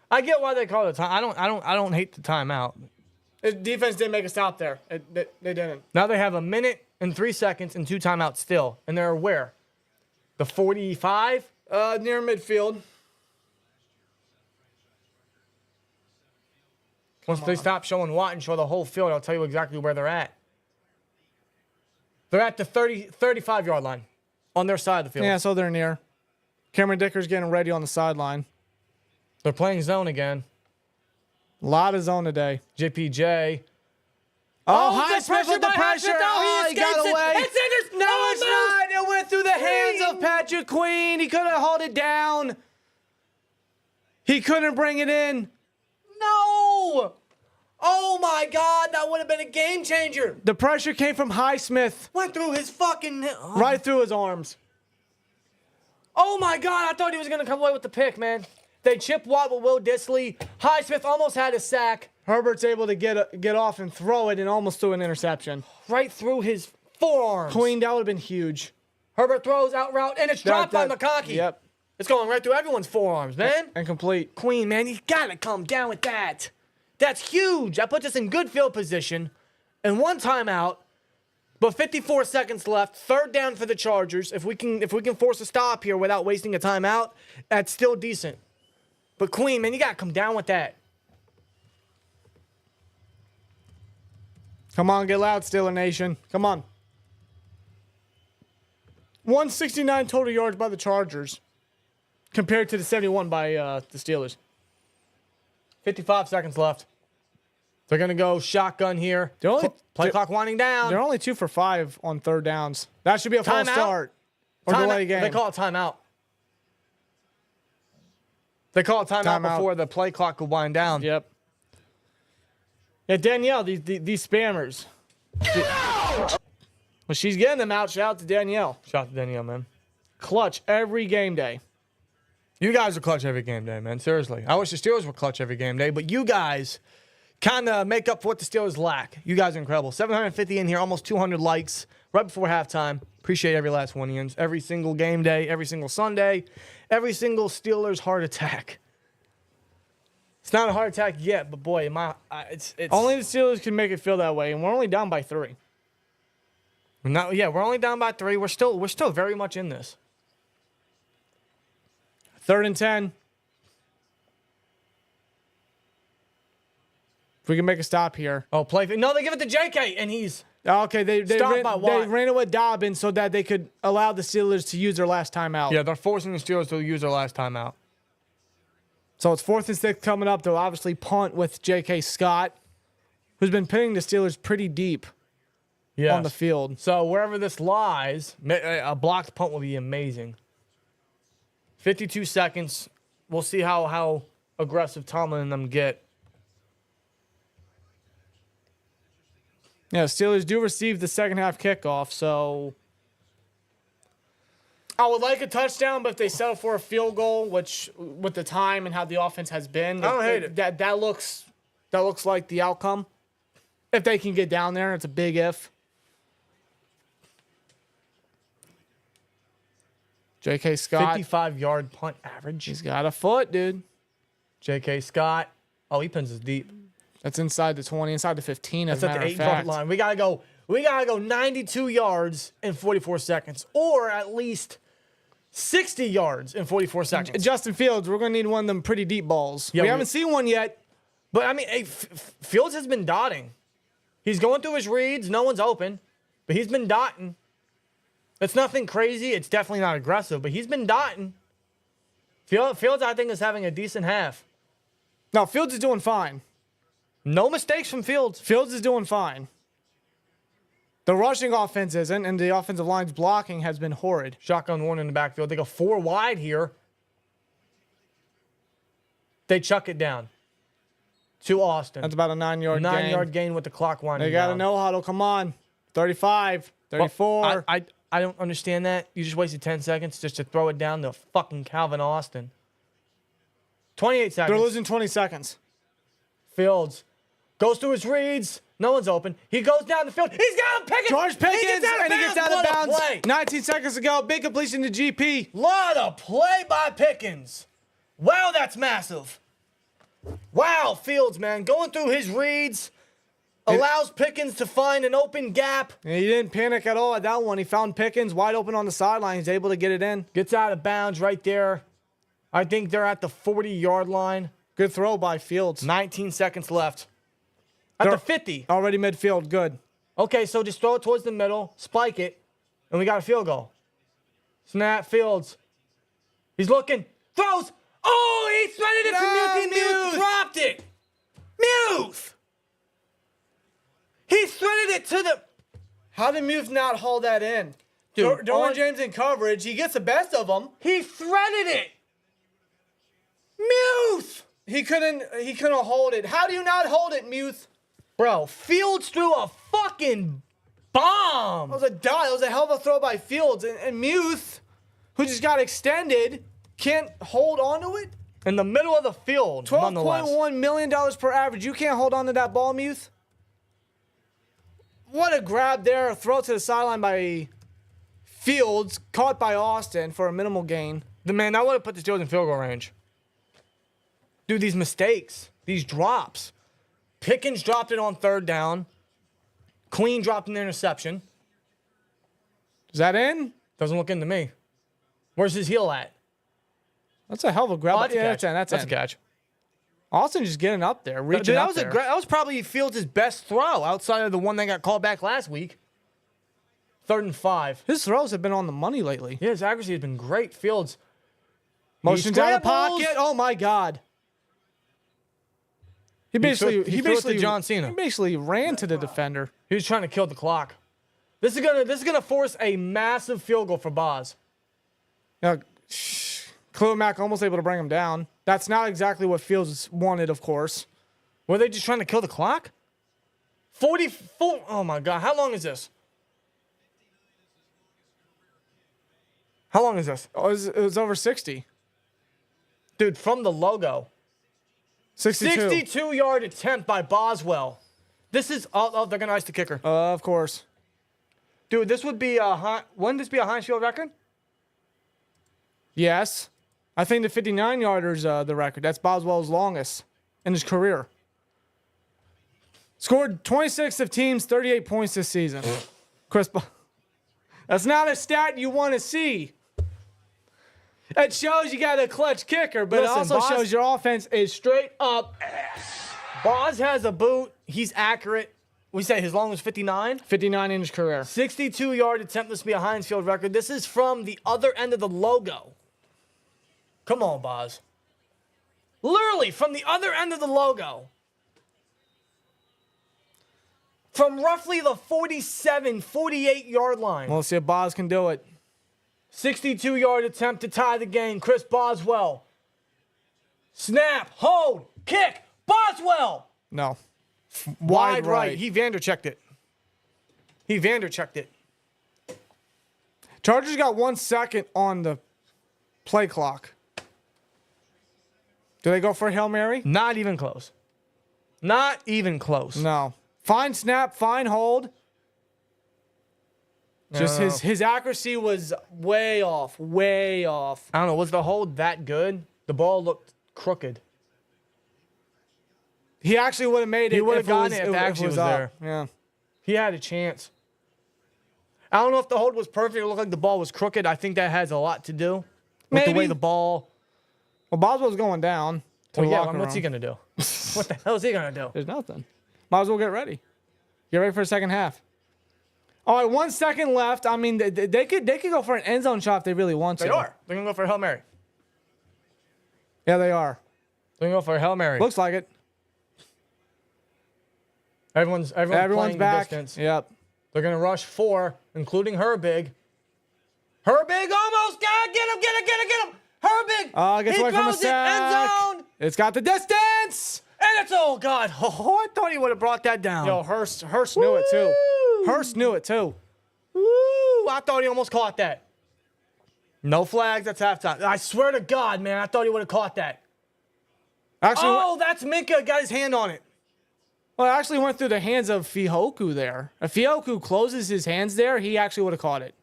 S4: I get why they call it a time. I don't hate the timeout.
S3: The defense didn't make a stop there. They didn't.
S4: Now they have 1 minute and 3 seconds and 2 timeouts still, and they're where? The 45?
S3: Near midfield.
S4: Once they stop showing Watt and show the whole field, I'll tell you exactly where they're at. They're at the 35-yard line on their side of the field.
S3: Yeah, so they're near. Cameron Dicker's getting ready on the sideline.
S4: They're playing zone again.
S3: A lot of zone today.
S4: JPJ.
S3: Oh, Highsmith with the pressure.
S4: Oh,
S3: He got away.
S4: It's in.
S3: No, it's not. It went through the hands of Patrick Queen. He couldn't hold it down. He couldn't bring it in.
S4: No. Oh, my God. That would have been a game changer.
S3: The pressure came from Highsmith.
S4: Went through his fucking...
S3: Right through his arms.
S4: Oh, my God. I thought he was going to come away with the pick, man. They chip Watt with Will Dissly. Highsmith almost had a sack.
S3: Herbert's able to get off and throw it and almost threw an interception.
S4: Right through his forearms.
S3: Queen, that would have been huge.
S4: Herbert throws out route, and it's dropped by McConkey.
S3: Yep.
S4: It's going right through everyone's forearms, man.
S3: And complete.
S4: Queen, man, you got to come down with that. That's huge. That puts us in good field position. And one timeout, but 54 seconds left. Third down for the Chargers. If we can force a stop here without wasting a timeout, that's still decent. But Queen, man, you got to come down with that.
S3: Come on, get loud, Steeler Nation. Come on. 169 total yards by the Chargers compared to the 71 by the Steelers.
S4: 55 seconds left. They're going to go shotgun here. Play clock winding down.
S3: They're only 2 for 5 on third downs. That should be a false start. Or delay game.
S4: They call it timeout. They call it timeout before the play clock will wind down.
S3: Yep. Yeah, Danielle, these spammers. Well, she's getting them out. Shout out to Danielle.
S4: Shout out to Danielle, man.
S3: Clutch every game day.
S4: You guys are clutch every game day, man. Seriously. I wish the Steelers were clutch every game day, but you guys kind of make up for what the Steelers lack. You guys are incredible. 750 in here, almost 200 likes right before halftime. Appreciate every last one, Ians. Every single game day, every single Sunday, every single Steelers heart attack. It's not a heart attack yet, but boy, it's
S3: only the Steelers can make it feel that way, and we're only down by 3.
S4: We're only down by 3. We're still very much in this.
S3: 3rd and 10. If we can make a stop here.
S4: Oh, no, they give it to JK, and he's
S3: okay. They ran it with Dobbins so that they could allow the Steelers to use their last timeout.
S4: Yeah, they're forcing the Steelers to use their last timeout.
S3: So it's 4th and 6 coming up. They'll obviously punt with JK Scott, who's been pinning the Steelers pretty deep on the field.
S4: So wherever this lies, a blocked punt will be amazing. 52 seconds. We'll see how aggressive Tomlin and them get.
S3: Yeah, Steelers do receive the second half kickoff, so I would like a touchdown, but if they settle for a field goal, which with the time and how the offense has been,
S4: I don't hate it.
S3: That looks like the outcome. If they can get down there, it's a big if. JK Scott.
S4: 55-yard punt average.
S3: He's got a foot, dude.
S4: JK Scott. Oh, he pins us deep.
S3: That's inside the 20, inside the 15.
S4: That's at the 8-yard line. We gotta go 92 yards in 44 seconds, or at least 60 yards in 44 seconds.
S3: Justin Fields, we're gonna need one of them pretty deep balls.
S4: Yeah,
S3: we haven't seen one yet.
S4: But I mean, Fields has been dotting. He's going through his reads. No one's open, but he's been dotting. It's nothing crazy. It's definitely not aggressive, but he's been dotting. Fields, I think, is having a decent half.
S3: No, Fields is doing fine.
S4: No mistakes from Fields.
S3: Fields is doing fine. The rushing offense isn't, and the offensive line's blocking has been horrid.
S4: Shotgun one in the backfield. They go 4 wide here. They chuck it down to Austin.
S3: That's about a 9-yard gain.
S4: 9-yard gain with the clock winding down.
S3: They got a no huddle. Come on. 35, 34.
S4: Well, I don't understand that. You just wasted 10 seconds just to throw it down to fucking Calvin Austin. 28 seconds.
S3: They're losing 20 seconds.
S4: Fields goes through his reads. No one's open. He goes down the field. He's got him. Pickens.
S3: George Pickens, and he gets out of bounds.
S4: Play.
S3: 19 seconds ago. Big completion to GP.
S4: Lot of play by Pickens. Wow, that's massive. Wow, Fields, man. Going through his reads. Allows Pickens to find an open gap.
S3: And he didn't panic at all at that one. He found Pickens wide open on the sideline. He's able to get it in.
S4: Gets out of bounds right there. I think they're at the 40-yard line.
S3: Good throw by Fields.
S4: 19 seconds left. At the 50.
S3: Already midfield. Good.
S4: Okay, so just throw it towards the middle, spike it, and we got a field goal. Snap, Fields. He's looking. Throws. Oh, he threaded it to Muth. Muth dropped it. Muth. He threaded it to the...
S3: How did Muth not haul that in?
S4: Dude,
S3: Derwin James in coverage. He gets the best of them.
S4: He threaded it. Muth.
S3: He couldn't hold it. How do you not hold it, Muth?
S4: Bro, Fields threw a fucking bomb.
S3: That was a dot. That was a hell of a throw by Fields. And Muth, who just got extended, can't hold on to it?
S4: In the middle of the field, nonetheless.
S3: $12.1 million per average. You can't hold on to that ball, Muth. What a grab there. A throw to the sideline by Fields. Caught by Austin for a minimal gain.
S4: Man, I would have put the Steelers in field goal range. Dude, these mistakes, these drops. Pickens dropped it on third down. Queen dropped an interception.
S3: Is that in?
S4: Doesn't look into me. Where's his heel at?
S3: That's a hell of a grab.
S4: Oh, that's a catch.
S3: That's in.
S4: That's a catch.
S3: Austin just getting up there, reaching
S4: Dude,
S3: up there.
S4: that was probably Fields' best throw outside of the one that got called back last week. 3rd and 5.
S3: His throws have been on the money lately.
S4: Yeah, his accuracy has been great. Fields.
S3: Motions out of the
S4: scrambles.
S3: pocket. Oh my God. He
S4: threw it to John Cena.
S3: He basically ran to the defender.
S4: He was trying to kill the clock. This is gonna force a massive field goal for Boz.
S3: Now, Khalil Mack almost able to bring him down. That's not exactly what Fields wanted, of course.
S4: Were they just trying to kill the clock? 44. Oh my God. How long is this? How long is this?
S3: Oh, it was over 60.
S4: Dude, from the logo.
S3: 62.
S4: 62-yard attempt by Boswell. This is... Oh, they're going to ice the kicker.
S3: Of course.
S4: Dude, this would be a... Wouldn't this be a Heinz Field record?
S3: Yes. I think the 59-yarder's the record. That's Boswell's longest in his career. Scored 26 of teams, 38 points this season. That's not a stat you want to see. It shows you got a clutch kicker, but
S4: Listen,
S3: it also shows your offense is straight up.
S4: Boz has a boot. He's accurate. We say his longest 59.
S3: 59 in his career.
S4: 62-yard attempt. This will be a Heinz Field record. This is from the other end of the logo. Come on, Boz. Literally from the other end of the logo. From roughly the 47, 48-yard line.
S3: We'll see if Boz can do it.
S4: 62-yard attempt to tie the game. Chris Boswell. Snap, hold, kick, Boswell.
S3: No.
S4: Wide right. He Vanderchecked it. He Vanderchecked it.
S3: Chargers got 1 second on the play clock. Do they go for a Hail Mary?
S4: Not even close. Not even close.
S3: No. Fine snap, fine hold. Just his accuracy was way off, way off.
S4: I don't know. Was the hold that good? The ball looked crooked.
S3: He actually would have made it.
S4: He would have gotten
S3: was-
S4: it if the action was
S3: up.
S4: there.
S3: Yeah.
S4: He had a chance. I don't know if the hold was perfect. It looked like the ball was crooked. I think that has a lot to do with the way
S3: Maybe.
S4: the ball.
S3: Well, Boswell's going down to
S4: Well,
S3: the
S4: yeah,
S3: locker
S4: what's he
S3: room.
S4: going to do? What the hell is he going to do?
S3: There's nothing. Might as well get ready. Get ready for the second half. All right, 1 second left. I mean, they could go for an end zone shot if they really want to.
S4: They are. They're going to go for a Hail Mary.
S3: Yeah, they are.
S4: They're going to go for a Hail Mary.
S3: Looks like it.
S4: Everyone's playing
S3: back.
S4: the distance.
S3: Yep.
S4: They're going to rush 4, including Herbig. Herbig almost got it. Get him. Herbig.
S3: Gets
S4: he
S3: away from a
S4: throws it, end
S3: sack.
S4: zone.
S3: It's got the distance.
S4: And it's, oh, God. Oh, I thought he would have brought that down.
S3: Yo, Hurst knew it too. Hurst knew it too.
S4: Woo! I thought he almost caught that. No flags. That's halftime. I swear to God, man, I thought he would have caught that.
S3: Actually,
S4: Oh, that's Minka. Got his hand on it.
S3: well, it actually went through the hands of Fihoku there. If Fihoku closes his hands there, he actually would have caught it.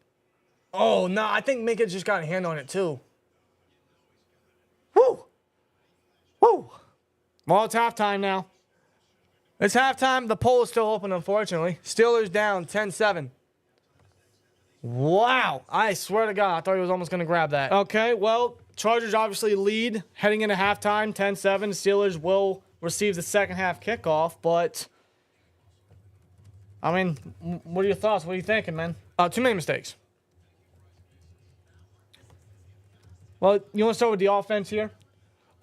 S4: Oh, no. I think Minka just got a hand on it, too.
S3: Woo! Well, it's halftime now.
S4: It's halftime. The poll is still open, unfortunately. Steelers down 10-7. Wow. I swear to God, I thought he was almost going to grab that.
S3: Okay, well, Chargers obviously lead heading into halftime, 10-7. Steelers will receive the second half kickoff, but, I mean, what are your thoughts? What are you thinking, man?
S4: Too many mistakes.
S3: Well, you want to start with the offense here?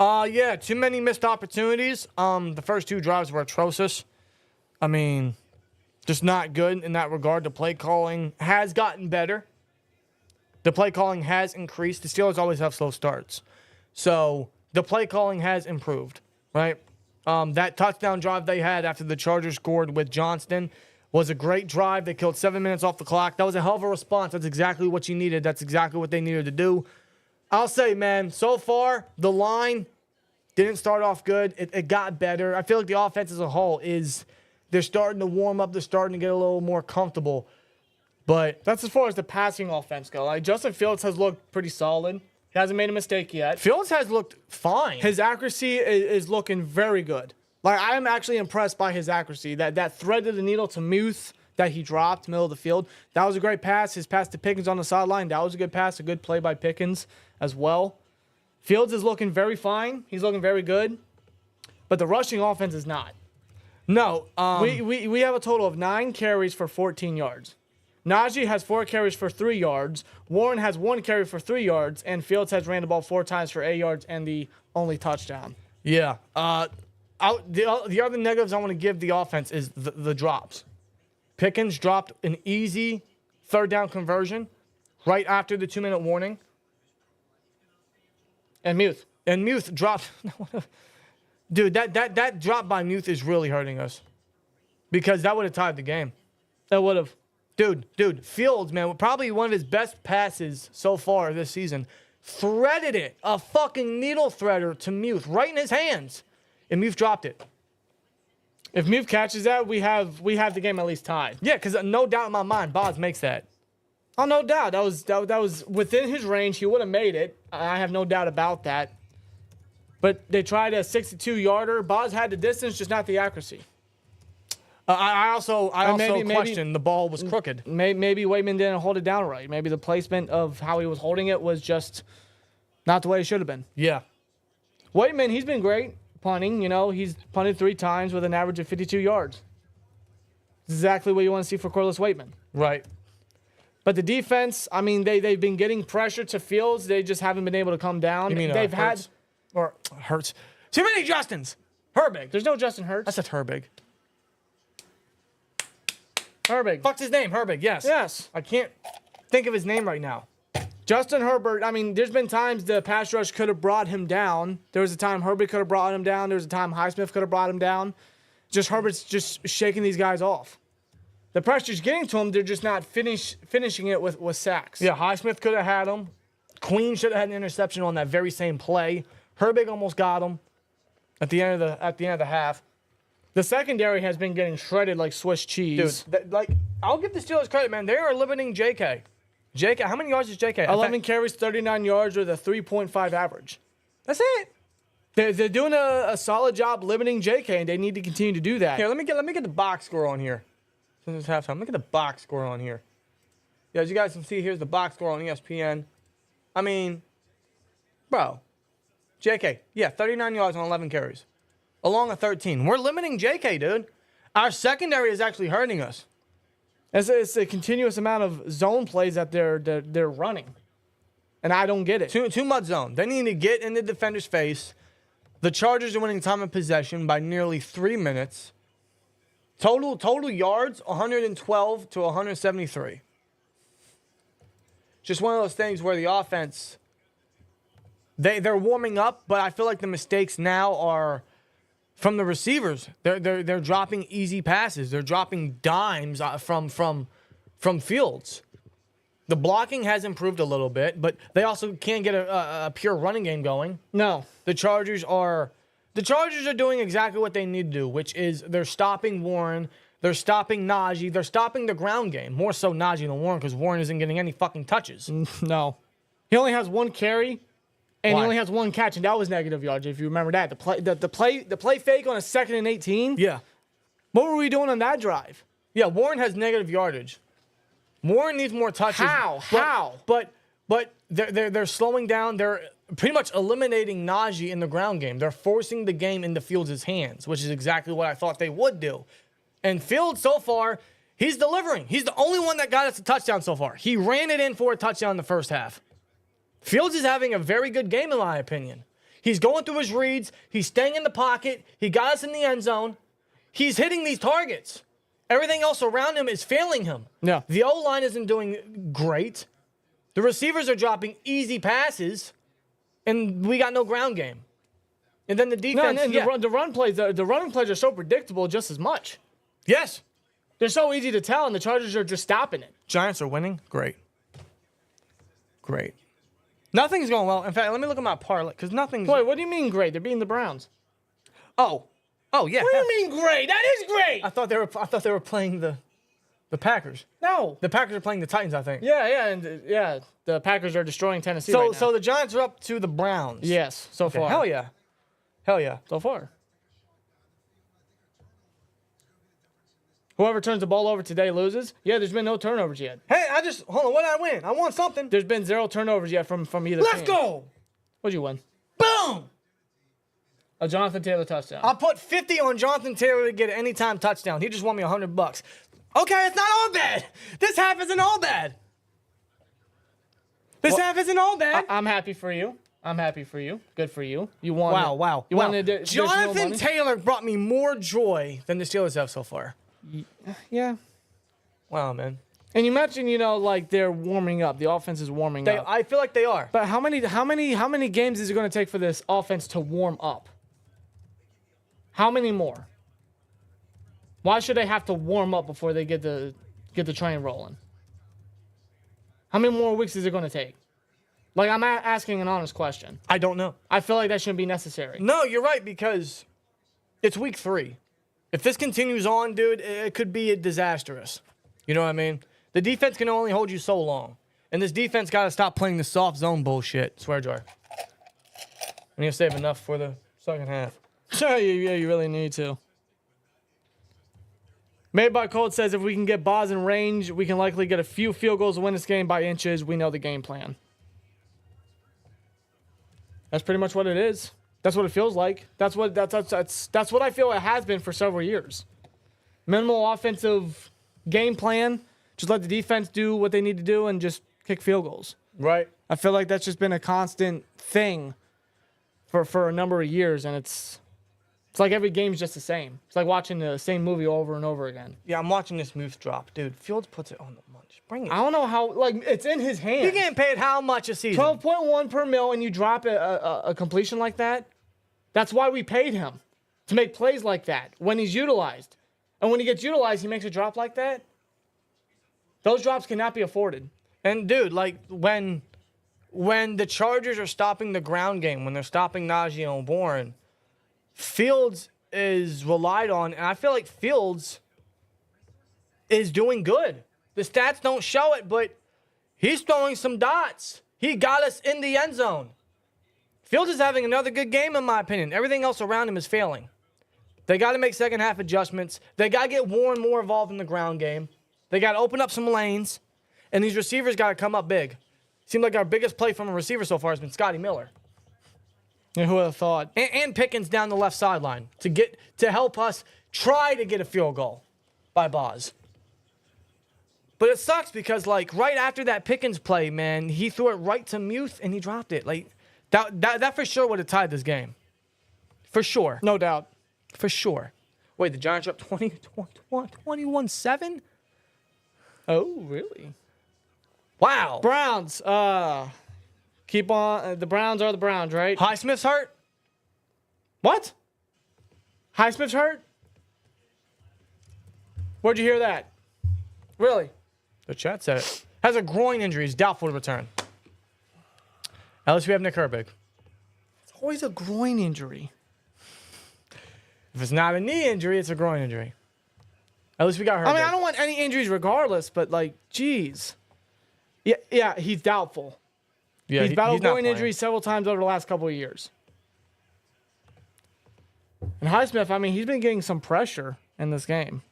S4: Yeah, too many missed opportunities. The first 2 drives were atrocious. I mean, just not good in that regard. The play calling has gotten better. The play calling has increased. The Steelers always have slow starts. So the play calling has improved, right? That touchdown drive they had after the Chargers scored with Johnston was a great drive. They killed 7 minutes off the clock. That was a hell of a response. That's exactly what you needed. That's exactly what they needed to do. I'll say, man, so far, the line Didn't start off good. It got better. I feel like the offense as a whole they're starting to warm up. They're starting to get a little more comfortable. But
S3: That's as far as the passing offense go. Like Justin Fields has looked pretty solid. He hasn't made a mistake yet.
S4: Fields has looked fine.
S3: His accuracy is looking very good. Like I am actually impressed by his accuracy. That thread of the needle to Muth that he dropped middle of the field. That was a great pass. His pass to Pickens on the sideline. That was a good pass. A good play by Pickens as well. Fields is looking very fine. He's looking very good. But the rushing offense is not.
S4: No.
S3: We have a total of 9 carries for 14 yards. Najee has 4 carries for 3 yards. Warren has 1 carry for 3 yards. And Fields has ran the ball 4 times for 8 yards and the only touchdown.
S4: Yeah. The other negatives I want to give the offense is the drops. Pickens dropped an easy 3rd down conversion right after the 2-minute warning.
S3: And Muth
S4: Dropped. Dude, that drop by Muth is really hurting us. Because that would have tied the game.
S3: That would have.
S4: Dude, Fields, man, probably one of his best passes so far this season. Threaded it. A fucking needle threader to Muth right in his hands. And Muth dropped it.
S3: If Muth catches that, we have the game at least tied.
S4: Yeah, because no doubt in my mind, Boz makes that.
S3: Oh, no doubt. That was within his range. He would have made it. I have no doubt about that. But they tried a 62-yarder. Boz had the distance, just not the accuracy.
S4: I also question the ball was crooked.
S3: Maybe Waitman didn't hold it down right. Maybe the placement of how he was holding it was just not the way it should have been.
S4: Yeah.
S3: Waitman, he's been great punting. You know, he's punted 3 times with an average of 52 yards. Exactly what you want to see for Corliss Waitman.
S4: Right.
S3: But the defense, I mean, they've been getting pressure to Fields. They just haven't been able to come down.
S4: You mean
S3: they've
S4: Hurts? Or Hurts. Too many Justins. Herbig.
S3: There's no Justin Hurts.
S4: I said Herbig.
S3: Herbig.
S4: Fuck's his name? Herbig, yes.
S3: Yes.
S4: I can't think of his name right now.
S3: Justin Herbert, I mean, there's been times the pass rush could have brought him down. There was a time Herbert could have brought him down. There was a time Highsmith could have brought him down. Just Herbert's just shaking these guys off. The pressure's getting to him. They're just not finishing it with sacks.
S4: Yeah, Highsmith could have had him. Queen should have had an interception on that very same play. Herbig almost got him at the end of the half.
S3: The secondary has been getting shredded like Swiss cheese.
S4: Dude, I'll give the Steelers credit, man. They are limiting JK. JK, how many yards is JK?
S3: 11 carries, 39 yards with a 3.5 average.
S4: That's it.
S3: They're doing a solid job limiting JK, and they need to continue to do that.
S4: Here, let me get the box score on here. Since it's halftime, let me get the box score on here. Yeah, as you guys can see, here's the box score on ESPN. I mean, bro, JK, yeah, 39 yards on 11 carries, along with 13. We're limiting JK, dude. Our secondary is actually hurting us.
S3: It's a continuous amount of zone plays that they're running, and I don't get it.
S4: Too much zone. They need to get in the defender's face. The Chargers are winning time of possession by nearly 3 minutes. Total yards, 112 to 173. Just one of those things where the offense, they're warming up, but I feel like the mistakes now are from the receivers. They're dropping easy passes. They're dropping dimes from Fields. The blocking has improved a little bit, but they also can't get a pure running game going.
S3: No.
S4: The Chargers are doing exactly what they need to do, which is they're stopping Warren, they're stopping Najee, they're stopping the ground game. More so Najee than Warren, because Warren isn't getting any fucking touches.
S3: No. He only has 1 carry, and
S4: Why?
S3: he only has 1 catch, and that was negative yardage, if you remember that. The play fake on a 2nd and 18.
S4: Yeah.
S3: What were we doing on that drive?
S4: Yeah, Warren has negative yardage. Warren needs more touches.
S3: How?
S4: But they're slowing down. They're pretty much eliminating Najee in the ground game. They're forcing the game into Fields' hands, which is exactly what I thought they would do. And Fields, so far, he's delivering. He's the only one that got us a touchdown so far. He ran it in for a touchdown in the first half. Fields is having a very good game, in my opinion. He's going through his reads. He's staying in the pocket. He got us in the end zone. He's hitting these targets. Everything else around him is failing him.
S3: Yeah.
S4: The O-line isn't doing great. The receivers are dropping easy passes, and we got no ground game. And then the defense.
S3: The running plays are so predictable just as much.
S4: Yes.
S3: They're so easy to tell, and the Chargers are just stopping it.
S4: Giants are winning. Great. Nothing's going well. In fact, let me look at my parlay because nothing's.
S3: Wait, what do you mean great? They're beating the Browns.
S4: Oh, yeah.
S2: What do you mean great? That is great.
S4: I thought they were playing the Packers.
S3: No.
S4: The Packers are playing the Titans, I think.
S3: Yeah, the Packers are destroying Tennessee right now.
S4: So the Giants are up to the Browns.
S3: Yes, so far.
S4: Hell yeah.
S3: So far. Whoever turns the ball over today loses. Yeah, there's been no turnovers yet.
S4: Hey, hold on. What did I win? I won something.
S3: There's been 0 turnovers yet from either
S4: Let's
S3: team.
S4: go.
S3: What'd you win?
S4: Boom.
S3: A Jonathan Taylor touchdown.
S4: I put 50 on Jonathan Taylor to get an anytime touchdown. He just won me $100. Okay, it's not all bad. This half isn't all bad. Half isn't all bad.
S3: I'm happy for you. Good for you. You won.
S4: Wow.
S3: You won
S4: Jonathan Taylor brought me more joy than the Steelers have so far.
S3: Yeah.
S4: Wow, man.
S3: And you mentioned, like they're warming up. The offense is warming up.
S4: I feel like they are.
S3: But how many games is it going to take for this offense to warm up? How many more? Why should they have to warm up before they get the train rolling? How many more weeks is it going to take? Like, I'm asking an honest question.
S4: I don't know.
S3: I feel like that shouldn't be necessary.
S4: No, you're right, because it's week 3. If this continues on, dude, it could be disastrous. You know what I mean? The defense can only hold you so long. And this defense got to stop playing the soft zone bullshit. Swear jar. I need to save enough for the second half.
S3: Yeah, you really need to. Made by Colt says if we can get Boz in range, we can likely get a few field goals to win this game by inches. We know the game plan. That's pretty much what it is. That's what it feels like. That's what I feel it has been for several years. Minimal offensive game plan. Just let the defense do what they need to do and just kick field goals.
S4: Right.
S3: I feel like that's just been a constant thing for a number of years, and it's like every game's just the same. It's like watching the same movie over and over again.
S4: Yeah, I'm watching this Moose drop. Dude, Fields puts it on the munch. Bring it.
S3: I don't know how, it's in his hands.
S4: You're getting paid how much a season?
S3: 12.1 per mil, and you drop a completion like that? That's why we paid him, to make plays like that when he's utilized. And when he gets utilized, he makes a drop like that? Those drops cannot be afforded.
S4: And, dude, like, when the Chargers are stopping the ground game, when they're stopping Najee and Warren, Fields is relied on, and I feel like Fields is doing good. The stats don't show it, but he's throwing some dots. He got us in the end zone. Fields is having another good game, in my opinion. Everything else around him is failing. They got to make second half adjustments. They got to get Warren more involved in the ground game. They got to open up some lanes, and these receivers got to come up big. Seemed like our biggest play from a receiver so far has been Scotty Miller.
S3: Yeah, who would have thought?
S4: And Pickens down the left sideline to help us try to get a field goal by Boz. But it sucks because, like, right after that Pickens play, man, he threw it right to Muth and he dropped it. Like, that for sure would have tied this game. For sure.
S3: No doubt.
S4: For sure. Wait, the Giants are up 21-7?
S3: Oh, really?
S4: Wow.
S3: Browns. Keep on. The Browns are the Browns, right?
S4: Highsmith's hurt?
S3: What? Highsmith's hurt? Where'd you hear that? Really?
S4: The chat said it. Has a groin injury. He's doubtful to return. At least we have Nick Herbig.
S3: It's always a groin injury.
S4: If it's not a knee injury, it's a groin injury. At least we got Herbig.
S3: I mean, I don't want any injuries regardless, but, like, geez. Yeah, he's doubtful.
S4: Yeah,
S3: he's battled
S4: not
S3: groin
S4: playing.
S3: injuries several times over the last couple of years. And Highsmith, I mean, he's been getting some pressure in this game.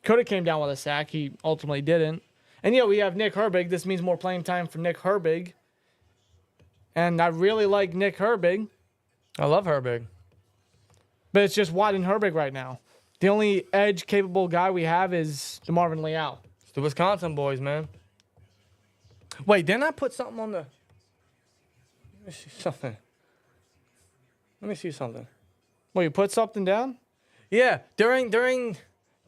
S3: Could have came down with a sack. He ultimately didn't. And, yeah, we have Nick Herbig. This means more playing time for Nick Herbig. And I really like Nick Herbig.
S4: I love Herbig.
S3: But it's just Watt and Herbig right now. The only edge-capable guy we have is DeMarvin Leal.
S4: It's the Wisconsin boys, man. Wait, didn't I put something on the... Let me see something.
S3: Well, you put something down?
S4: Yeah, during the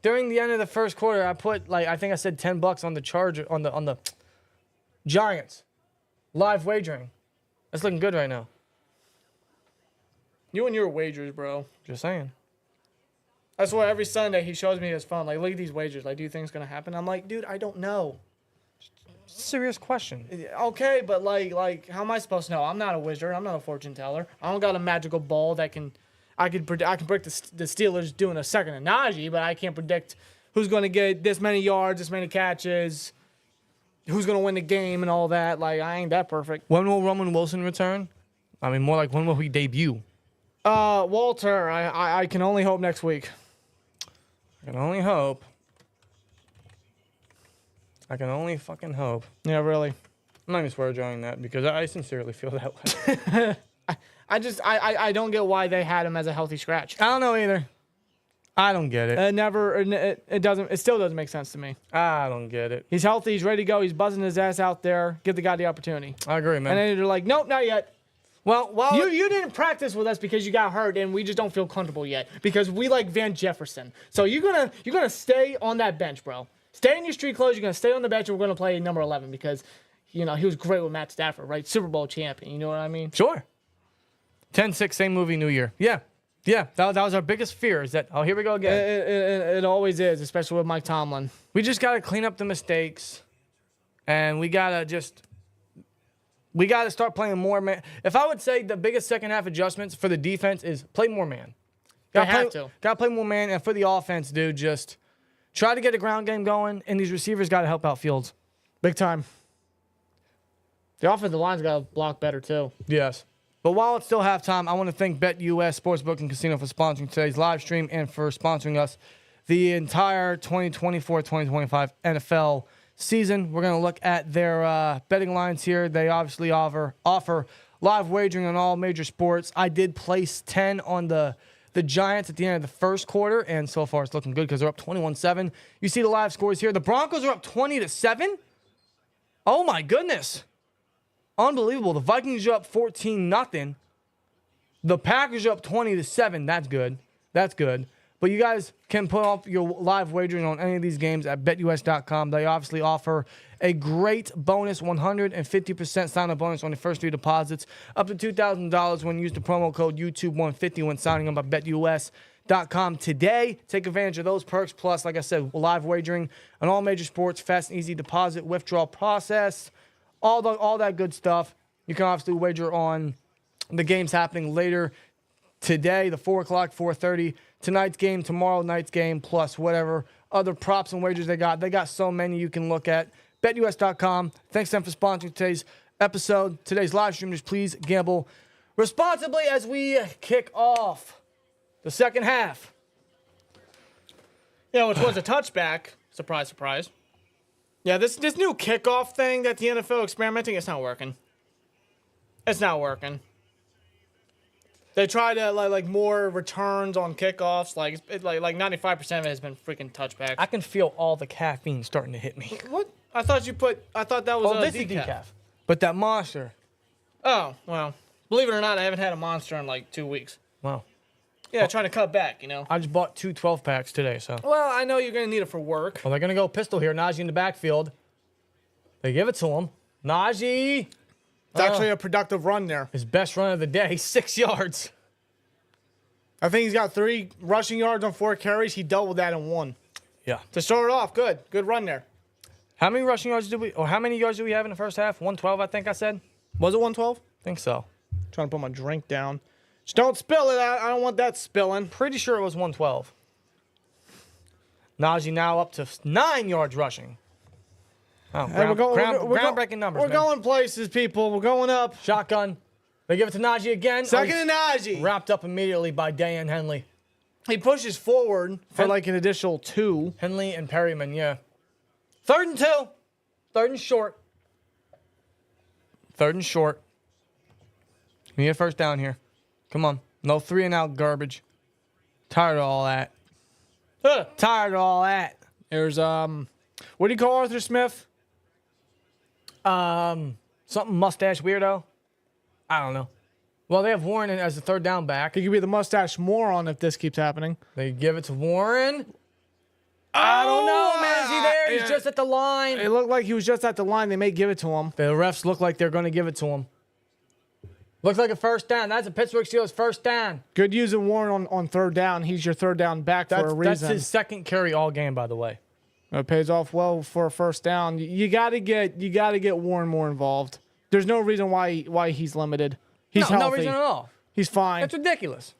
S4: end of the first quarter, I put, like, I think I said $10 on the Charger on the Giants. Live wagering. That's looking good right now.
S3: You and your wagers, bro.
S4: Just saying.
S3: That's why every Sunday he shows me his phone. Like, look at these wagers. Like, do you think it's going to happen? I'm like, dude, I don't know.
S4: Serious question.
S3: Okay, but like, how am I supposed to know? I'm not a wizard. I'm not a fortune teller. I don't got a magical ball that I can predict the Steelers doing a second to Najee, but I can't predict who's going to get this many yards, this many catches, who's going to win the game, and all that. Like, I ain't that perfect.
S4: When will Roman Wilson return? I mean, more like when will he debut?
S3: Walter, I can only hope next week.
S4: I can only hope. I can only fucking hope.
S3: Yeah, really.
S4: I'm not even swear drawing that because I sincerely feel that way.
S3: I don't get why they had him as a healthy scratch.
S4: I don't know either. I don't get it.
S3: It still doesn't make sense to me.
S4: I don't get it.
S3: He's healthy, he's ready to go, he's buzzing his ass out there. Give the guy the opportunity.
S4: I agree, man.
S3: And then they're like, nope, not yet.
S4: Well,
S3: You didn't practice with us because you got hurt, and we just don't feel comfortable yet because we like Van Jefferson. So you're gonna stay on that bench, bro. Stay in your street clothes. You're gonna stay on the bench, and we're gonna play number 11 because, he was great with Matt Stafford, right? Super Bowl champion. You know what I mean?
S4: Sure. 10-6, same movie, New Year. Yeah. That was our biggest fear. Is that here we go again?
S3: It always is, especially with Mike Tomlin.
S4: We just gotta clean up the mistakes, and we gotta start playing more man. If I would say the biggest second half adjustments for the defense is play more man. Gotta play more man, and for the offense, dude, just try to get a ground game going, and these receivers gotta help out Fields.
S3: Big time. The offensive line's got to block better, too.
S4: Yes. But while it's still halftime, I want to thank BetUS Sportsbook and Casino for sponsoring today's live stream and for sponsoring us the entire 2024-2025 NFL season. We're going to look at their betting lines here. They obviously offer live wagering on all major sports. I did place 10 on the Giants at the end of the first quarter, and so far it's looking good because they're up 21-7. You see the live scores here. The Broncos are up 20-7. Oh, my goodness. Unbelievable. The Vikings are up 14-0. The Packers are up 20-7. That's good. That's good. But you guys can put up your live wagering on any of these games at betus.com. They obviously offer a great bonus, 150% sign-up bonus on the first 3 deposits, up to $2,000 when you use the promo code YouTube150 when signing up at betus.com today. Take advantage of those perks. Plus, like I said, live wagering on all major sports, fast and easy deposit, withdrawal process, all that good stuff. You can obviously wager on the games happening later today, the 4 o'clock, 4:30, tonight's game, tomorrow night's game, plus whatever other props and wagers they got. They got so many you can look at. BetUS.com. Thanks to them for sponsoring today's episode, today's live stream. Just please gamble responsibly as we kick off the second half.
S3: Which was a touchback. Surprise, surprise. Yeah, this new kickoff thing that the NFL experimenting, it's not working. It's not working. They try to like more returns on kickoffs, like 95% of it has been freaking touchbacks.
S4: I can feel all the caffeine starting to hit me.
S3: What? I thought that was
S4: this is decaf. But that Monster.
S3: Oh, well, believe it or not, I haven't had a Monster in like 2 weeks.
S4: Wow.
S3: Yeah, trying to cut back,
S4: I just bought 2 12-packs today, so.
S3: Well, I know you're going to need it for work.
S4: Well, they're going to go pistol here. Najee in the backfield. They give it to him. Najee.
S3: It's actually a productive run there.
S4: His best run of the day, 6 yards.
S3: I think he's got 3 rushing yards on 4 carries. He doubled that in 1.
S4: Yeah.
S3: To start it off, good run there.
S4: How many rushing yards how many yards do we have in the first half? 112, I think I said.
S3: Was it 112?
S4: I think so.
S3: Trying to put my drink down. Just don't spill it. I don't want that spilling.
S4: Pretty sure it was 112. Najee now up to 9 yards rushing. Oh, groundbreaking numbers.
S3: We're going places, people. We're going up.
S4: Shotgun. They give it to Najee again.
S3: Second and Najee.
S4: Wrapped up immediately by Dan Henley.
S3: He pushes forward for like an additional 2.
S4: Henley and Perryman, yeah. 3rd and 2. 3rd and short. 3rd and short. We need a first down here. Come on. No 3 and out garbage. Tired of all that. Tired of all that.
S3: There's, what do you call Arthur Smith?
S4: Something mustache weirdo. I don't know. Well, they have Warren as the 3rd down back.
S3: He could be the mustache moron if this keeps happening.
S4: They give it to Warren. I don't know, man. Is he there? He's just at the line.
S3: It looked like he was just at the line. They may give it to him.
S4: The refs look like they're going to give it to him. Looks like a first down. That's a Pittsburgh Steelers first down.
S3: Good using Warren on 3rd down. He's your 3rd down back for a reason.
S4: That's his 2nd carry all game, by the way.
S3: It pays off well for a first down. You got to get Warren more involved. There's no reason why he's limited. He's healthy.
S4: No reason at all.
S3: He's fine.
S4: That's ridiculous.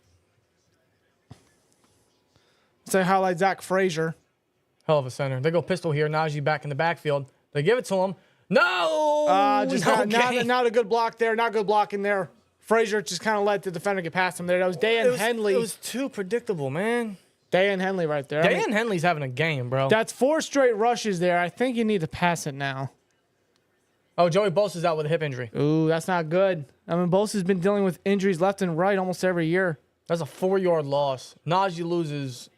S3: Say highlight Zach Frazier.
S4: Hell of a center. They go pistol here. Najee back in the backfield. They give it to him. No!
S3: Just
S4: no
S3: not a good block there. Not good blocking there. Frazier just kind of let the defender get past him there. That was Dan Henley.
S4: It was too predictable, man.
S3: Dan Henley right there.
S4: Dan Henley's having a game, bro.
S3: That's 4 straight rushes there. I think you need to pass it now.
S4: Oh, Joey Bosa's out with a hip injury.
S3: Ooh, that's not good. I mean, Bosa's been dealing with injuries left and right almost every year.
S4: That's a 4-yard loss. Najee loses.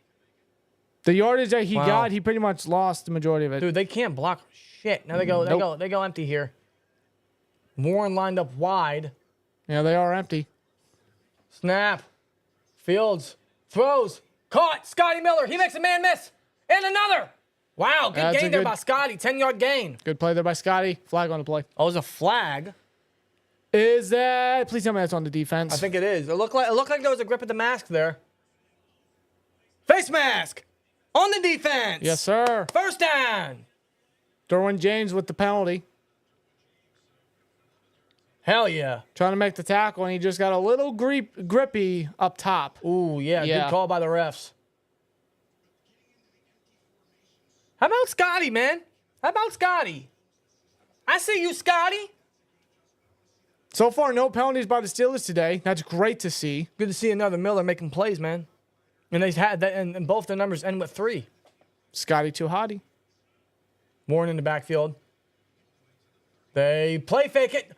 S3: The yardage that he got, he pretty much lost the majority of it.
S4: Dude, they can't block shit. Now they go empty here. Warren lined up wide.
S3: Yeah, they are empty.
S4: Snap. Fields. Throws. Caught. Scotty Miller. He makes a man miss. And another. Wow, good gain there by Scotty. 10-yard gain.
S3: Good play there by Scotty. Flag on the play.
S4: Oh, it was a flag.
S3: Is that? Please tell me that's on the defense.
S4: I think it is. It looked like there was a grip at the mask there. Face mask. On the defense.
S3: Yes, sir.
S4: First down.
S3: Derwin James with the penalty.
S4: Hell yeah.
S3: Trying to make the tackle, and he just got a little grippy up top.
S4: Ooh, yeah. Good call by the refs. How about Scotty, man? How about Scotty? I see you, Scotty.
S3: So far, no penalties by the Steelers today. That's great to see.
S4: Good to see another Miller making plays, man. And they've had that, and both their numbers end with 3.
S3: Scotty too hotty.
S4: Warren in the backfield. They play fake it.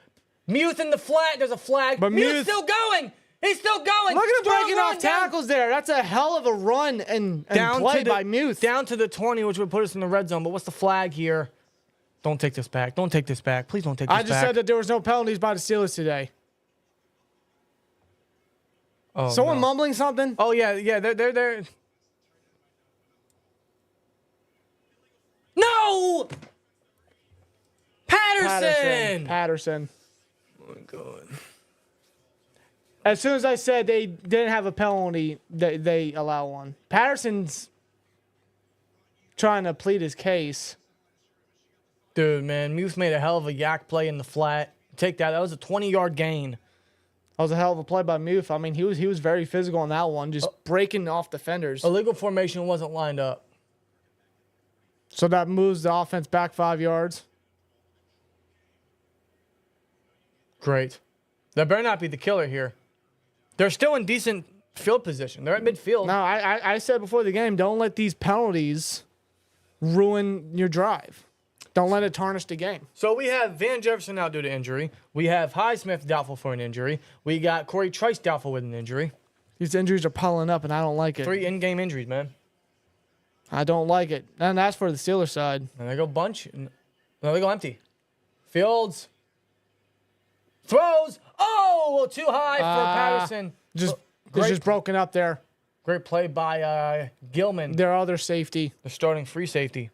S4: Muth in the flat. There's a flag.
S3: But
S4: Muth's still going. He's still going.
S3: Look at him
S4: Strong
S3: breaking
S4: run
S3: off tackles there. That's a hell of a run and play by Muth.
S4: Down to the 20, which would put us in the red zone. But what's the flag here? Don't take this back. Don't take this back. Please don't take this back.
S3: I just said that there was no penalties by the Steelers today.
S4: Oh,
S3: Someone mumbling something?
S4: Oh, yeah. They're. No! Patterson.
S3: Oh, my God. As soon as I said they didn't have a penalty, they allow one. Patterson's trying to plead his case.
S4: Dude, man, Muth made a hell of a yak play in the flat. Take that. That was a 20-yard gain.
S3: That was a hell of a play by Muth. I mean, he was very physical on that one, just breaking off defenders.
S4: Illegal formation wasn't lined up.
S3: So that moves the offense back 5 yards.
S4: Great. That better not be the killer here. They're still in decent field position. They're at midfield.
S3: No, I said before the game, don't let these penalties ruin your drive. Don't let it tarnish the game.
S4: So we have Van Jefferson out due to injury. We have Highsmith doubtful for an injury. We got Corey Trice doubtful with an injury.
S3: These injuries are piling up, and I don't like it.
S4: 3 in-game injuries, man.
S3: I don't like it. And that's for the Steelers side.
S4: And they go bunch. No, they go empty. Fields. Throws. Oh, too high for Patterson.
S3: It's just broken up there.
S4: Great play by Gilman.
S3: Their other safety.
S4: The starting free safety.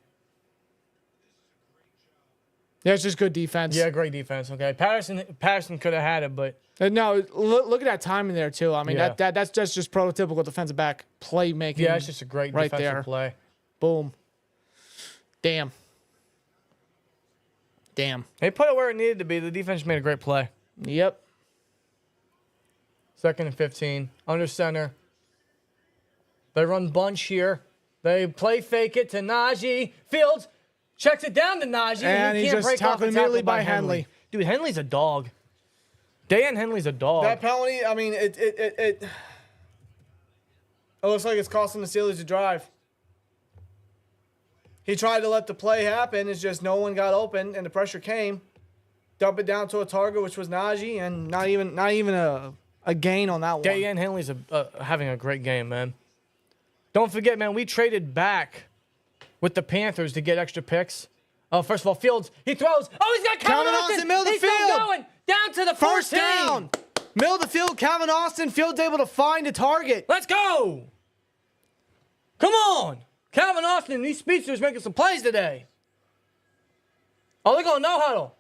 S3: Yeah, it's just good defense.
S4: Yeah, great defense. Okay, Patterson could have had it, but
S3: no. Look at that timing there too. I mean,
S4: Yeah.
S3: that's just prototypical defensive back playmaking.
S4: yeah, it's just a great
S3: right
S4: defensive
S3: there.
S4: play.
S3: Boom. Damn.
S4: They put it where it needed to be. The defense made a great play.
S3: Yep.
S4: 2nd and 15. Under center. They run bunch here. They play fake it to Najee. Fields checks it down to Najee.
S3: And
S4: he
S3: he's
S4: can't
S3: just
S4: break off
S3: tackled
S4: a tackle
S3: immediately by Henley.
S4: Dude, Henley's a dog. Dan Henley's a dog.
S3: That penalty, I mean, it looks like it's costing the Steelers a drive. He tried to let the play happen. It's just no one got open, and the pressure came. Dump it down to a target, which was Najee, and not even a gain on that one.
S4: Dan Henley's having a great game, man. Don't forget, man, we traded back with the Panthers to get extra picks. First of all, Fields, he throws. Oh, he's got Calvin Austin.
S3: middle of the
S4: He's
S3: field.
S4: still going down to the
S3: First
S4: 14.
S3: down. Middle of the field, Calvin Austin. Fields able to find a target.
S4: Let's go. Come on. Calvin Austin and these speedsters making some plays today. Oh, they're going no huddle.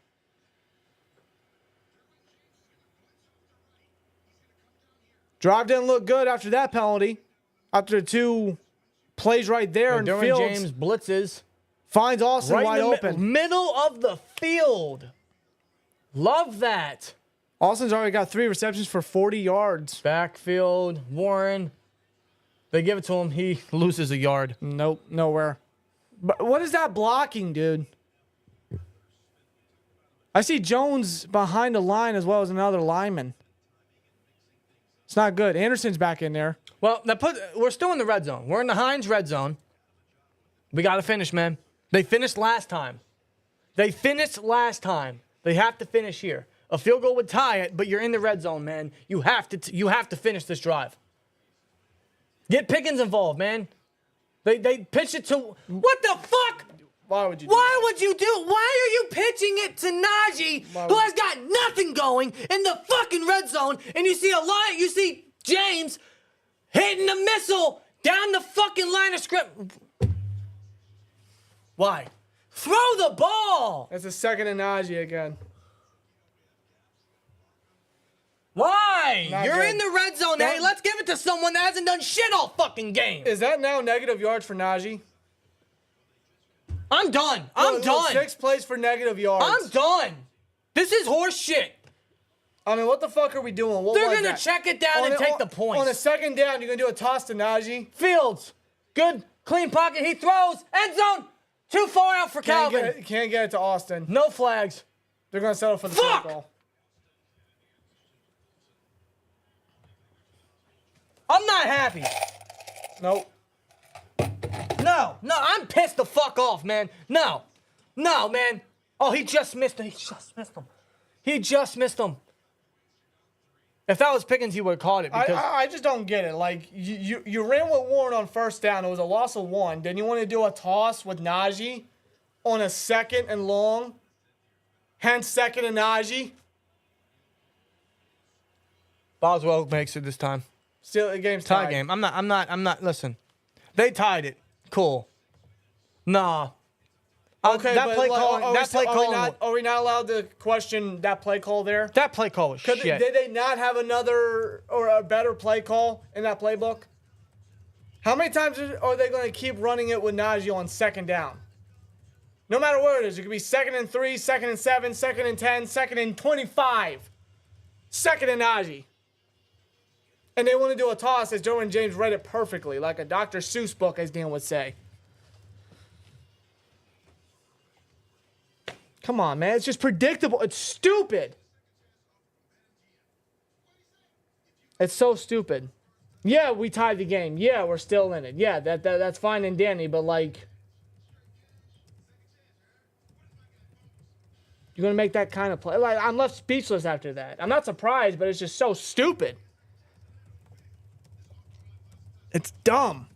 S3: Drive didn't look good after that penalty. After the 2 plays right there, and
S4: Derwin
S3: Fields.
S4: James blitzes.
S3: Finds Austin
S4: Right
S3: wide
S4: in the
S3: open.
S4: middle of the field. Love that.
S3: Austin's already got 3 receptions for 40 yards.
S4: Backfield, Warren. They give it to him. He loses a yard.
S3: Nope, nowhere. But what is that blocking, dude? I see Jones behind the line as well as another lineman. It's not good. Anderson's back in there.
S4: Well, we're still in the red zone. We're in the Heinz red zone. We got to finish, man. They finished last time. They have to finish here. A field goal would tie it, but you're in the red zone, man. You have to finish this drive. Get Pickens involved, man. They pitched it to what the fuck?
S3: Why would you?
S4: Why are you pitching it to Najee, who has got nothing going in the fucking red zone, and you see James hitting the missile down the fucking line of script? Why? Throw the ball.
S3: That's a second and Najee again.
S4: Why?
S3: Not
S4: You're
S3: good.
S4: in the red zone. Hey, let's give it to someone that hasn't done shit all fucking game.
S3: Is that now negative yards for Najee?
S4: I'm done. I'm done.
S3: 6 plays for negative yards.
S4: I'm done. This is horse shit.
S3: I mean, what the fuck are we doing? What
S4: They're
S3: was
S4: going to
S3: that?
S4: check it down and take the points.
S3: On a second down, you're going to do a toss to Najee?
S4: Fields. Good, clean pocket. He throws. End zone. Too far out for Calvin.
S3: Can't get it to Austin.
S4: No flags.
S3: They're going to settle for the
S4: Fuck!
S3: field goal.
S4: I'm not happy.
S3: Nope.
S4: No, I'm pissed the fuck off, man. No, man. Oh, he just missed him. He just missed him. If that was Pickens, he would have caught it. Because
S3: I just don't get it. Like, you ran with Warren on first down. It was a loss of 1. Then you want to do a toss with Najee on a second and long. Hence, second and Najee.
S4: Boswell makes it this time.
S3: Still, the game's
S4: Tie
S3: tied.
S4: game. I'm not. Listen, they tied it. Cool. Nah.
S3: Okay,
S4: that
S3: but
S4: play
S3: like,
S4: call.
S3: are we not allowed to question that play call there?
S4: That play call was shit.
S3: Did they not have another or a better play call in that playbook? How many times are they going to keep running it with Najee on second down? No matter where it is, it could be 2nd and 3, 2nd and 7, 2nd and 10, 2nd and 25. Second and Najee. And they want to do a toss, as Joe and James read it perfectly, like a Dr. Seuss book, as Dan would say. Come on, man. It's just predictable. It's stupid. It's so stupid. Yeah, we tied the game. Yeah, we're still in it. Yeah, that's fine and dandy, but like, you're going to make that kind of play. Like, I'm left speechless after that. I'm not surprised, but it's just so stupid. It's dumb.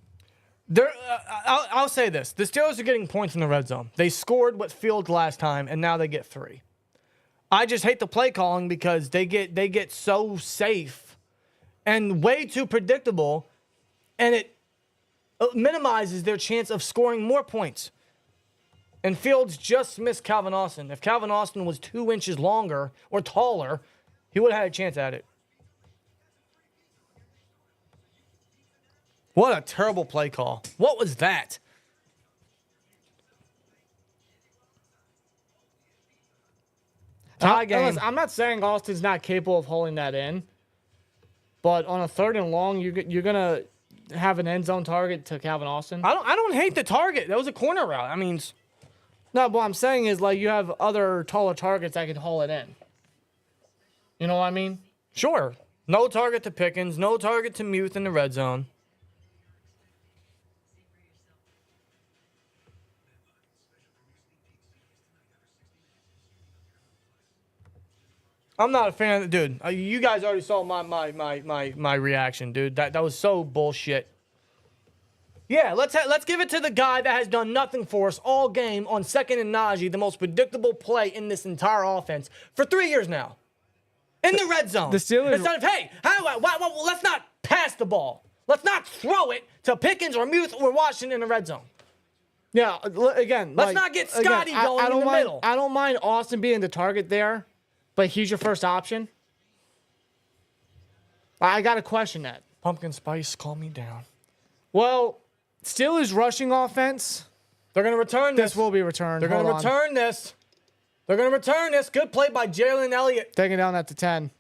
S4: I'll say this. The Steelers are getting points in the red zone. They scored with Fields last time, and now they get 3. I just hate the play calling because they get so safe and way too predictable, and it minimizes their chance of scoring more points. And Fields just missed Calvin Austin. If Calvin Austin was 2 inches longer or taller, he would have had a chance at it. What a terrible play call. What was that? Tie game.
S3: Listen, I'm not saying Austin's not capable of holding that in, but on a 3rd and long, you're gonna have an end zone target to Calvin Austin.
S4: I don't hate the target. That was a corner route. I mean,
S3: No, but what I'm saying is, like, you have other taller targets that can haul it in. You know what I mean?
S4: sure. No target to Pickens. No target to Muth in the red zone. I'm not a fan of the dude. You guys already saw my reaction, dude. That was so bullshit. Yeah, let's give it to the guy that has done nothing for us all game on 2nd and Najee, the most predictable play in this entire offense for 3 years now. In the red zone.
S3: The Steelers.
S4: Instead of, hey, let's not pass the ball. Let's not throw it to Pickens or Muth or Washington in the red zone.
S3: Yeah, again.
S4: Let's not get Scotty going in the middle.
S3: I don't mind Austin being the target there, but he's your first option. I got to question that.
S4: Pumpkin Spice, calm me down.
S3: Well, Steelers rushing offense
S4: They're going to return this.
S3: This will be returned.
S4: They're going to return this. They're going to return this. Good play by Jalen Elliott.
S3: Taking down that to 10.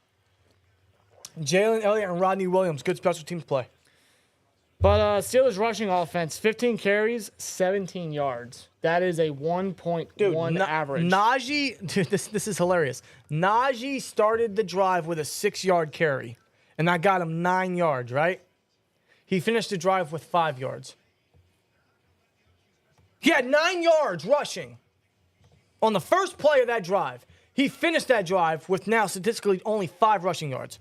S4: Jalen Elliott and Rodney Williams. Good special teams play.
S3: But Steelers rushing offense, 15 carries, 17 yards. That is a 1.1 average.
S4: Najee, dude, this is hilarious. Najee started the drive with a 6-yard carry, and that got him 9 yards, right? He finished the drive with 5 yards. He had 9 yards rushing on the first play of that drive. He finished that drive with now statistically only 5 rushing yards.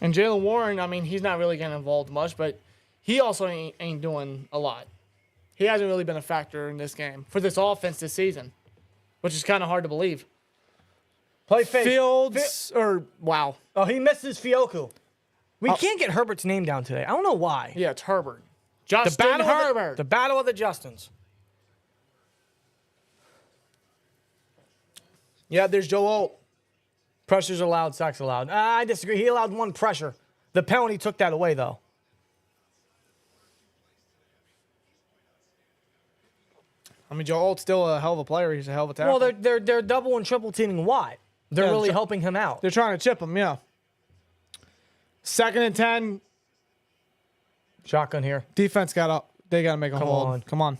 S3: And Jalen Warren, I mean, he's not really getting involved much, but he also ain't doing a lot. He hasn't really been a factor in this game for this offense this season, which is kind of hard to believe.
S4: Play fake.
S3: Fields, wow.
S4: Oh, he misses Fioku. We can't get Herbert's name down today. I don't know why.
S3: Yeah, it's Herbert. Justin Herbert.
S4: The battle of the Justins. Yeah, there's Joe Alt. Pressures allowed, sacks allowed. I disagree. He allowed 1 pressure. The penalty took that away, though.
S3: I mean, Joe Alt's still a hell of a player. He's a hell of a tackle.
S4: Well, they're double and triple teaming Watt. They're really helping him out.
S3: They're trying to chip him, yeah. 2nd and 10.
S4: Shotgun here.
S3: Defense they got to make a hold. Come on.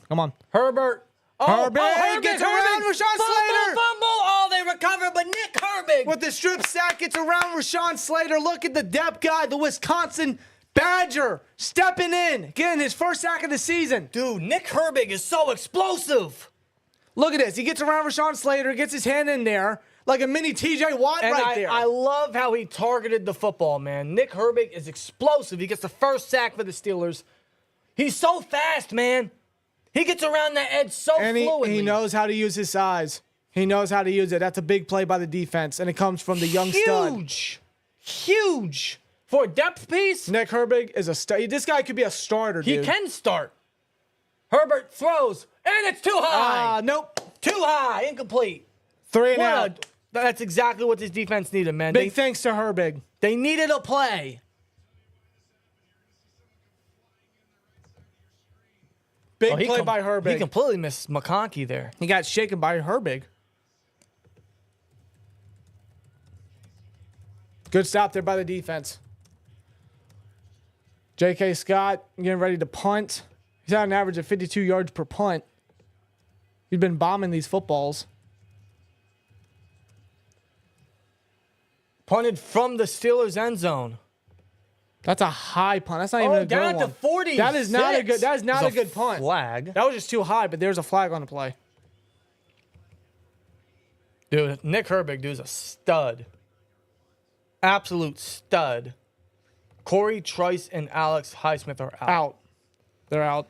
S4: Herbert.
S3: Herbig
S4: Herbig
S3: gets around Rashawn Slater.
S4: Fumble. Oh, they recover, but Nick Herbig.
S2: With the strip sack, gets around Rashawn Slater. Look at the depth guy, the Wisconsin Badger, stepping in, getting his first sack of the season.
S4: Dude, Nick Herbig is so explosive.
S2: Look at this. He gets around Rashawn Slater, gets his hand in there like a mini TJ Watt
S4: And
S2: right there.
S4: I love how he targeted the football, man. Nick Herbig is explosive. He gets the first sack for the Steelers. He's so fast, man. He gets around that edge so fluidly.
S3: He knows how to use his size. He knows how to use it. That's a big play by the defense, and it comes from the young stud.
S4: Huge. For a depth piece.
S3: Nick Herbig is a stud. This guy could be a starter, dude.
S4: He can start. Herbert throws, and it's too high.
S3: Nope.
S4: Too high. Incomplete.
S3: 3 and out.
S4: That's exactly what this defense needed, man.
S3: Big thanks to Herbig.
S4: They needed a play.
S3: Big play by Herbig.
S4: He completely missed McConkey there.
S3: He got shaken by Herbig. Good stop there by the defense. JK Scott getting ready to punt. He's at an average of 52 yards per punt. He's been bombing these footballs.
S4: Punted from the Steelers end zone.
S3: That's a high punt. That's not even a good
S4: down
S3: one.
S4: to 46.
S3: That is not a good. That is not a good punt.
S4: Flag.
S3: That was just too high, but there's a flag on the play.
S4: Dude, Nick Herbig, dude's a stud. Absolute stud. Corey Trice and Alex Highsmith are out.
S3: They're out.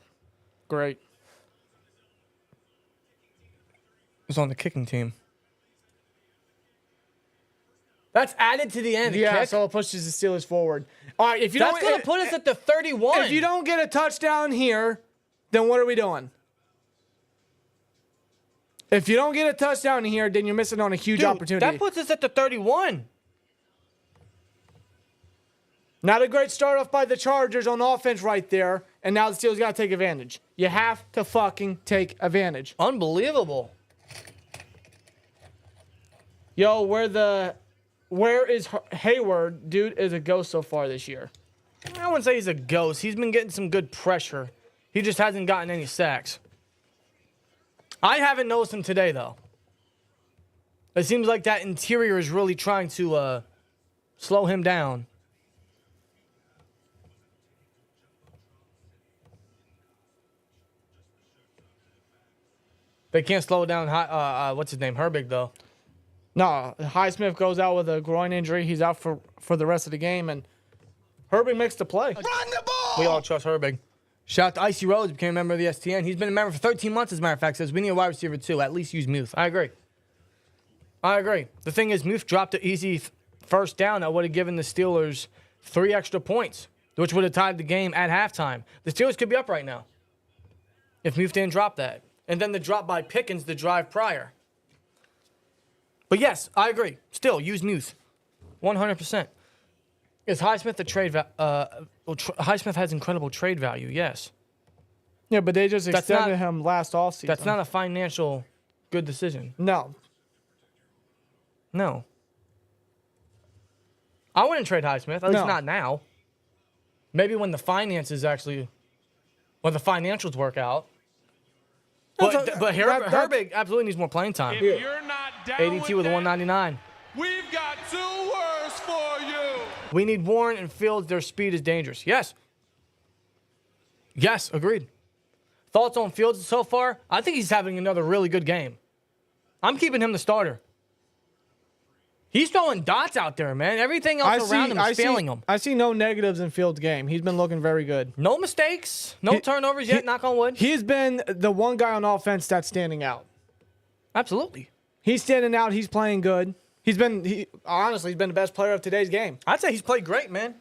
S3: Great.
S4: He's on the kicking team. That's added to the end.
S3: Yeah,
S4: kick.
S3: so it pushes the Steelers forward. All right, if you
S4: That's going to put us at the 31.
S3: If you don't get a touchdown here, then what are we doing? If you don't get a touchdown here, then you're missing on a huge opportunity.
S4: That puts us at the 31.
S3: Not a great start off by the Chargers on offense right there, and now the Steelers got to take advantage. You have to fucking take advantage.
S4: Unbelievable.
S3: Yo, where is Hayward? Dude is a ghost so far this year.
S4: I wouldn't say he's a ghost. He's been getting some good pressure. He just hasn't gotten any sacks. I haven't noticed him today, though. It seems like that interior is really trying to slow him down. They can't slow down, what's his name, Herbig, though.
S3: No, Highsmith goes out with a groin injury. He's out for the rest of the game, and Herbig makes the play.
S5: Run the ball!
S4: We all trust Herbig. Shout out to Icy Rose, became a member of the STN. He's been a member for 13 months, as a matter of fact. Says we need a wide receiver, too. At least use Muth. I agree. The thing is, Muth dropped an easy first down that would have given the Steelers 3 extra points, which would have tied the game at halftime. The Steelers could be up right now if Muth didn't drop that. And then the drop by Pickens the drive prior. But yes, I agree. Still, use Muth. 100%. Is Highsmith a trade Highsmith has incredible trade value, yes.
S3: Yeah, but they just
S4: That's
S3: extended
S4: not-
S3: him last offseason.
S4: That's not a financial good decision.
S3: No.
S4: No. I wouldn't trade Highsmith, at least
S3: No.
S4: not now. Maybe when the finances when the financials work out. But Herbig absolutely needs more playing time.
S5: If you're not down
S4: 82 with a
S5: that,
S4: 199.
S5: we've got 2 words for you.
S4: We need Warren and Fields. Their speed is dangerous. Yes. Yes, agreed. Thoughts on Fields so far? I think he's having another really good game. I'm keeping him the starter. He's throwing dots out there, man. Everything else around him is failing him.
S3: I see no negatives in Fields' game. He's been looking very good.
S4: No mistakes. No turnovers yet, knock on wood.
S3: He's been the one guy on offense that's standing out.
S4: Absolutely.
S3: He's standing out. He's playing good. Honestly, he's been the best player of today's game.
S4: I'd say he's played great, man.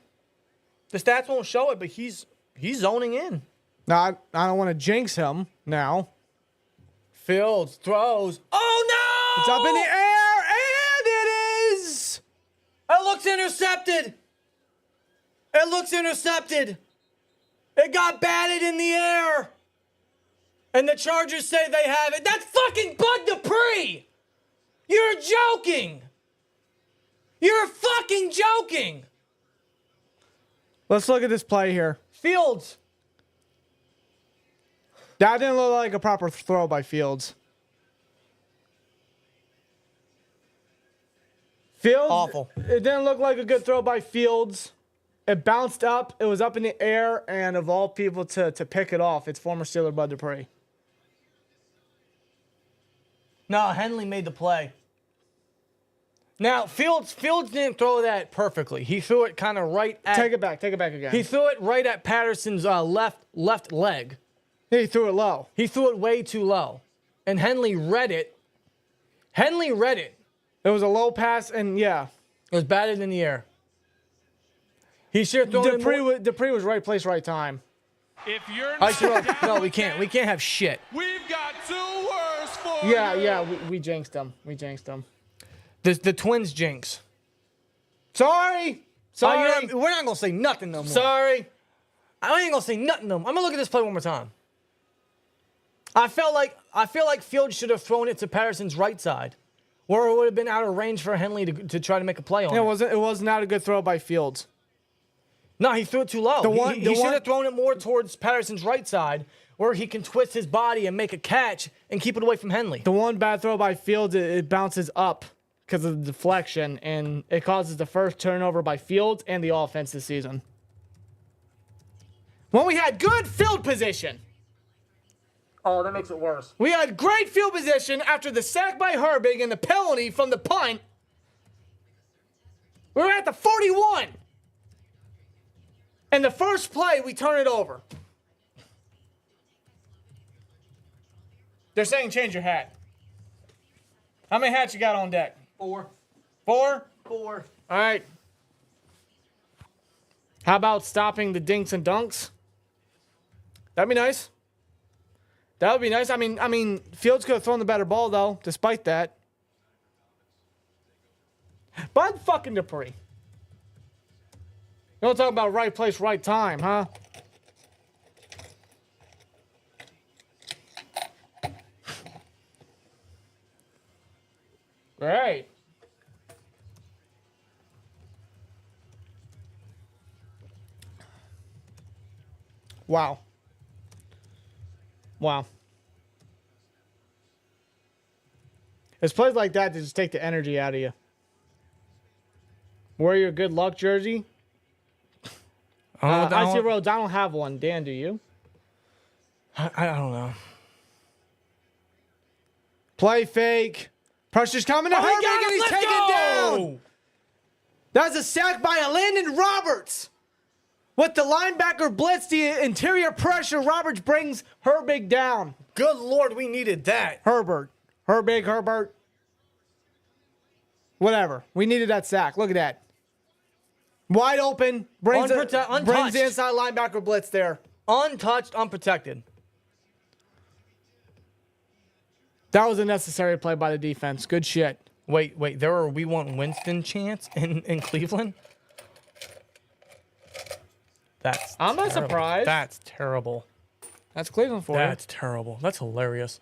S4: The stats won't show it, but he's zoning in.
S3: Now, I don't want to jinx him now.
S4: Fields throws. Oh, no!
S3: It's up in the air, and it is!
S4: It looks intercepted. It looks intercepted. It got batted in the air. And the Chargers say they have it. That's fucking Bud Dupree. You're joking. You're fucking joking.
S3: Let's look at this play here.
S4: Fields.
S3: That didn't look like a proper throw by Fields. Fields.
S4: Awful.
S3: It didn't look like a good throw by Fields. It bounced up. It was up in the air, and of all people to pick it off, it's former Steeler Bud Dupree.
S4: No, Henley made the play. Now, Fields didn't throw that perfectly. He threw it kind of right at...
S3: Take it back again.
S4: He threw it right at Patterson's left leg.
S3: He threw it low.
S4: He threw it way too low. And Henley read it. It
S3: It was a low pass, and yeah.
S4: was batted in the air. He should have thrown it more.
S3: Dupree was right place, right time.
S5: If you're
S4: I
S5: not
S4: should
S5: down
S4: no, we
S5: with
S4: can't.
S5: that,
S4: We can't have shit.
S5: we've got 2 words for
S3: Yeah,
S5: you.
S3: yeah, we jinxed him.
S4: The Twins jinx.
S3: Sorry.
S4: We're not gonna say nothing no more.
S3: Sorry.
S4: I ain't gonna say nothing no more. I'm gonna look at this play one more time. I feel like Fields should have thrown it to Patterson's right side, where it would have been out of range for Henley to try to make a play on it.
S3: It was not a good throw by Fields.
S4: No, he threw it too low. He should have thrown it more towards Patterson's right side, where he can twist his body and make a catch and keep it away from Henley.
S3: The one bad throw by Fields, it bounces up because of the deflection, and it causes the first turnover by Fields and the offense this season. When we had good field position.
S4: Oh, that makes it worse.
S3: We had great field position after the sack by Herbig and the penalty from the punt. We were at the 41. And the first play, we turn it over. They're saying change your hat. How many hats you got on deck?
S4: 4.
S3: 4?
S4: 4.
S3: All right. How about stopping the dinks and dunks? That'd be nice. That would be nice. I mean, Fields could have thrown the better ball, though, despite that. Bud fucking Dupree. You don't talk about right place, right time, huh? Great. Wow. Wow. It's plays like that to just take the energy out of you. Wear your good luck jersey. I see Rhodes. I don't have one. Dan, do you?
S4: I don't know.
S3: Play fake. Pressure's coming to Herbig, and he's taken down. That's a sack by Landon Roberts. With the linebacker blitz, the interior pressure, Roberts brings Herbig down.
S4: Good Lord, we needed that.
S3: Herbert. Whatever. We needed that sack. Look at that. Wide open. Brings the inside linebacker blitz there.
S4: Untouched, unprotected.
S3: That was a necessary play by the defense. Good shit.
S4: Wait. There are we want Winston chants in Cleveland? I'm not
S3: surprised.
S4: That's terrible. That's Cleveland for you.
S3: That's terrible. That's hilarious.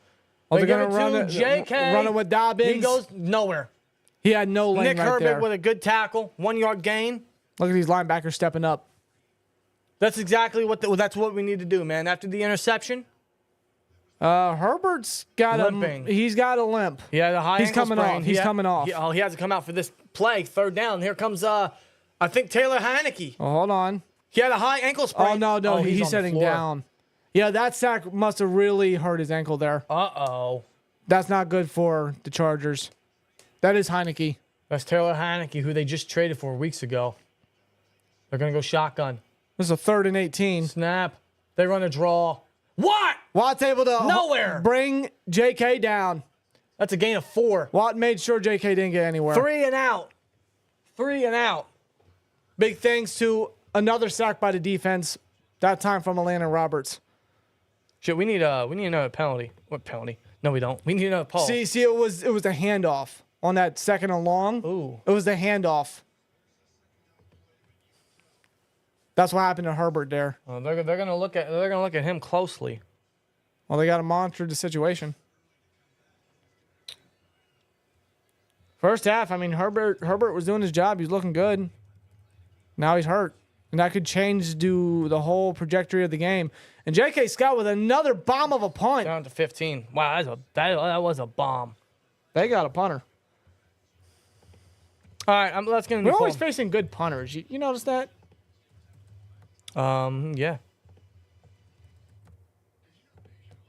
S4: Oh,
S3: They
S4: they're
S3: give
S4: going to
S3: it to JK.
S4: run it with Dobbins.
S3: He goes nowhere.
S4: He had no lane
S3: Nick
S4: right
S3: Herbert
S4: there.
S3: with a good tackle, 1 yard gain.
S4: Look at these linebackers stepping up.
S3: That's exactly that's what we need to do, man. After the interception,
S4: Herbert's got
S3: Limping.
S4: He's got a limp.
S3: he had a high
S4: He's
S3: ankle
S4: coming
S3: sprain.
S4: off. He's coming off.
S3: He has to come out for this play, 3rd down. Here comes I think Taylor Heineke.
S4: Oh, hold on.
S3: He had a high ankle sprain.
S4: Oh, no.
S3: he's
S4: He's
S3: on the
S4: sitting
S3: floor.
S4: down. Yeah, that sack must have really hurt his ankle there.
S3: Uh-oh.
S4: That's not good for the Chargers. That is Heineke.
S3: That's Taylor Heineke, who they just traded for weeks ago. They're going to go shotgun.
S4: This is a 3rd and 18.
S3: Snap. They run a draw. What?
S4: Watt's able to
S3: Nowhere.
S4: bring JK down.
S3: That's a gain of 4.
S4: Watt made sure JK didn't get anywhere.
S3: 3 and out. 3 and out.
S4: Big thanks to another sack by the defense. That time from Atlanta Roberts.
S3: Shit, we need another penalty. What penalty? No, we don't. We need another pole.
S4: See, it was the handoff on that 2nd and long.
S3: Ooh.
S4: It was the handoff. That's what happened to Herbert there.
S3: They're gonna look at him closely.
S4: Well, they got to monitor the situation. First half, I mean, Herbert was doing his job. He was looking good. Now he's hurt. And that could change the whole trajectory of the game. And J.K. Scott with another bomb of a punt.
S3: Down to 15. Wow, that was a bomb.
S4: They got a punter.
S3: All right, let's get into
S4: We're
S3: the
S4: always
S3: poll.
S4: facing good punters. You notice that?
S3: Yeah.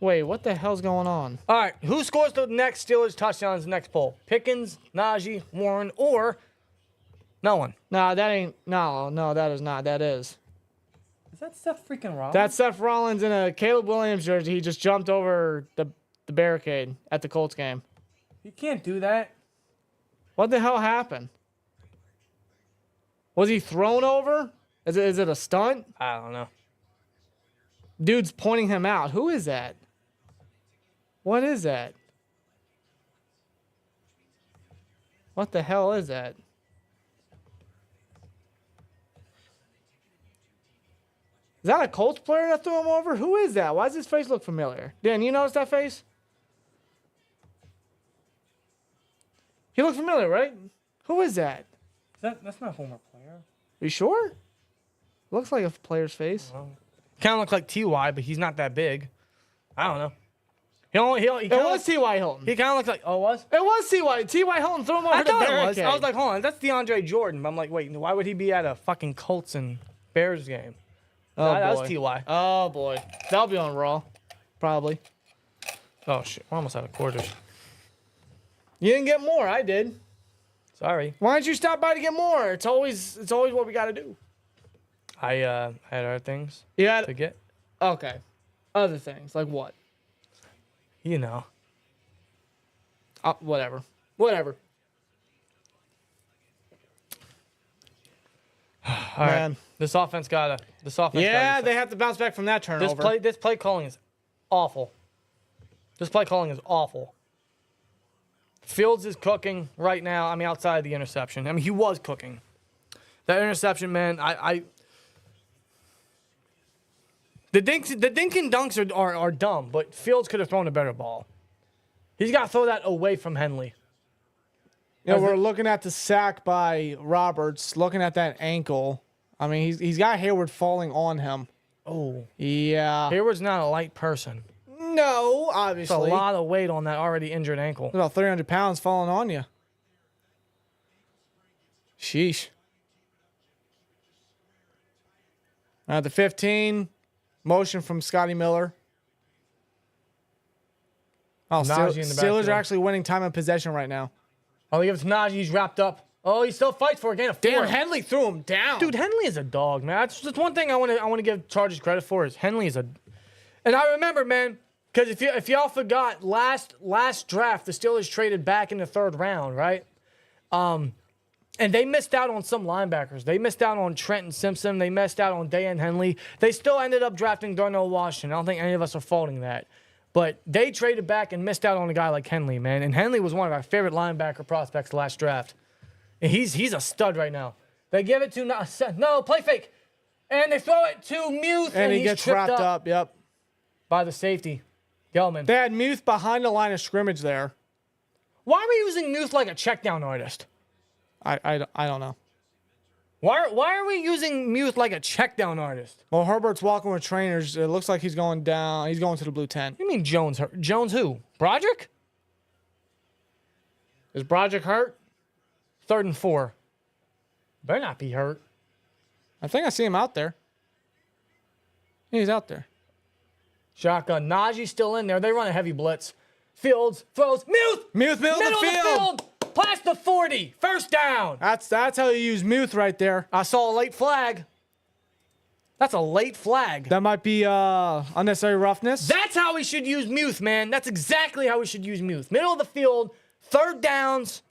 S4: Wait, what the hell's going on?
S3: All right, who scores the next Steelers touchdowns next poll? Pickens, Najee, Warren, or no one?
S4: Nah, that ain't. No, that is not. That is.
S3: Is that Seth freaking Rollins?
S4: That's Seth Rollins in a Caleb Williams jersey. He just jumped over the barricade at the Colts game.
S3: You can't do that.
S4: What the hell happened? Was he thrown over? Is it a stunt?
S3: I don't know.
S4: Dude's pointing him out. Who is that? What is that? What the hell is that? Is that a Colts player that threw him over? Who is that? Why does his face look familiar? Dan, you notice that face? He looked familiar, right? Who is that?
S3: That's not a former player.
S4: You sure? Looks like a player's face.
S3: Kind of looks like Ty, but he's not that big. I don't know. He
S4: It was T.Y. Hilton.
S3: He kind of looks like. Oh, it was?
S4: It was T.Y. T.Y. Hilton threw him over
S3: I
S4: the
S3: thought it
S4: barricade.
S3: was. I was like, hold on, that's DeAndre Jordan. But I'm like, wait, why would he be at a fucking Colts and Bears game?
S4: oh,
S3: that
S4: boy.
S3: was Ty.
S4: Oh, boy. That'll be on Raw. Probably.
S3: Oh shit, we're almost out of quarters.
S4: You didn't get more. I did.
S3: Sorry,
S4: Why don't you stop by to get more? It's always what we got to do.
S3: I had other things
S4: Yeah.
S3: to get.
S4: Okay. Other things. Like what?
S3: You know.
S4: Whatever.
S3: All right.
S4: Man.
S3: This offense gotta.
S4: Yeah, they have to bounce back from that turnover.
S3: This play calling is awful. This play calling is awful. Fields is cooking right now. I mean, outside of the interception. I mean, he was cooking. That interception, man. The dink and dunks are dumb, but Fields could have thrown a better ball. He's got to throw that away from Henley.
S4: We're looking at the sack by Roberts, looking at that ankle. I mean, he's got Hayward falling on him.
S3: Oh,
S4: Yeah.
S3: Hayward's not a light person.
S4: No,
S3: It's a
S4: obviously.
S3: lot of weight on that already injured ankle.
S4: About 300 pounds falling on you. Sheesh. At the 15, motion from Scotty Miller. Oh,
S3: Najee in the
S4: Steelers
S3: backfield.
S4: are actually winning time of possession right now.
S3: Oh, he gives Najee. He's wrapped up. Oh, he still fights for a gain of 4.
S4: Damn, Henley threw him down.
S3: Dude, Henley is a dog, man. That's one thing I want to give Chargers credit for is Henley is a. And I remember, man, because if y'all forgot, last draft the Steelers traded back in the 3rd round, right? And they missed out on some linebackers. They missed out on Trenton Simpson. They missed out on Dayan Henley. They still ended up drafting Darnell Washington. I don't think any of us are faulting that. But they traded back and missed out on a guy like Henley, man. And Henley was one of our favorite linebacker prospects last draft. And he's a stud right now. They give it to no play fake, and they throw it to Muth,
S4: and he
S3: he's
S4: gets
S3: tripped
S4: wrapped up. Yep. by the safety, Gelman.
S3: They had Muth behind the line of scrimmage there.
S4: Why are we using Muth like a check down artist?
S3: I don't know.
S4: Why are we using Muth like a check down artist?
S3: Well, Herbert's walking with trainers. It looks like he's going down. He's going to the blue tent.
S4: What do you mean Jones hurt? Jones who? Broderick? Is Broderick hurt? 3rd and 4. Better not be hurt.
S3: I think I see him out there. He's out there.
S4: Shotgun. Najee's still in there. They run a heavy blitz. Fields throws. Muth!
S3: Muth, middle
S4: Middle
S3: of the field.
S4: Past the 40. First down.
S3: That's how you use Muth right there.
S4: I saw a late flag. That's a late flag.
S3: That might be unnecessary roughness.
S4: That's how we should use Muth, man. That's exactly how we should use Muth. Middle of the field, 3rd downs.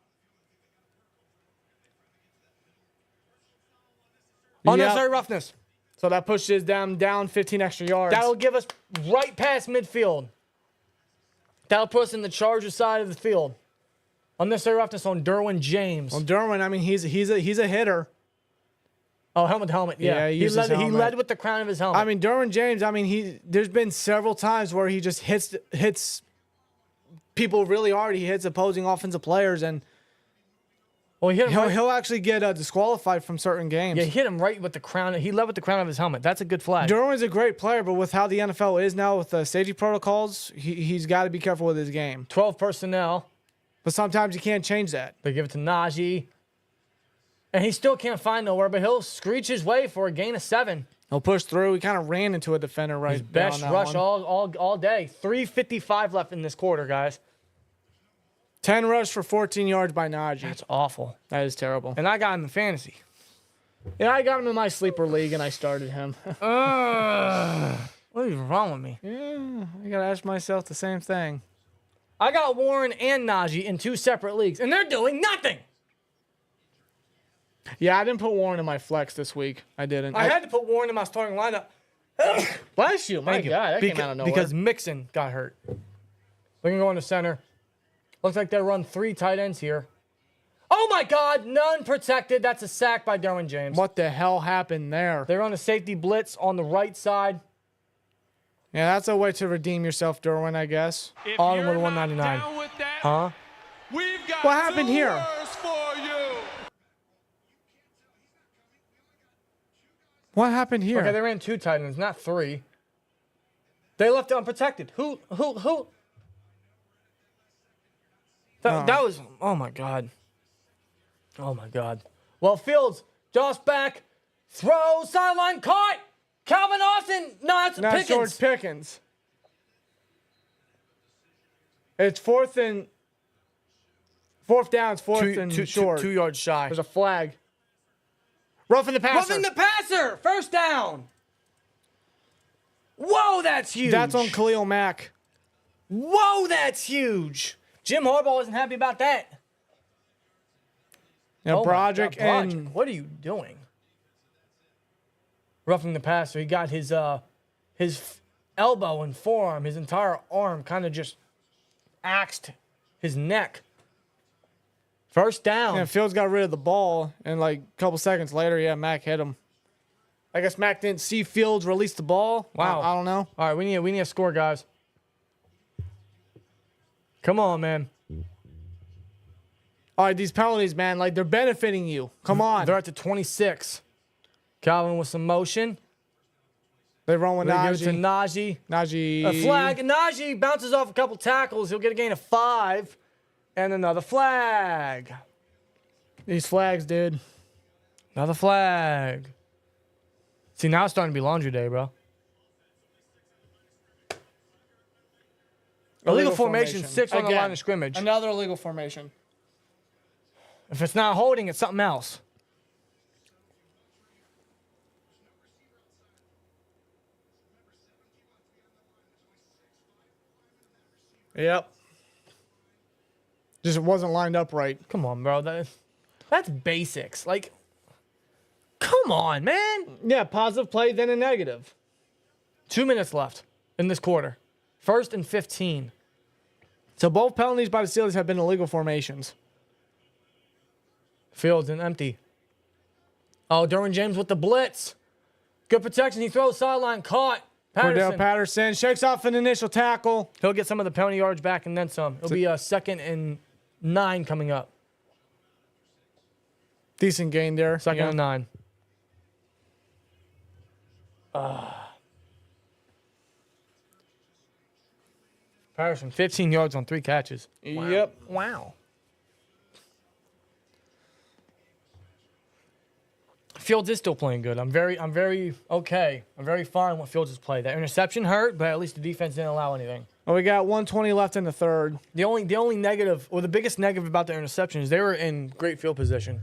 S4: Unnecessary roughness.
S3: So that pushes them down 15 extra yards.
S4: That'll give us right past midfield. That'll put us in the Chargers side of the field. Unnecessary roughness on Derwin James.
S3: Well, Derwin, I mean, he's a hitter.
S4: Oh, helmet to helmet. Yeah,
S3: he uses
S4: he
S3: helmet.
S4: led with the crown of his helmet.
S3: I mean, Derwin James, I mean, there's been several times where he just hits people really hard. He hits opposing offensive players, and
S4: well, he hit him
S3: he'll actually get disqualified from certain games.
S4: Yeah, he hit him right with the crown. He led with the crown of his helmet. That's a good flag.
S3: Derwin's a great player, but with how the NFL is now with the safety protocols, he's got to be careful with his game.
S4: 12 personnel.
S3: But sometimes you can't change that.
S4: They give it to Najee. And he still can't find nowhere, but he'll screech his way for a gain of 7.
S3: He'll push through. He kind of ran into a defender right there.
S4: Best rush all day. 3:55 left in this quarter, guys.
S3: 10 rush for 14 yards by Najee.
S4: That's awful.
S3: That is terrible.
S4: And I got him in fantasy.
S3: Yeah, I got him in my sleeper league, and I started him.
S4: What is wrong with me?
S3: Yeah, I got to ask myself the same thing.
S4: I got Warren and Najee in 2 separate leagues, and they're doing nothing.
S3: Yeah, I didn't put Warren in my flex this week. I didn't.
S4: I had to put Warren in my starting lineup.
S3: Bless you. My
S4: Thank you.
S3: God, that came out of nowhere.
S4: Because Mixon got hurt. We can go into center. Looks like they run 3 tight ends here. Oh, my God. None protected. That's a sack by Derwin James.
S3: What the hell happened there?
S4: They run a safety blitz on the right side.
S3: Yeah, that's a way to redeem yourself, Derwin, I guess.
S5: If
S4: On
S5: you're
S4: with
S5: not
S4: 199.
S5: down with that,
S4: Huh?
S5: we've got
S3: What happened
S5: 2
S3: here?
S5: words for you.
S3: What happened here?
S4: Okay, they ran 2 tight ends, not 3. They left it unprotected. Who? That was, oh, my God. Oh, my God. Well, Fields, Josh back, throw, sideline, caught. Calvin Austin. No, that's Pickens.
S3: George Pickens. It's fourth downs, fourth and short.
S4: 2 yards shy.
S3: There's a flag. Roughing the passer.
S4: Roughing the passer. First down. Whoa, that's huge.
S3: That's on Khalil Mack.
S4: Whoa, that's huge. Jim Harbaugh wasn't happy about that.
S3: Yeah,
S4: Oh my
S3: Broderick
S4: God, Broderick,
S3: and
S4: what are you doing? Roughing the passer. He got his elbow and forearm, his entire arm kind of just axed his neck. First down.
S3: yeah, Fields got rid of the ball, and like a couple seconds later, yeah, Mack hit him. I guess Mack didn't see Fields release the ball.
S4: Wow.
S3: I don't know.
S4: All right, we need a score, guys. Come on, man.
S3: All right, these penalties, man, like they're benefiting you. Come on.
S4: They're at the 26. Calvin with some motion.
S3: They run with
S4: They give it to
S3: Najee.
S4: Najee.
S3: Najee.
S4: A flag. Najee bounces off a couple tackles. He'll get a gain of 5. And another flag.
S3: These flags, dude.
S4: Another flag. See, now it's starting to be laundry day, bro. Illegal formation, 6 on the
S3: Again,
S4: line of scrimmage.
S3: Another illegal formation.
S4: If it's not holding, it's something else.
S3: Yep. Just wasn't lined up right.
S4: Come on, bro. That's basics. Like, come on, man.
S3: Yeah, positive play, then a negative.
S4: 2 minutes left in this quarter. 1st and 15.
S3: So both penalties by the Steelers have been illegal formations.
S4: Fields and empty. Oh, Derwin James with the blitz. Good protection. He throws sideline. Caught.
S3: Cordell Patterson shakes off an initial tackle.
S4: He'll get some of the penalty yards back and then some. It'll be a 2nd and 9 coming up.
S3: Decent gain there.
S4: 2nd and 9. Patterson, 15 yards on 3 catches.
S3: Wow. Yep.
S4: Wow. Fields is still playing good. I'm very okay. I'm very fine with Fields' play. That interception hurt, but at least the defense didn't allow anything.
S3: Well, we got 120 left in the third.
S4: The only negative, or the biggest negative about the interception is they were in great field position.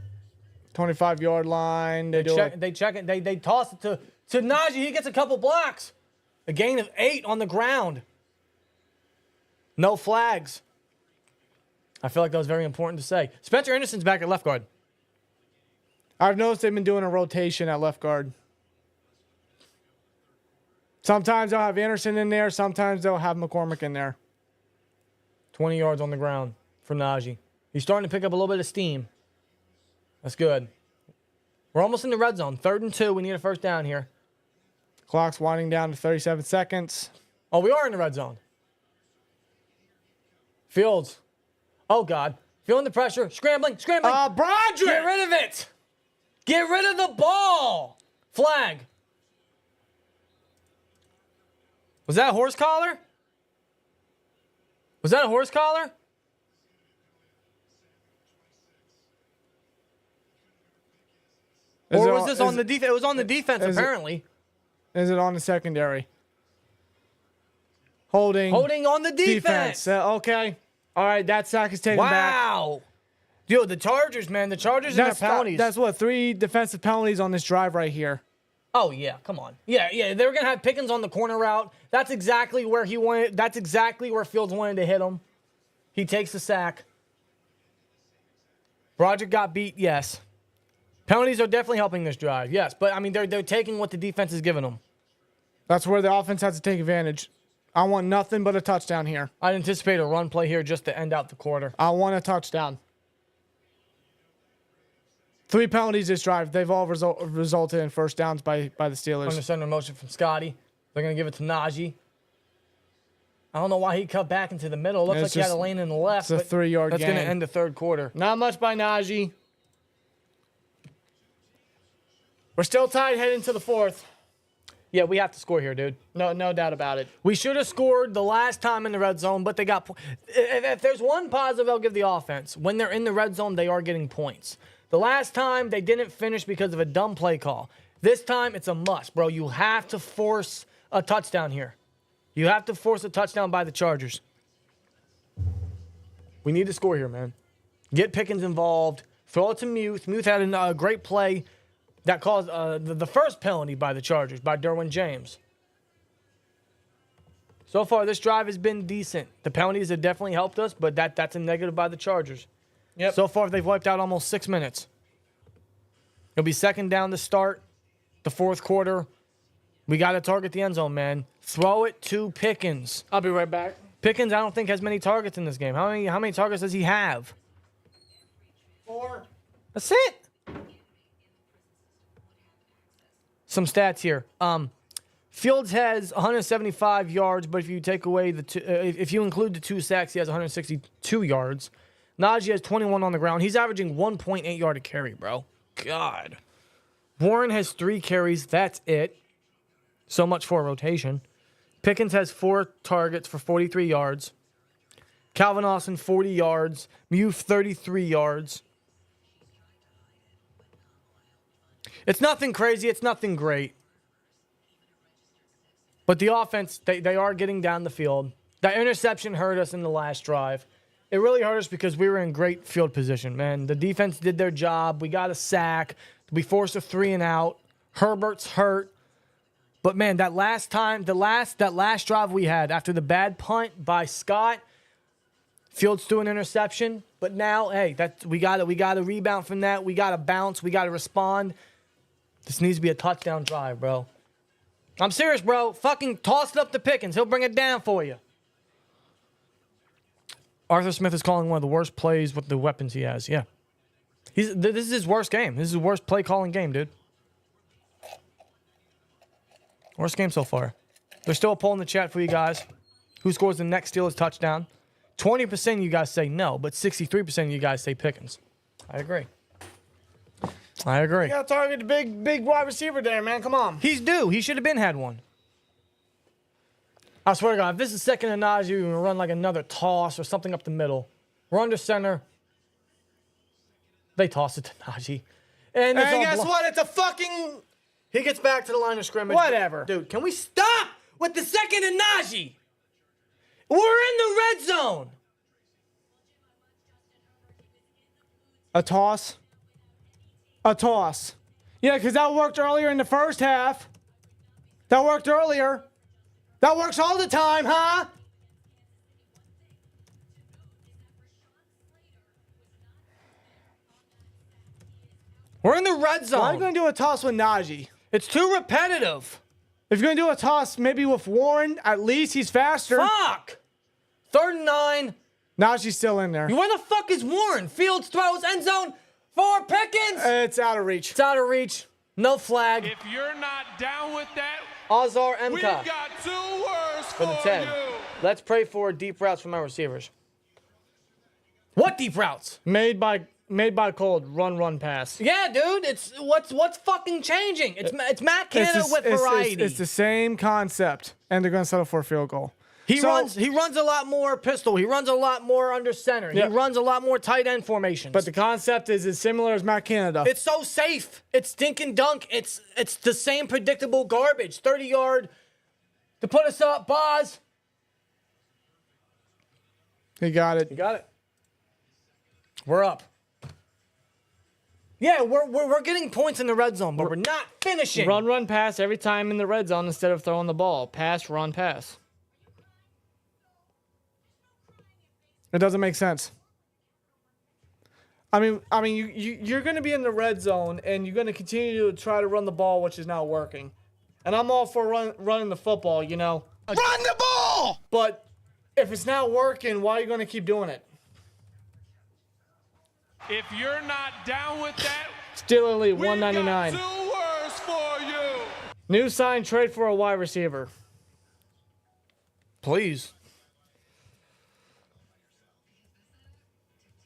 S3: 25-yard line. They
S4: check it. They toss it to Najee. He gets a couple blocks. A gain of 8 on the ground. No flags. I feel like that was very important to say. Spencer Anderson's back at left guard.
S3: I've noticed they've been doing a rotation at left guard. Sometimes they'll have Anderson in there. Sometimes they'll have McCormick in there.
S4: 20 yards on the ground for Najee. He's starting to pick up a little bit of steam. That's good. We're almost in the red zone. 3rd and 2. We need a first down here.
S3: Clock's winding down to 37 seconds.
S4: Oh, we are in the red zone. Fields. Oh, God. Feeling the pressure. Scrambling.
S3: Broderick!
S4: Get rid of it. Get rid of the ball. Flag. Was that a horse collar? Was that a horse collar? Or was this on the defense? It was on the defense, apparently.
S3: Is it on the secondary? Holding
S4: on the defense.
S3: Okay. All right, that sack is taken back.
S4: Wow. Dude, the Chargers, man. The Chargers and their penalties.
S3: That's what, 3 defensive penalties on this drive right here.
S4: Oh, yeah. Come on. Yeah. They were going to have Pickens on the corner route. That's exactly where he wanted. That's exactly where Fields wanted to hit him. He takes the sack. Broderick got beat, yes. Penalties are definitely helping this drive, yes. But, I mean, they're taking what the defense is giving them.
S3: That's where the offense has to take advantage. I want nothing but a touchdown here.
S4: I'd anticipate a run play here just to end out the quarter.
S3: I want a touchdown. 3 penalties this drive. They've all resulted in first downs by the Steelers.
S4: Under center motion from Scotty. They're going to give it to Najee. I don't know why he cut back into the middle. Looks like he had a lane in the left.
S3: It's a 3-yard gain.
S4: That's going to end the third quarter.
S3: Not much by Najee. We're still tied heading into the fourth.
S4: Yeah, we have to score here, dude.
S3: No doubt about it.
S4: We should have scored the last time in the red zone, but they got if there's one positive I'll give the offense, when they're in the red zone, they are getting points. The last time, they didn't finish because of a dumb play call. This time, it's a must, bro. You have to force a touchdown here. You have to force a touchdown by the Chargers. We need to score here, man. Get Pickens involved. Throw it to Muth. Muth had a great play that caused the first penalty by the Chargers, by Derwin James. So far, this drive has been decent. The penalties have definitely helped us, but that's a negative by the Chargers.
S3: Yep.
S4: So far, they've wiped out almost 6 minutes. It'll be 2nd down to start the fourth quarter. We got to target the end zone, man. Throw it to Pickens.
S3: I'll be right back.
S4: Pickens, I don't think, has many targets in this game. How many targets does he have?
S3: 4.
S4: That's it. Some stats here. Fields has 175 yards, but if you take away if you include the 2 sacks, he has 162 yards. Najee has 21 on the ground. He's averaging 1.8 yard a carry, bro. God. Warren has 3 carries. That's it. So much for a rotation. Pickens has 4 targets for 43 yards. Calvin Austin, 40 yards. Muth, 33 yards. It's nothing crazy. It's nothing great. But the offense, they are getting down the field. That interception hurt us in the last drive. It really hurt us because we were in great field position, man. The defense did their job. We got a sack. We forced a 3-and-out. Herbert's hurt. But, man, that last drive we had after the bad punt by Scott, Fields threw an interception. But now, hey, we got to rebound from that. We got to bounce. We got to respond. This needs to be a touchdown drive, bro. I'm serious, bro. Fucking toss it up to Pickens. He'll bring it down for you. Arthur Smith is calling one of the worst plays with the weapons he has. Yeah. This is his worst game. This is his worst play calling game, dude. Worst game so far. There's still a poll in the chat for you guys. Who scores the next Steelers touchdown? 20% of you guys say no, but 63% of you guys say Pickens. I agree. I agree.
S3: You got to target the big wide receiver there, man. Come on.
S4: He's due. He should have been had one. I swear to God, if this is second and Najee, you're going to run like another toss or something up the middle. We're under center. They toss it to Najee. And
S3: guess what? It's a fucking...
S4: He gets back to the line of scrimmage.
S3: Whatever.
S4: Dude, can we stop with the second and Najee? We're in the red zone.
S3: A toss. A toss. Yeah, because that worked earlier in the first half. That worked earlier. That works all the time, huh?
S4: We're in the red zone.
S3: Why are you going to do a toss with Najee?
S4: It's too repetitive.
S3: If you're going to do a toss, maybe with Warren, at least he's faster.
S4: Fuck. 3rd and 9.
S3: Najee's still in there.
S4: Where the fuck is Warren? Fields throws end zone for Pickens.
S3: It's out of reach.
S4: It's out of reach. No flag.
S5: If you're not down with that,
S4: Azar
S5: we've
S4: Emka
S5: got 2 words
S4: for the 10.
S5: you.
S4: Let's pray for deep routes from our receivers. What deep routes?
S3: Made by Cold. Run, pass.
S4: Yeah, dude. It's what's fucking changing? It's Matt Canada with variety.
S3: It's the same concept, and they're going to settle for a field goal.
S4: He runs a lot more pistol. He runs a lot more under center.
S3: Yeah.
S4: He runs a lot more tight end formations.
S3: But the concept is as similar as Matt Canada.
S4: It's so safe. It's dink and dunk. It's the same predictable garbage. 30-yard to put us up. Boz.
S3: He got it.
S4: You got it. We're up. Yeah, we're getting points in the red zone, but we're not finishing.
S3: Run, pass every time in the red zone instead of throwing the ball. Pass, run, pass. It doesn't make sense. I mean, you're going to be in the red zone, and you're going to continue to try to run the ball, which is not working. And I'm all for running the football, you know.
S5: Run the ball!
S3: But if it's not working, why are you going to keep doing it?
S5: If you're not down with that,
S3: Steeler Elite,
S5: we've got
S3: 199.
S5: 2 words for you.
S3: New sign, trade for a wide receiver.
S4: Please.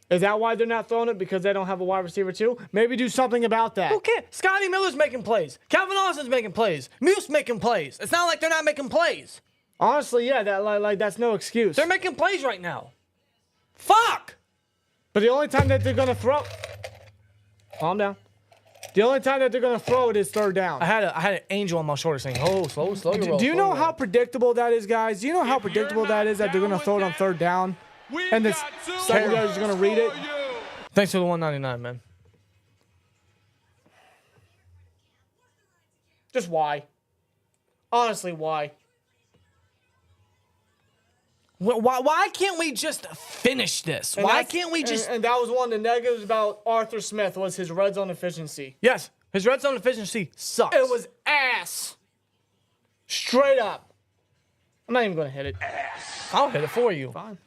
S3: Is that why they're not throwing it? Because they don't have a wide receiver too? Maybe do something about that.
S4: Who cares? Scotty Miller's making plays. Calvin Austin's making plays. Muse making plays. It's not like they're not making plays.
S3: Honestly, yeah, that that's no excuse.
S4: They're making plays right now. Fuck!
S3: But the only time that they're going to throw... Calm down. The only time that they're going to throw it is 3rd down.
S4: I had an angel on my shoulder saying, "Oh, slow your roll."
S3: Do you know how predictable that is, guys? Do you know how predictable that is that they're going to throw it on 3rd down?
S5: We've
S3: And the
S5: got 2
S3: secondary is going to read it?
S5: for you.
S4: Thanks for the 199, man.
S3: Just why? Honestly, why?
S4: Why can't we just finish this? Why can't we just...
S3: And that was one of the negatives about Arthur Smith was his red zone efficiency.
S4: Yes, his red zone efficiency sucks.
S3: It was ass. Straight up. I'm not even going to hit it.
S4: I'll hit it for you.
S3: Fine.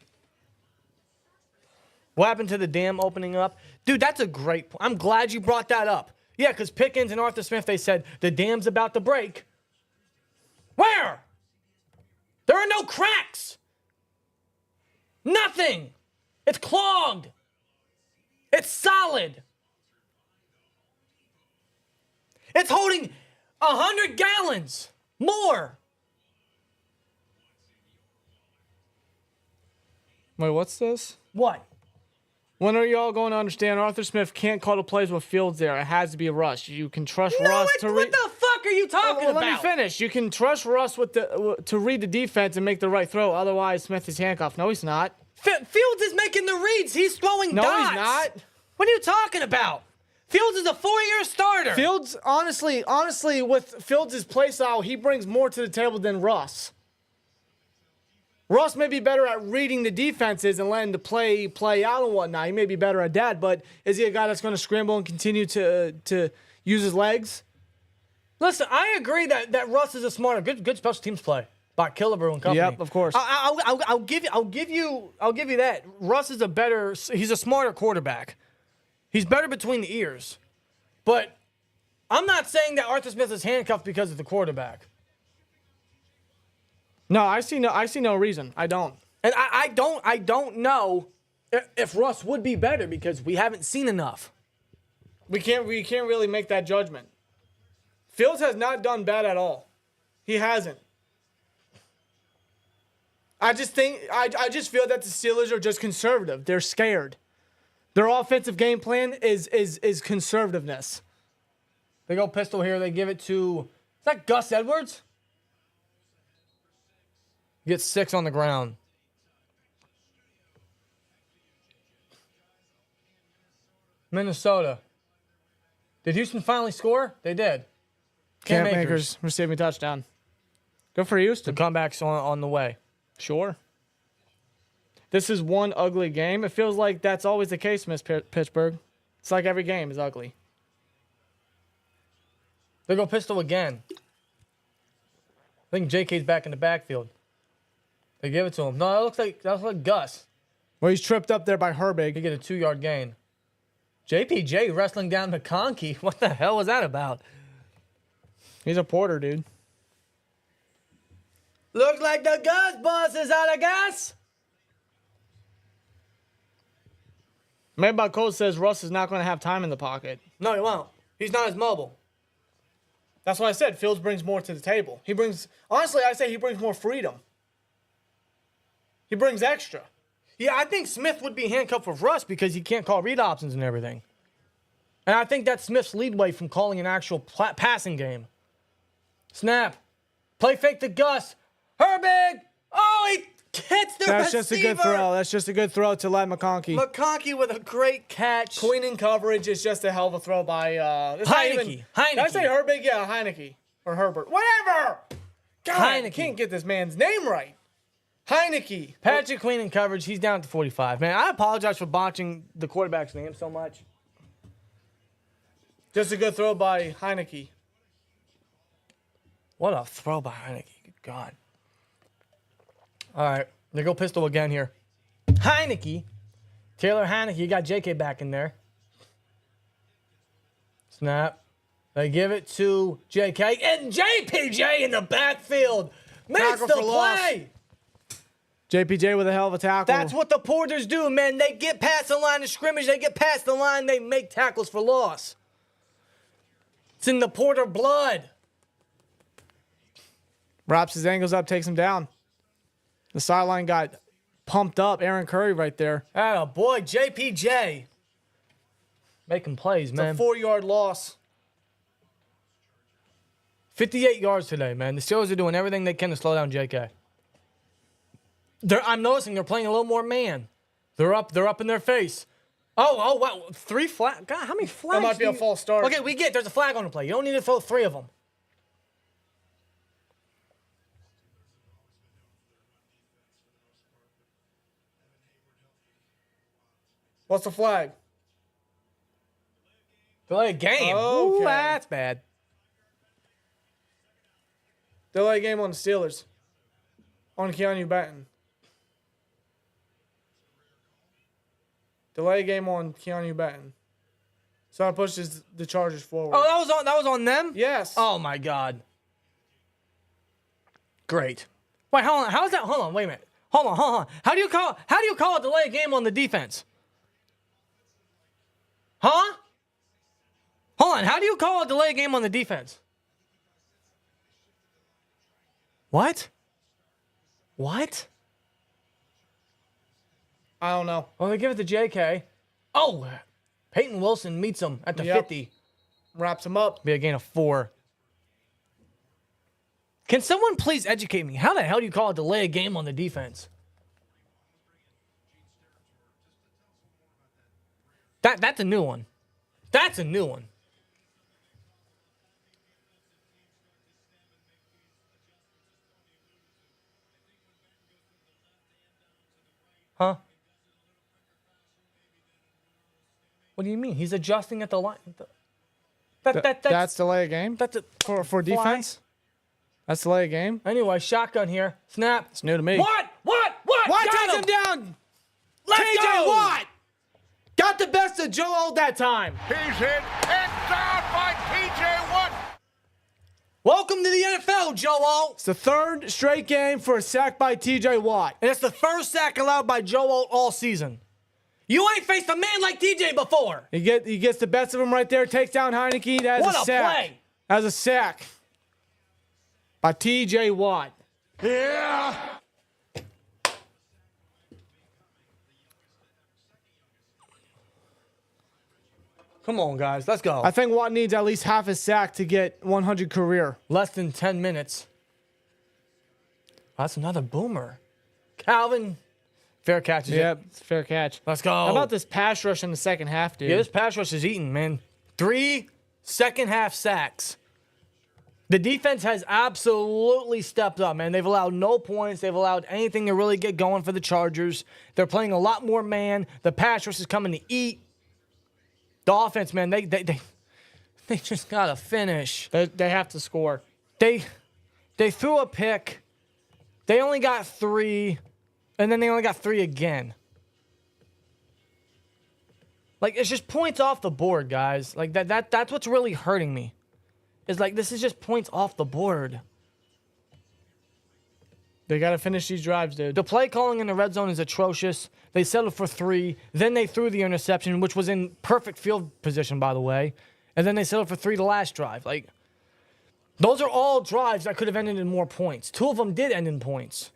S4: What happened to the dam opening up? Dude, that's a great point. I'm glad you brought that up. Yeah, because Pickens and Arthur Smith, they said, the dam's about to break. Where? There are no cracks. Nothing. It's clogged. It's solid. It's holding 100 gallons. More.
S3: Wait, what's this?
S4: What?
S3: When are y'all going to understand Arthur Smith can't call the plays with Fields there? It has to be a rush. You can trust Russ to read.
S4: What the fuck are you talking about?
S3: Let me finish. You can trust Russ to read the defense and make the right throw. Otherwise, Smith is handcuffed. No, he's not.
S4: Fields is making the reads. He's throwing dots.
S3: No, he's not.
S4: What are you talking about? Fields is a 4-year starter.
S3: Fields, honestly, with Fields' play style, he brings more to the table than Russ. Russ may be better at reading the defenses and letting the play out and whatnot. He may be better at that, but is he a guy that's going to scramble and continue to use his legs?
S4: Listen, I agree that Russ is a smarter, good special teams play by Killebrew and company.
S3: Yep, of course.
S4: I'll give you that. Russ is he's a smarter quarterback. He's better between the ears. But I'm not saying that Arthur Smith is handcuffed because of the quarterback.
S3: No, I see no reason. I don't.
S4: And I don't know if Russ would be better because we haven't seen enough.
S3: We can't really make that judgment. Fields has not done bad at all. He hasn't. I just feel that the Steelers are just conservative. They're scared. Their offensive game plan is conservativeness.
S4: They go pistol here. They give it to, is that Gus Edwards? Gets 6 on the ground. Minnesota. Did Houston finally score? They did.
S3: Cam Akers receiving touchdown. Good for
S4: The
S3: Houston.
S4: comeback's on the way.
S3: Sure. This is one ugly game. It feels like that's always the case, Miss Pittsburgh. It's like every game is ugly.
S4: They go pistol again. I think JK's back in the backfield. They give it to him. No, that looks like Gus.
S3: Well, he's tripped up there by
S4: He
S3: Herbig.
S4: get a 2-yard gain. JPJ wrestling down McConkey. What the hell was that about?
S3: He's a porter, dude.
S4: Looks like the Gus boss is out of gas.
S3: Made by Cole says Russ is not going to have time in the pocket.
S4: No, he won't. He's not as mobile.
S3: That's why I said Fields brings more to the table. Honestly, I say he brings more freedom. He brings extra.
S4: Yeah, I think Smith would be handcuffed with Russ because he can't call read options and everything. And I think that's Smith's leadway from calling an actual passing game. Snap. Play fake to Gus. Herbig. Oh, he hits the
S3: That's
S4: receiver.
S3: just a good throw. That's just a good throw to let McConkey.
S4: McConkey with a great catch.
S3: Queen in coverage is just a hell of a throw by
S4: Heineke.
S3: Did I say Herbig? Yeah, Heineke. Or Herbert. Whatever! God, I
S4: Heineke.
S3: can't get this man's name right. Heineke.
S4: Patrick Queen in coverage. He's down to 45. Man, I apologize for botching the quarterback's name so much.
S3: Just a good throw by Heineke.
S4: What a throw by Heineke. Good God. All right. They go pistol again here. Heineke. Taylor Heineke. You got JK back in there. Snap. They give it to JK. And JPJ in the backfield makes
S3: Tackle
S4: the
S3: for loss.
S4: play.
S3: JPJ with a hell of a tackle.
S4: That's what the Porters do, man. They get past the line of scrimmage. They get past the line. They make tackles for loss. It's in the Porter blood.
S3: Wraps his ankles up, takes him down. The sideline got pumped up. Aaron Curry right there.
S4: Oh, boy, JPJ. Making plays, man.
S3: It's a 4-yard loss.
S4: 58 yards today, man. The Steelers are doing everything they can to slow down JK. I'm noticing they're playing a little more man. They're up in their face. Oh, wow. 3 flags. God, how many flags?
S3: That might be a false start.
S4: Okay, there's a flag on the play. You don't need to throw 3 of them.
S3: What's the flag?
S4: Delay a game.
S3: Okay.
S4: Ooh, that's bad.
S3: Delay game on the Steelers. On Keanu Benton. Delay game on Keanu Benton. So that pushes the Chargers forward.
S4: Oh, that was on them?
S3: Yes.
S4: Oh, my God. Great. Wait, hold on. How is that? Hold on. Wait a minute. Hold on. How do you call a delay game on the defense? Huh? Hold on. How do you call a delay game on the defense? What?
S3: I don't know.
S4: Well, they give it to JK. Oh, Peyton Wilson meets him at the 50.
S3: Wraps him up.
S4: Be a gain of 4. Can someone please educate me? How the hell do you call a delay a game on the defense? That's a new one. That's a new one. Huh? What do you mean? He's adjusting at the line.
S3: That's delay a game?
S4: That's a
S3: For defense? That's delay a game?
S4: Anyway, shotgun here. Snap.
S3: It's new to me.
S4: What?
S3: Watt
S4: Got
S3: takes him down!
S4: Let's
S3: KJ
S4: go!
S3: Watt! Got the best of Joe Old that time.
S5: He's hit and down by TJ Watt.
S4: Welcome to the NFL, Joe.
S3: It's the third straight game for a sack by TJ Watt.
S4: And it's the first sack allowed by Joe all season. You ain't faced a man like TJ before.
S3: He gets the best of him right there, takes down Heineke. That is
S4: What a
S3: sack.
S4: play.
S3: That's a sack by TJ Watt.
S5: Yeah.
S4: Come on, guys. Let's go.
S3: I think Watt needs at least half a sack to get 100 career.
S4: Less than 10 minutes. That's another boomer. Calvin. Fair catch.
S3: Yep, it's a fair catch.
S4: Let's go.
S3: How about this pass rush in the second half, dude?
S4: Yeah, this pass rush is eating, man. 3 second-half sacks. The defense has absolutely stepped up, man. They've allowed no points. They've allowed anything to really get going for the Chargers. They're playing a lot more man. The pass rush is coming to eat. The offense, man, they just got to finish.
S3: They have to score.
S4: They threw a pick. They only got 3, and then they only got 3 again. Like, it's just points off the board, guys. Like, that's what's really hurting me. It's like, this is just points off the board.
S3: They got to finish these drives, dude.
S4: The play calling in the red zone is atrocious. They settled for 3. Then they threw the interception, which was in perfect field position, by the way. And then they settled for 3 the last drive. Like, those are all drives that could have ended in more points. 2 of them did end in points.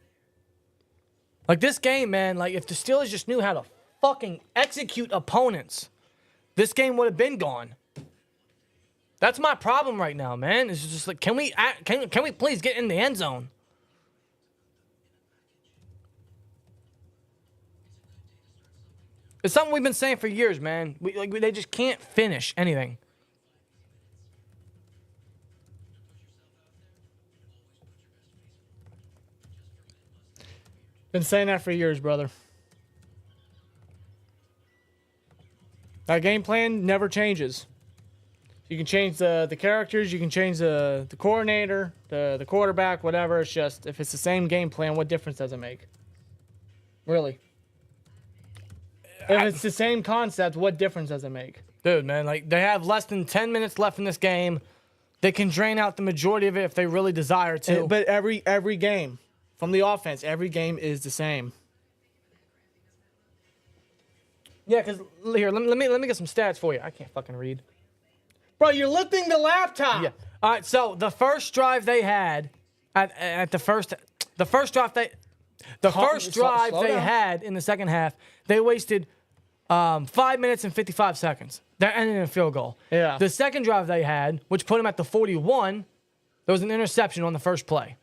S4: Like, this game, man, like, if the Steelers just knew how to fucking execute opponents, this game would have been gone. That's my problem right now, man. It's just like, can we please get in the end zone? It's something we've been saying for years, man. They just can't finish anything.
S3: Been saying that for years, brother. That game plan never changes. You can change the characters, you can change the coordinator, the quarterback, whatever. It's just, if it's the same game plan, what difference does it make? Really? If it's the same concept, what difference does it make?
S4: Dude, man, like, they have less than 10 minutes left in this game. They can drain out the majority of it if they really desire to.
S3: But every game, from the offense, every game is the same.
S4: Yeah, because, here, let me get some stats for you. I can't fucking read.
S3: Bro, you're lifting the laptop.
S4: Yeah. All right, so the first drive they had the first drive they had in the second half, they wasted 5 minutes and 55 seconds. That ended in a field goal.
S3: Yeah.
S4: The second drive they had, which put them at the 41, there was an interception on the first play.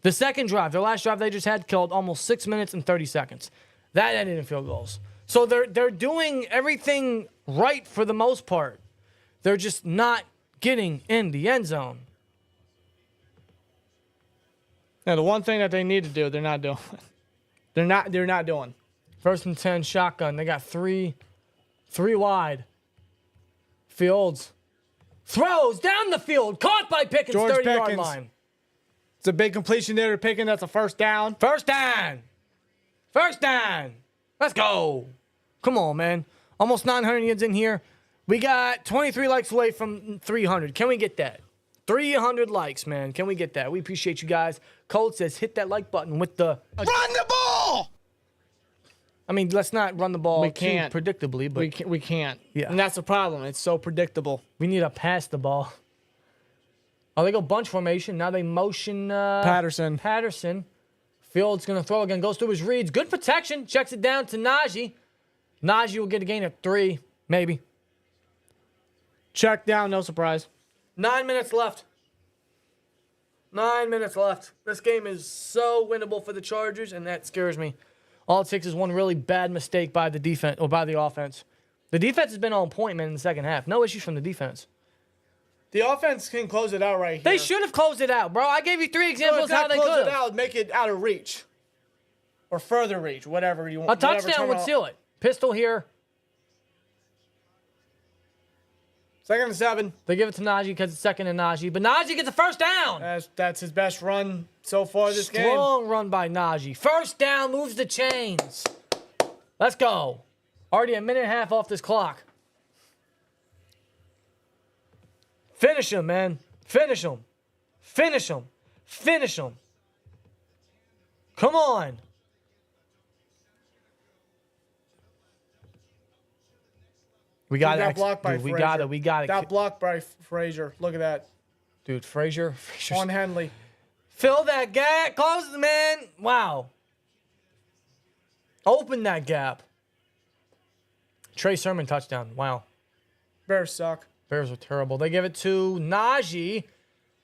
S4: The second drive, their last drive they just had, killed almost 6 minutes and 30 seconds. That ended in field goals. So they're doing everything right for the most part. They're just not getting in the end zone.
S3: Now, the one thing that they need to do, they're not doing. They're not doing.
S4: 1st and 10 shotgun. They got 3 wide. Fields throws down the field, caught by Pickens,
S3: George
S4: 30-yard
S3: Pickens.
S4: line.
S3: It's a big completion there to Pickens. That's a first down.
S4: First down. Let's go. Come on, man. Almost 900 yards in here. We got 23 likes away from 300. Can we get that? 300 likes, man. Can we get that? We appreciate you guys. Cold says hit that like button with the...
S5: Run the ball!
S4: I mean, let's not run the ball
S3: We can't.
S4: too predictably, but
S3: We can't.
S4: Yeah.
S3: And that's the problem. It's so predictable.
S4: we need to pass the ball. Oh, they go bunch formation. Now they motion
S3: Patterson.
S4: Fields going to throw again. Goes through his reads. Good protection. Checks it down to Najee. Najee will get a gain of 3, maybe.
S3: Check down, no surprise.
S4: 9 minutes left. 9 minutes left. This game is so winnable for the Chargers, and that scares me. All it takes is one really bad mistake by the defense or by the offense. The defense has been on point, man, in the second half. No issues from the defense.
S3: The offense can close it out right here.
S4: They should have closed it out, bro. I gave you 3 examples how they
S3: close
S4: could
S3: it
S4: have.
S3: out, make it out of reach. Or further reach, whatever you want.
S4: A touchdown would seal it. Pistol here.
S3: 2nd and 7.
S4: They give it to Najee because it's 2nd and Najee. But Najee gets a first down.
S3: That's his best run so far this game.
S4: Strong run by Najee. First down, moves the chains. Let's go. Already a minute and a half off this clock. Finish him, man. Finish him. Finish him. Finish him. Come on. We got
S2: That blocked by
S4: dude,
S2: Frazier.
S4: we got it.
S2: That blocked by Frazier. Look at that.
S4: Dude, Frazier.
S2: On Henley.
S4: Fill that gap. Close it, man. Wow. Open that gap. Trey Sermon touchdown. Wow.
S2: Bears suck.
S4: Bears are terrible. They give it to Najee.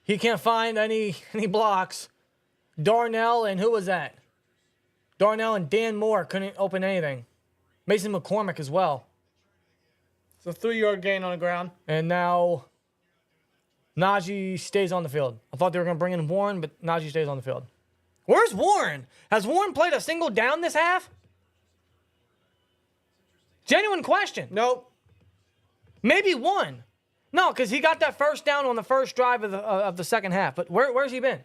S4: He can't find any blocks. Darnell and who was that? Darnell and Dan Moore couldn't open anything. Mason McCormick as well.
S2: It's a 3-yard gain on the ground.
S4: And now Najee stays on the field. I thought they were going to bring in Warren, but Najee stays on the field. Where's Warren? Has Warren played a single down this half? Genuine question.
S2: Nope.
S4: Maybe one. No, because he got that first down on the first drive of the second half. But where's he been?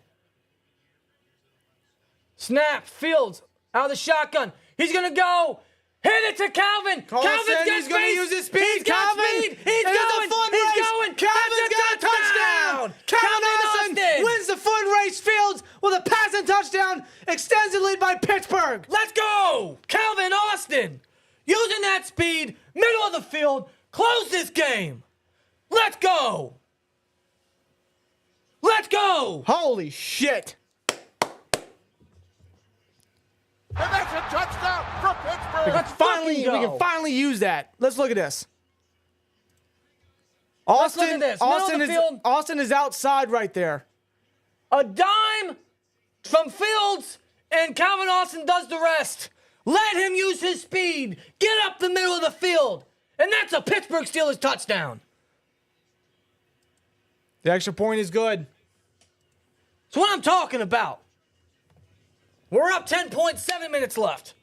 S4: Snap. Fields out of the shotgun. He's going to go. Hit it to Calvin. Calvin's got
S2: he's going to use his speed.
S4: He's got speed. He's going. He's going.
S2: Calvin's got a touchdown. Calvin Austin wins the foot race. Fields with a passing touchdown. Extends the lead by Pittsburgh.
S4: Let's go. Calvin Austin using that speed. Middle of the field. Close this game. Let's go. Let's go.
S2: Holy shit.
S5: And that's a touchdown for Pittsburgh.
S2: We can finally use that. Let's look at this.
S4: Let's look at this. Middle of the field.
S2: Austin is outside right there.
S4: A dime from Fields, and Calvin Austin does the rest. Let him use his speed. Get up the middle of the field. And that's a Pittsburgh Steelers touchdown.
S2: The extra point is good.
S4: That's what I'm talking about. We're up 10.7 minutes left.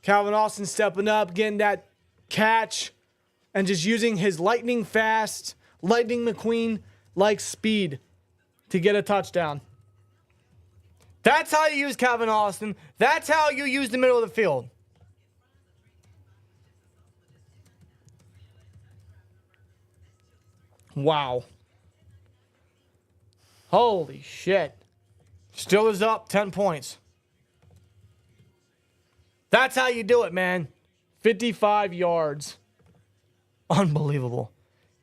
S2: Calvin Austin stepping up, getting that catch, and just using his lightning fast, Lightning McQueen-like speed to get a touchdown.
S4: That's how you use Calvin Austin. That's how you use the middle of the field.
S2: Wow. Holy shit.
S4: Steelers up 10 points. That's how you do it, man.
S2: 55 yards.
S4: Unbelievable.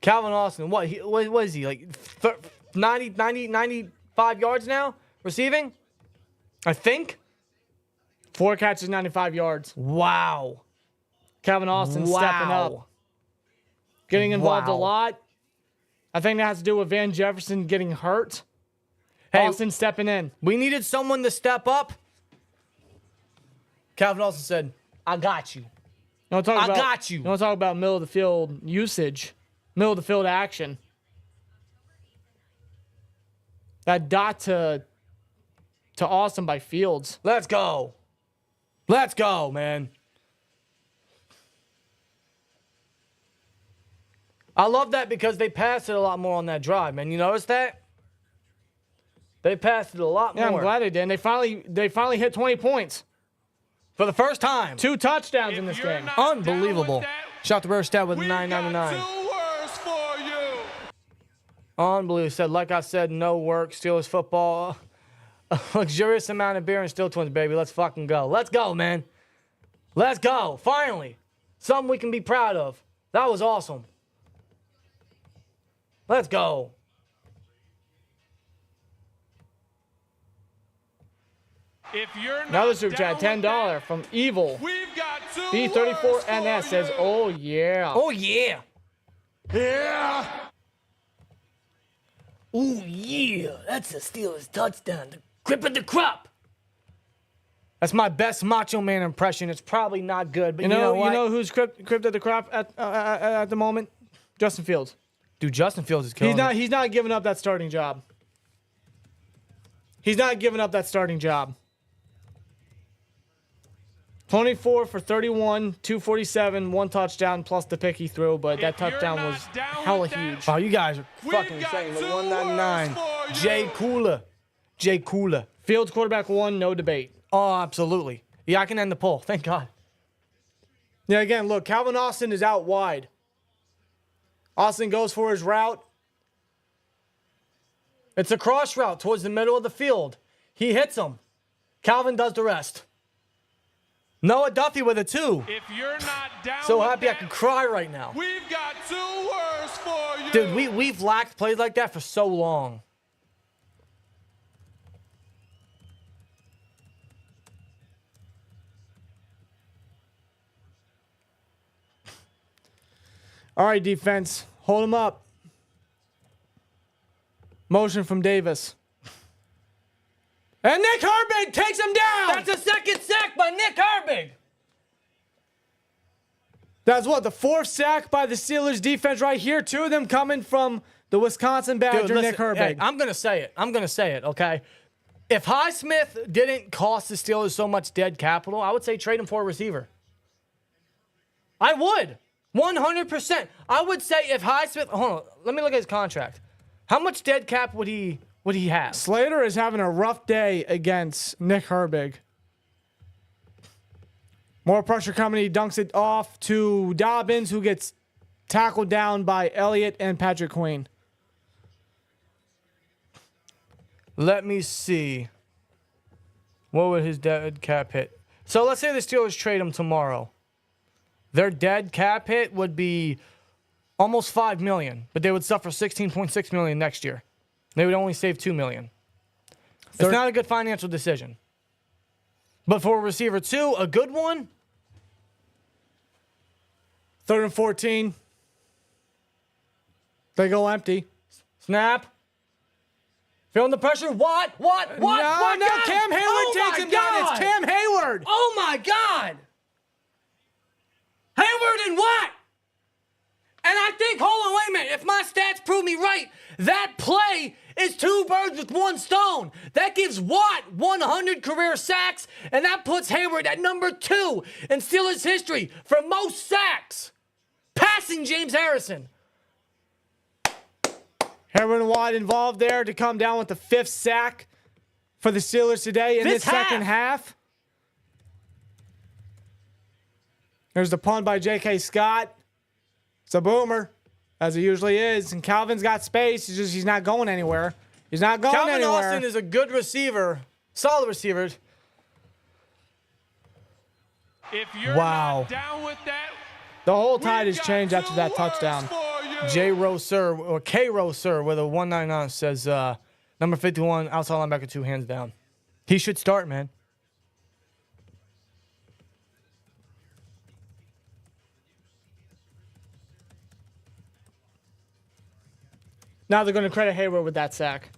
S4: Calvin Austin, what is he, like 95 yards now receiving? I think.
S2: 4 catches, 95 yards.
S4: Wow.
S2: Calvin Austin stepping up. Getting involved a lot. I think that has to do with Van Jefferson getting hurt.
S4: Hey,
S2: Austin stepping in.
S4: We needed someone to step up. Calvin Austin said, I got you. Got you.
S2: You want to talk about middle of the field usage, middle of the field action. That dot to Austin by Fields.
S4: Let's go. Let's go, man. I love that because they passed it a lot more on that drive, man. You notice that? They passed it a lot more.
S2: Yeah, I'm glad they did. And they finally hit 20 points.
S4: For the first time.
S2: 2 touchdowns in this game.
S4: Unbelievable. Shout to Bear Stat with $9.99. Unbelievable. Said, like I said, no work. Steelers football. A luxurious amount of beer and SteelTwins, baby. Let's fucking go. Let's go, man. Let's go. Finally. Something we can be proud of. That was awesome. Let's go.
S5: If you're
S2: Another super chat, $10 from Evil. B34NS says, oh yeah.
S4: Oh yeah.
S5: Yeah.
S4: Oh yeah. That's a Steelers touchdown. The grip of the crop. That's my best Macho Man impression. It's probably not good, but you know what?
S2: You know who's crypt of the crop at the moment? Justin Fields.
S4: Dude, Justin Fields is killing it.
S2: He's not giving up that starting job. He's not giving up that starting job. 24 for 31, 247, 1 touchdown plus the pick he threw, but that touchdown was hella huge.
S4: Oh, you guys are fucking insane. The 199. Jay Cooler. Jay Cooler.
S2: Fields quarterback 1, no debate.
S4: Oh, absolutely. Yeah, I can end the poll. Thank God.
S2: Yeah, again, look, Calvin Austin is out wide. Austin goes for his route.
S4: It's a cross route towards the middle of the field. He hits him. Calvin does the rest. Noah Duffy with a 2.
S5: If you're not down
S4: So
S5: with
S4: happy I
S5: that,
S4: can cry right now.
S5: we've got 2 words for you.
S4: Dude, we've lacked plays like that for so long.
S3: All right, defense. Hold him up. Motion from Davis. And Nick Herbig takes him down.
S4: That's a second sack by Nick Herbig.
S3: That's what, the 4th sack by the Steelers defense right here. 2 of them coming from the Wisconsin Badger,
S4: Dude,
S3: Nick
S4: listen,
S3: Herbig.
S4: hey, I'm going to say it, okay? If Highsmith didn't cost the Steelers so much dead capital, I would say trade him for a receiver. I would. 100%. I would say if Highsmith, hold on, let me look at his contract. How much dead cap would he have?
S3: Slater is having a rough day against Nick Herbig. More pressure coming. He dunks it off to Dobbins, who gets tackled down by Elliott and Patrick Queen.
S4: Let me see. What would his dead cap hit? So let's say the Steelers trade him tomorrow. Their dead cap hit would be almost $5 million, but they would suffer $16.6 million next year. They would only save $2 million. It's not a good financial decision. But for a receiver 2, a good one.
S3: 3rd and 14. They go empty.
S4: Snap. Feeling the pressure. What?
S3: No,
S4: God?
S3: Cam Hayward
S4: Oh
S3: takes
S4: my
S3: him down.
S4: God.
S3: It's Cam Hayward.
S4: Oh my God. Hayward and what? And I think, hold on, wait a minute. If my stats prove me right, that play is 2 birds with 1 stone. That gives Watt 100 career sacks, and that puts Hayward at number 2 in Steelers history for most sacks, passing James Harrison.
S3: Hayward and Watt involved there to come down with the 5th sack for the Steelers today in this second half. There's the punt by JK Scott. It's a boomer, as it usually is. And Calvin's got space. He's not going anywhere. He's not going
S4: Calvin
S3: anywhere.
S4: Austin is a good receiver, solid receiver.
S5: If you're
S4: Wow.
S5: not down with that,
S3: The whole tide
S5: we've
S3: has
S5: got
S3: changed after
S5: 2
S3: that
S5: words
S3: touchdown.
S5: for you.
S4: J. Roser or K. Roser with a 199 says number 51 outside linebacker 2 hands down. He should start, man.
S3: Now they're going to credit Hayward with that sack.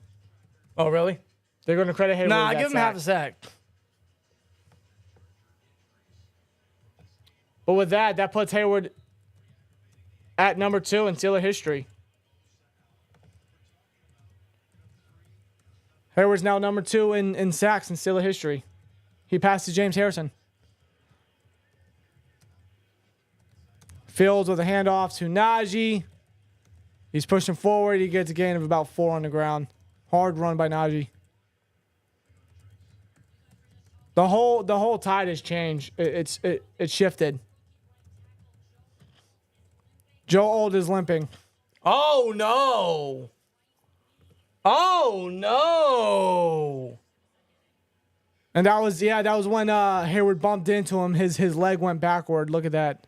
S4: Oh, really?
S3: They're going to credit Hayward
S4: Nah,
S3: with that
S4: give him
S3: sack.
S4: half a sack.
S3: But with that puts Hayward at number 2 in Steeler history. Hayward's now number 2 in sacks in Steeler history. He passed to James Harrison. Fields with a handoff to Najee. He's pushing forward. He gets a gain of about 4 on the ground. Hard run by Najee. The whole tide has changed. It shifted. Joe Old is limping.
S4: Oh, no. Oh, no.
S3: And that was when Hayward bumped into him. His leg went backward. Look at that.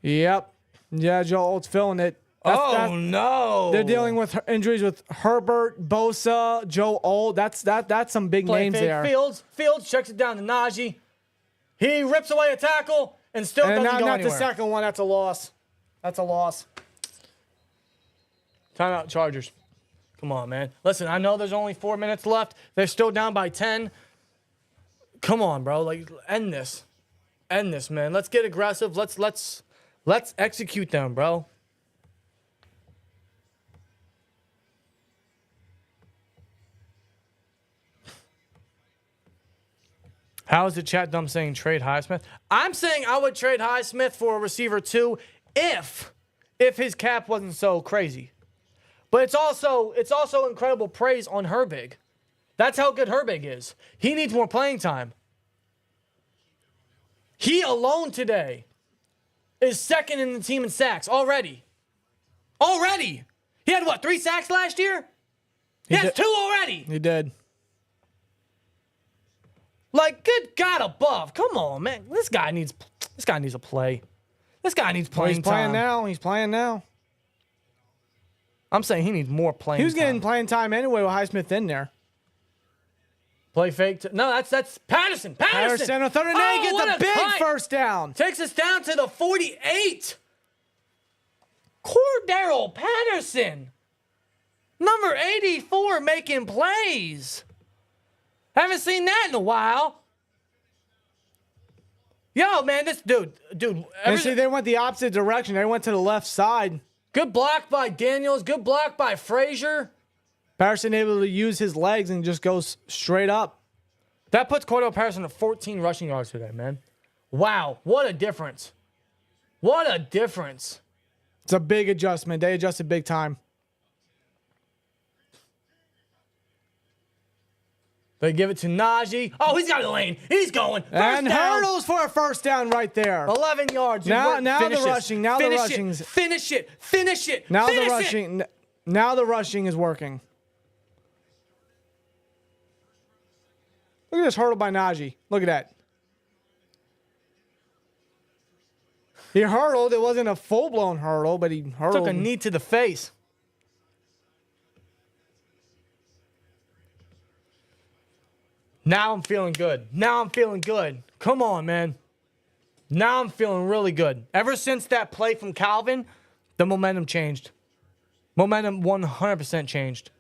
S3: Yep. Yeah, Joe Old's feeling it.
S4: No.
S3: They're dealing with injuries with Herbert, Bosa, Joe Old. That's some big
S4: Play
S3: names
S4: fake.
S3: there.
S4: Fields checks it down to Najee. He rips away a tackle and still
S3: And
S4: doesn't go
S3: not
S4: anywhere.
S3: the second one. That's a loss. That's a loss.
S4: Timeout, Chargers. Come on, man. Listen, I know there's only 4 minutes left. They're still down by 10. Come on, bro. Like, end this. End this, man. Let's get aggressive. Let's execute them, bro. How is the chat dumb saying trade Highsmith? I'm saying I would trade Highsmith for a receiver 2 if his cap wasn't so crazy. But it's also incredible praise on Herbig. That's how good Herbig is. He needs more playing time. He alone today is second in the team in sacks already. Already. He had, what, 3 sacks last year? He has 2 already.
S3: He did.
S4: Like, good God above. Come on, man. This guy needs a play. This guy needs playing time.
S3: He's playing now.
S4: I'm saying he needs more playing time.
S3: He was getting playing time anyway with Highsmith in there.
S4: Play fake. No, that's Patterson.
S3: Patterson on 3rd and 8 gets a big first down.
S4: Takes us down to the 48. Cordero Patterson. Number 84 making plays. Haven't seen that in a while. Yo, man, this dude.
S3: And see, they went the opposite direction. They went to the left side.
S4: Good block by Daniels. Good block by Frazier.
S3: Patterson able to use his legs and just goes straight up.
S4: That puts Cordell Patterson at 14 rushing yards today, man. Wow, what a difference. What a difference.
S3: It's a big adjustment. They adjusted big time.
S4: They give it to Najee. Oh, he's got a lane. He's going.
S3: And hurdles for a first down right there.
S4: 11 yards.
S3: Now the rushing. Now the rushing.
S4: Finish it. Finish it.
S3: Now the rushing. Now the rushing is working. Look at this hurdle by Najee. Look at that. He hurdled. It wasn't a full-blown hurdle, but he hurdled.
S4: Took a knee to the face. Now I'm feeling good. Now I'm feeling good. Come on, man. Now I'm feeling really good. Ever since that play from Calvin, the momentum changed. Momentum 100% changed.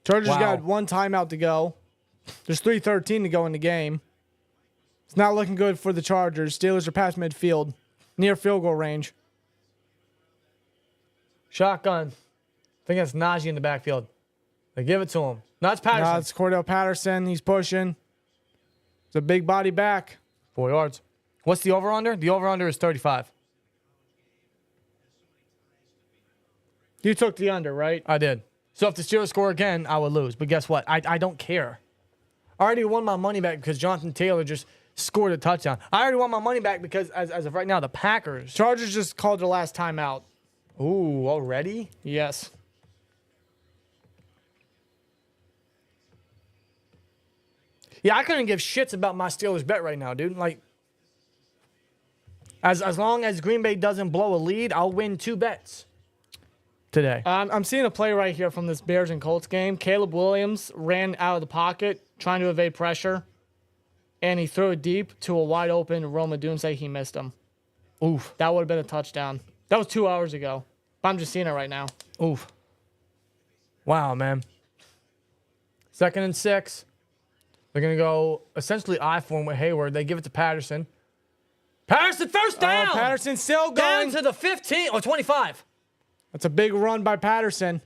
S3: Chargers got 1 timeout to go. There's 3:13 to go in the game. It's not looking good for the Chargers. Steelers are past midfield, near field goal range.
S4: Shotgun. I think that's Najee in the backfield. They give it to him. No, it's Patterson.
S3: No, it's Cordell Patterson. He's pushing. It's a big body back.
S4: 4 yards. What's the over-under? The over-under is 35.
S3: You took the under, right?
S4: I did. So if the Steelers score again, I would lose. But guess what? I don't care. I already won my money back because Jonathan Taylor just scored a touchdown. I already won my money back because, as of right now, the Packers.
S3: Chargers just called their last timeout.
S4: Ooh, already?
S3: Yes.
S4: Yeah, I couldn't give shits about my Steelers bet right now, dude. Like, as long as Green Bay doesn't blow a lead, I'll win 2 bets today.
S3: I'm seeing a play right here from this Bears and Colts game. Caleb Williams ran out of the pocket trying to evade pressure, and he threw it deep to a wide open Rome Odunze. He missed him.
S4: Oof.
S3: That would have been a touchdown. That was 2 hours ago. But I'm just seeing it right now.
S4: Oof. Wow, man. 2nd and 6. They're going to go essentially I-form with Hayward. They give it to Patterson. Patterson, first down.
S3: Patterson's still going.
S4: Down to the 15 or 25.
S3: That's a big run by Patterson.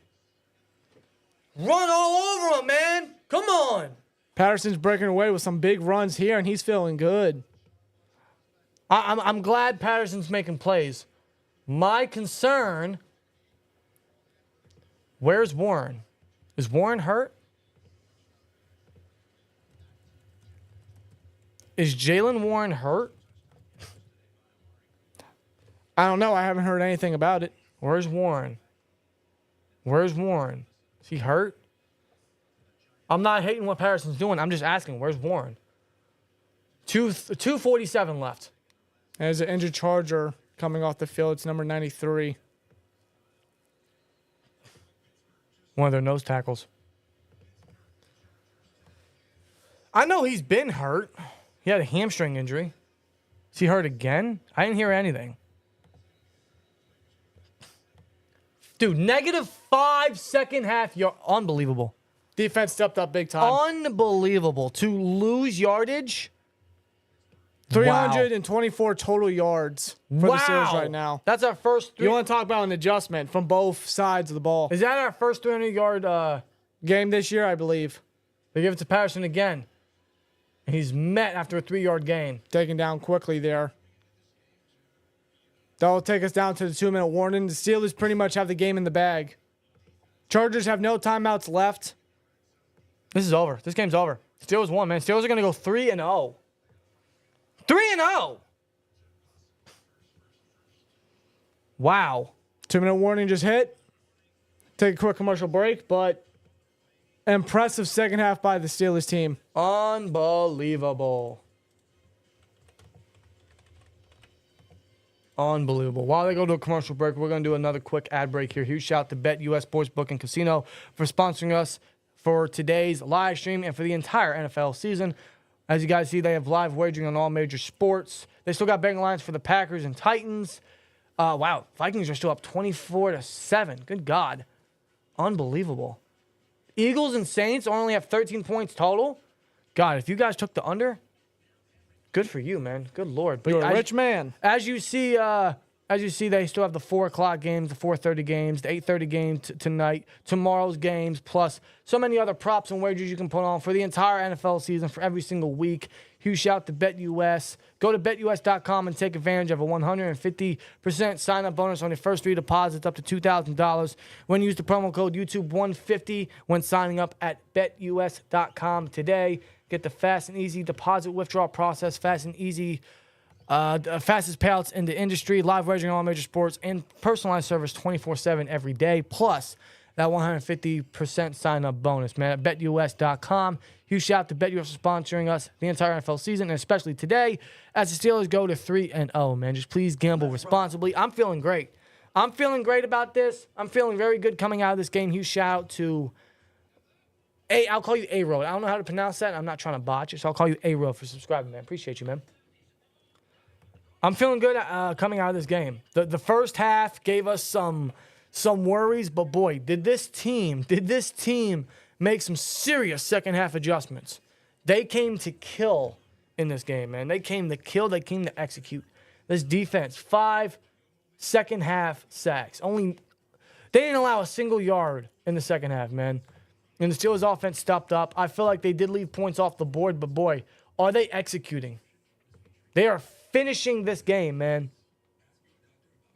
S4: Run all over him, man. Come on.
S3: Patterson's breaking away with some big runs here, and he's feeling good.
S4: I'm glad Patterson's making plays. My concern, where's Warren? Is Warren hurt? Is Jalen Warren hurt?
S3: I don't know. I haven't heard anything about it.
S4: Where's Warren? Where's Warren? Is he hurt? I'm not hating what Patterson's doing. I'm just asking, where's Warren? 2:47 left.
S3: There's an injured Charger coming off the field. It's number 93.
S4: One of their nose tackles. I know he's been hurt. He had a hamstring injury. Is he hurt again? I didn't hear anything. Dude, -5 second half. Unbelievable.
S3: Defense stepped up big time.
S4: Unbelievable. To lose yardage.
S3: 324 total yards for the Steelers right now.
S4: That's our first.
S3: You want to talk about an adjustment from both sides of the ball.
S4: Is that our first 300-yard
S3: game this year, I believe?
S4: They give it to Patterson again. And he's met after a 3-yard gain.
S3: Taken down quickly there. That'll take us down to the 2-minute warning. The Steelers pretty much have the game in the bag. Chargers have no timeouts left.
S4: This is over. This game's over. Steelers won, man. Steelers are going to go 3-0. 3-0. Wow.
S3: 2-minute warning just hit. Take a quick commercial break, but impressive second half by the Steelers team.
S4: Unbelievable. Unbelievable. While they go to a commercial break, we're going to do another quick ad break here. Huge shout out to Bet US Sportsbook and Casino for sponsoring us for today's live stream and for the entire NFL season. As you guys see, they have live wagering on all major sports. They still got betting lines for the Packers and Titans. Wow, Vikings are still up 24-7. Good God. Unbelievable. Eagles and Saints only have 13 points total. God, if you guys took the under, good for you, man. Good Lord. But
S3: You're a rich man.
S4: As you see, they still have the 4 o'clock games, the 4:30 games, the 8:30 game tonight, tomorrow's games, plus so many other props and wagers you can put on for the entire NFL season for every single week. Huge shout out to BetUS. Go to betus.com and take advantage of a 150% sign-up bonus on your first 3 deposits up to $2,000 when you use the promo code YouTube150 when signing up at betus.com today. Get the fast and easy deposit withdrawal process, fast and easy, fastest payouts in the industry, live wagering on all major sports, and personalized service 24/7 every day. Plus, that 150% sign-up bonus, man, at betus.com. Huge shout out to BetUS for sponsoring us the entire NFL season, and especially today as the Steelers go to 3-0, man. Just please gamble responsibly. I'm feeling great. I'm feeling great about this. I'm feeling very good coming out of this game. Huge shout out to I'll call you A-Road. I don't know how to pronounce that. I'm not trying to botch it, so I'll call you A-Road for subscribing, man. Appreciate you, man. I'm feeling good coming out of this game. The first half gave us some worries, but boy, did this team make some serious second half adjustments. They came to kill in this game, man. They came to kill. They came to execute. This defense, 5 second half sacks. They didn't allow a single yard in the second half, man. And the Steelers offense stepped up. I feel like they did leave points off the board, but boy, are they executing. They are finishing this game, man.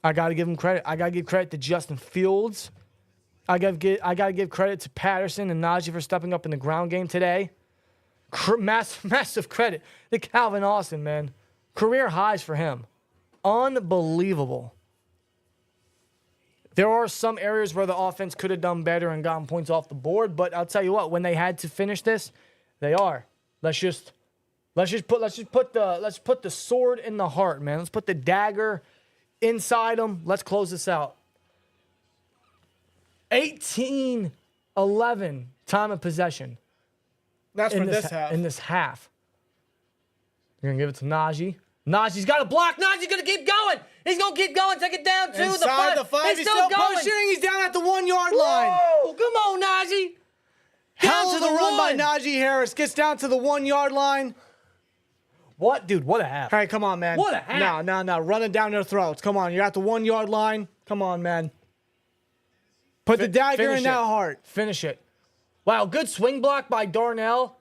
S4: I got to give them credit. I got to give credit to Justin Fields. I got to give credit to Patterson and Najee for stepping up in the ground game today. Massive credit to Calvin Austin, man. Career highs for him. Unbelievable. There are some areas where the offense could have done better and gotten points off the board, but I'll tell you what, when they had to finish this, they are. Let's put the sword in the heart, man. Let's put the dagger inside them. Let's close this out. 18-11 time of possession.
S3: That's for this half.
S4: In this half. You're going to give it to Najee. Najee's got a block. Najee's going to keep going. He's going to keep going. Take it down to
S3: Inside
S4: the 5.
S3: He's still
S4: going.
S3: pushing. He's down at the 1 yard line.
S4: Whoa, come on, Najee.
S3: Hell of a run by Najee Harris. Gets down to the 1 yard line.
S4: What? Dude, what a half.
S3: All right, come on, man.
S4: What a half.
S3: No. Running down their throats. Come on. You're at the 1 yard line. Come on, man. Put the dagger in that heart.
S4: Finish it. Wow, good swing block by Darnell.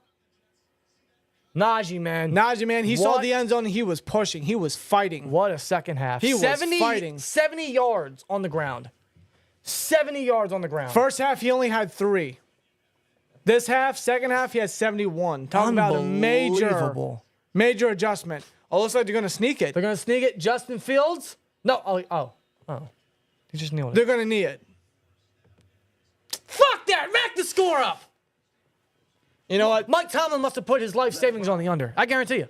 S4: Najee, man.
S3: He saw the end zone and he was pushing. He was fighting.
S4: What a second half.
S3: He was fighting.
S4: 70 yards on the ground. 70 yards on the ground.
S3: First half, he only had 3. This half, second half, he had 71. Talking about a major adjustment. Oh, looks like they're going to sneak it.
S4: They're going to sneak it. Justin Fields? No. Oh. He just knew it.
S3: They're going to knee it.
S4: Fuck that. Rack the score up.
S3: You know what?
S4: Mike Tomlin must have put his life savings on the under. I guarantee you.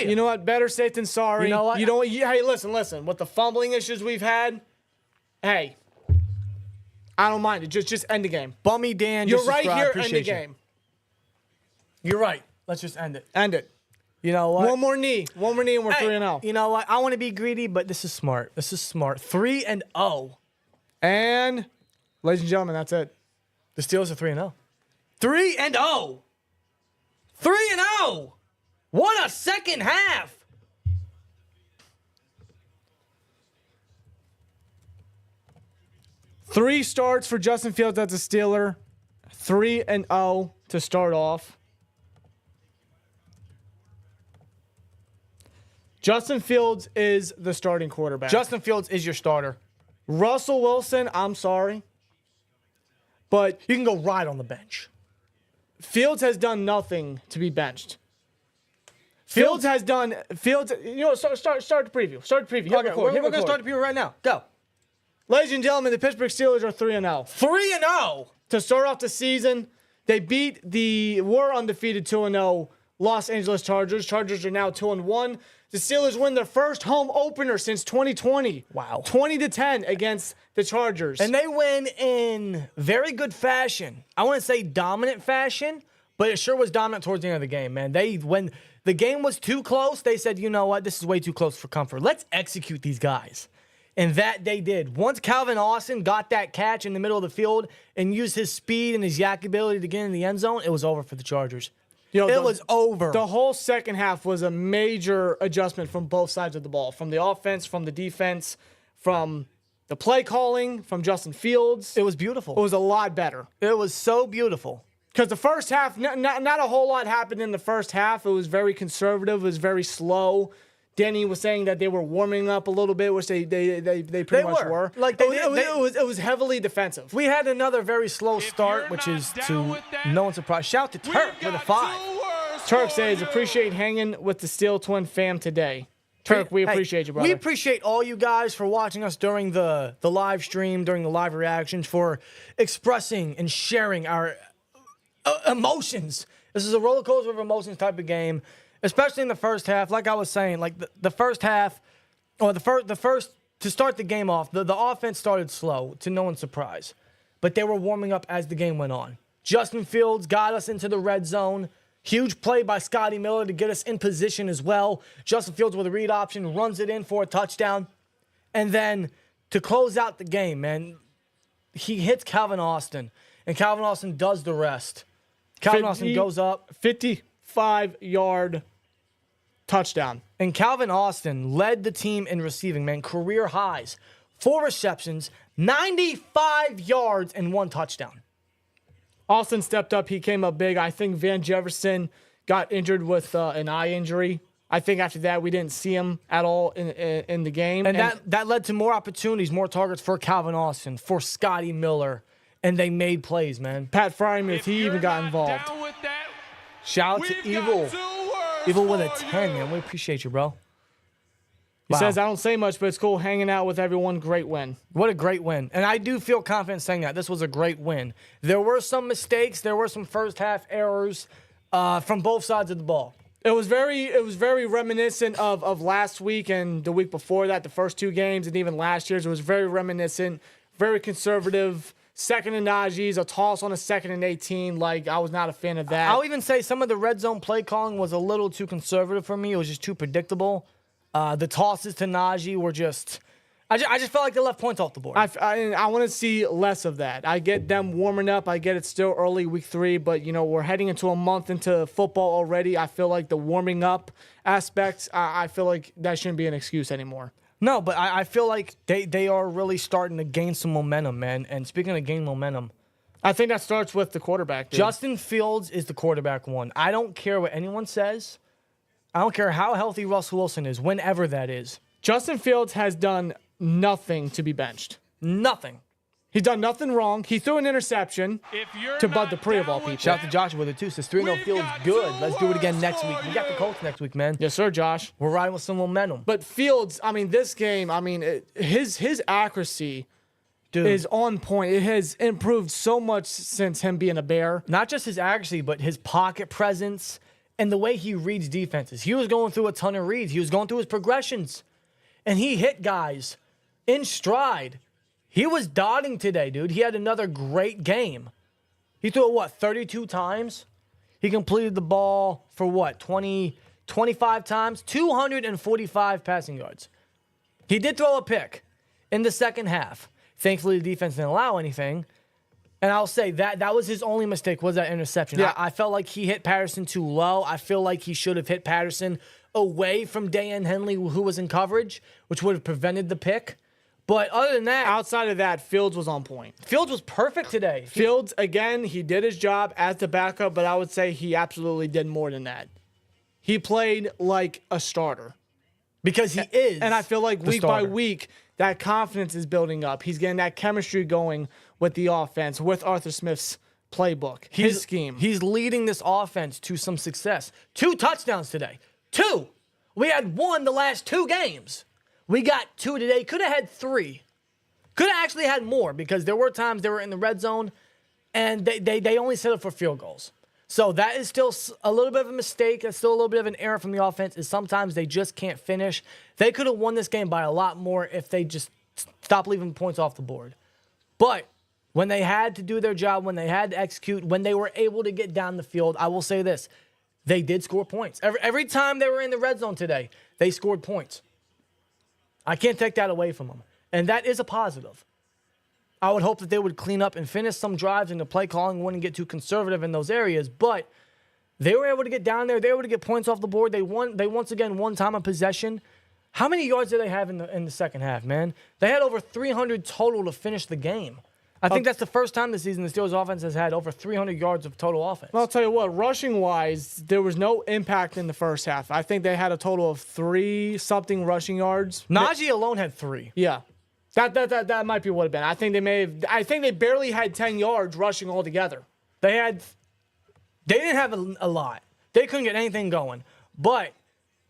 S3: You know what? Better safe than sorry.
S4: You know what?
S3: Hey, listen. With the fumbling issues we've had, hey, I don't mind it. Just end the game.
S4: Bummy Dan,
S3: you're right here. End the game.
S4: You're right. Let's just end it.
S3: End it.
S4: You know what?
S3: One more knee, and we're 3-0.
S4: You know what? I want to be greedy, but this is smart. 3-0.
S3: And, ladies and gentlemen, that's it.
S4: The Steelers are 3-0. 3-0. 3-0. What a second half.
S3: Three starts for Justin Fields as a Steeler. 3-0 to start off. Justin Fields is the starting quarterback.
S4: Justin Fields is your starter.
S3: Russell Wilson, I'm sorry, but
S4: you can go right on the bench.
S3: Fields has done nothing to be benched. Fields has done. Fields, start the preview. Start the preview.
S4: Okay, we're going to start the preview right now. Go.
S3: Ladies and gentlemen, the Pittsburgh Steelers are 3-0.
S4: 3-0.
S3: To start off the season, they were undefeated 2-0 Los Angeles Chargers. Chargers are now 2-1. The Steelers win their first home opener since 2020.
S4: Wow.
S3: 20-10 against the Chargers.
S4: And they win in very good fashion. I want to say dominant fashion, but it sure was dominant towards the end of the game, man. When the game was too close, they said, you know what, this is way too close for comfort. Let's execute these guys. And that they did. Once Calvin Austin got that catch in the middle of the field and used his speed and his yak ability to get in the end zone, it was over for the Chargers. It was over.
S3: The whole second half was a major adjustment from both sides of the ball, from the offense, from the defense, from the play calling, from Justin Fields.
S4: It was beautiful.
S3: It was a lot better.
S4: It was so beautiful.
S3: Because the first half, not a whole lot happened in the first half. It was very conservative. It was very slow. Danny was saying that they were warming up a little bit, which they pretty much were.
S4: Like
S3: it was heavily defensive.
S4: We had another very slow start, which is to no one's surprise. Shout to Turk with a 5.
S3: Turk says, appreciate hanging with the Steel Twin fam today. Turk, we appreciate you, brother.
S4: We appreciate all you guys for watching us during the live stream, during the live reactions, for expressing and sharing our emotions. This is a roller coaster of emotions type of game. Especially in the first half, like I was saying, like the first half, or the first to start the game off, the offense started slow, to no one's surprise. But they were warming up as the game went on. Justin Fields got us into the red zone. Huge play by Scotty Miller to get us in position as well. Justin Fields with a read option, runs it in for a touchdown. And then to close out the game, man, he hits Calvin Austin. And Calvin Austin does the rest. Calvin Austin goes up.
S3: 55-yard touchdown.
S4: And Calvin Austin led the team in receiving, man. Career highs. 4 receptions, 95 yards, and 1 touchdown.
S3: Austin stepped up. He came up big. I think Van Jefferson got injured with an eye injury. I think after that, we didn't see him at all in the game.
S4: And that led to more opportunities, more targets for Calvin Austin, for Scotty Miller. And they made plays, man.
S3: Pat Frymuth, he even got involved.
S4: Shout out to Evil. Evil with a 10, man. We appreciate you, bro.
S3: He says, I don't say much, but it's cool hanging out with everyone. Great win.
S4: What a great win. And I do feel confident saying that. This was a great win. There were some mistakes. There were some first half errors from both sides of the ball.
S3: It was very reminiscent of last week and the week before that, the first 2 games, and even last year's. It was very reminiscent, very conservative. Second and Najee's, a toss on a 2nd and 18. Like, I was not a fan of that.
S4: I'll even say some of the red zone play calling was a little too conservative for me. It was just too predictable. The tosses to Najee were just... I just felt like they left points off the board.
S3: I want to see less of that. I get them warming up. I get it's still early, week 3, but, we're heading into a month into football already. I feel like the warming up aspects, I feel like that shouldn't be an excuse anymore.
S4: No, but I feel like they are really starting to gain some momentum, man. And speaking of gain momentum,
S3: I think that starts with the quarterback, dude.
S4: Justin Fields is the quarterback 1. I don't care what anyone says. I don't care how healthy Russell Wilson is, whenever that is.
S3: Justin Fields has done nothing to be benched.
S4: Nothing.
S3: He's done nothing wrong. He threw an interception to Bud Dupree of all people.
S4: Shout out to Josh with it, too. Says 3-0 Fields good. Let's do it again next week. We got the Colts next week, man.
S3: Yes, sir, Josh.
S4: We're riding with some momentum.
S3: But Fields, this game, his accuracy is on point. It has improved so much since him being a Bear.
S4: Not just his accuracy, but his pocket presence and the way he reads defenses. He was going through a ton of reads. He was going through his progressions. And he hit guys in stride. He was dotting today, dude. He had another great game. He threw it, 32 times? He completed the ball for 25 times? 245 passing yards. He did throw a pick in the second half. Thankfully, the defense didn't allow anything. And I'll say that was his only mistake, was that interception.
S3: Yeah.
S4: I felt like he hit Patterson too low. I feel like he should have hit Patterson away from Dayan Henley, who was in coverage, which would have prevented the pick. But other than that,
S3: outside of that, Fields was on point.
S4: Fields was perfect today.
S3: Fields, again, he did his job as the backup, but I would say he absolutely did more than that. He played like a starter.
S4: Because he is.
S3: And I feel like week by week, that confidence is building up. He's getting that chemistry going with the offense, with Arthur Smith's playbook, his scheme.
S4: He's leading this offense to some success. 2 touchdowns today. 2. We had 1 the last 2 games. We got 2 today. Could have had 3. Could have actually had more because there were times they were in the red zone and they only settled for field goals. So that is still a little bit of a mistake. That's still a little bit of an error from the offense is sometimes they just can't finish. They could have won this game by a lot more if they just stopped leaving points off the board. But when they had to do their job, when they had to execute, when they were able to get down the field, I will say this. They did score points. Every time they were in the red zone today, they scored points. I can't take that away from them. And that is a positive. I would hope that they would clean up and finish some drives and the play calling wouldn't get too conservative in those areas. But they were able to get down there. They were able to get points off the board. They once again won time of possession. How many yards did they have in the second half, man? They had over 300 total to finish the game. I think that's the first time this season the Steelers offense has had over 300 yards of total offense.
S3: Well, I'll tell you what, rushing-wise, there was no impact in the first half. I think they had a total of 3-something rushing yards.
S4: Najee alone had 3.
S3: Yeah. That might be what it been. I think they barely had 10 yards rushing altogether.
S4: They didn't have a lot. They couldn't get anything going. But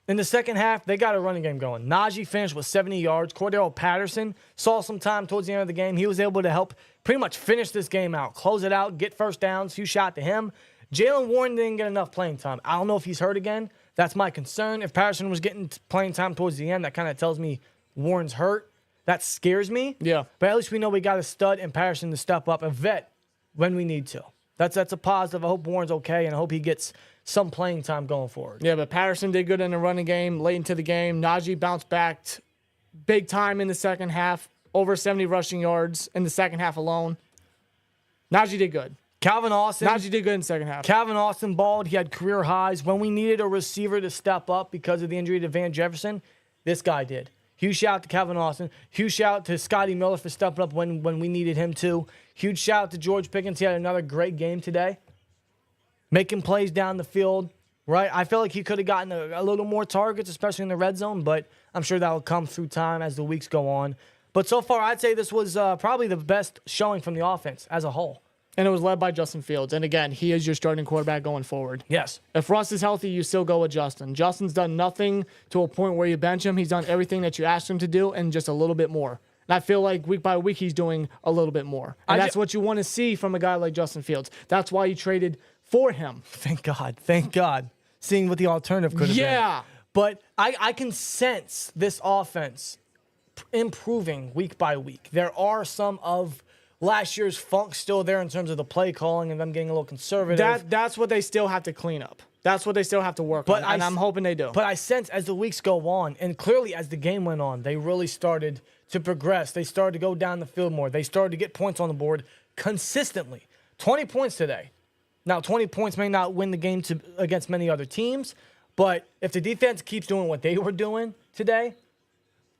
S4: in the second half, they got a running game going. Najee finished with 70 yards. Cordell Patterson saw some time towards the end of the game. He was able to help pretty much finish this game out, close it out, get first downs, few shot to him. Jalen Warren didn't get enough playing time. I don't know if he's hurt again. That's my concern. If Patterson was getting playing time towards the end, that kind of tells me Warren's hurt. That scares me.
S3: Yeah.
S4: But at least we know we got a stud in Patterson to step up, a vet when we need to. That's a positive. I hope Warren's okay, and I hope he gets some playing time going forward.
S3: Yeah, but Patterson did good in the running game, late into the game. Najee bounced back big time in the second half, over 70 rushing yards in the second half alone. Najee did good.
S4: Calvin Austin.
S3: Najee did good in the second half.
S4: Calvin Austin balled. He had career highs. When we needed a receiver to step up because of the injury to Van Jefferson, this guy did. Huge shout out to Calvin Austin. Huge shout out to Scotty Miller for stepping up when we needed him to. Huge shout out to George Pickens. He had another great game today. Making plays down the field, right? I feel like he could have gotten a little more targets, especially in the red zone, but I'm sure that will come through time as the weeks go on. But so far, I'd say this was probably the best showing from the offense as a whole.
S3: And it was led by Justin Fields. And again, he is your starting quarterback going forward.
S4: Yes.
S3: If Russ is healthy, you still go with Justin. Justin's done nothing to a point where you bench him. He's done everything that you asked him to do and just a little bit more. And I feel like week by week, he's doing a little bit more. And that's what you want to see from a guy like Justin Fields. That's why you traded for him.
S4: Thank God. Thank God. Seeing what the alternative could have been.
S3: Yeah.
S4: But I can sense this offense improving week by week. There are some of last year's funk still there in terms of the play calling and them getting a little conservative.
S3: That's what they still have to clean up. That's what they still have to work on, and I'm hoping they do.
S4: But I sense as the weeks go on, and clearly as the game went on, they really started to progress. They started to go down the field more. They started to get points on the board consistently. 20 points today. Now, 20 points may not win the game against many other teams, but if the defense keeps doing what they were doing today,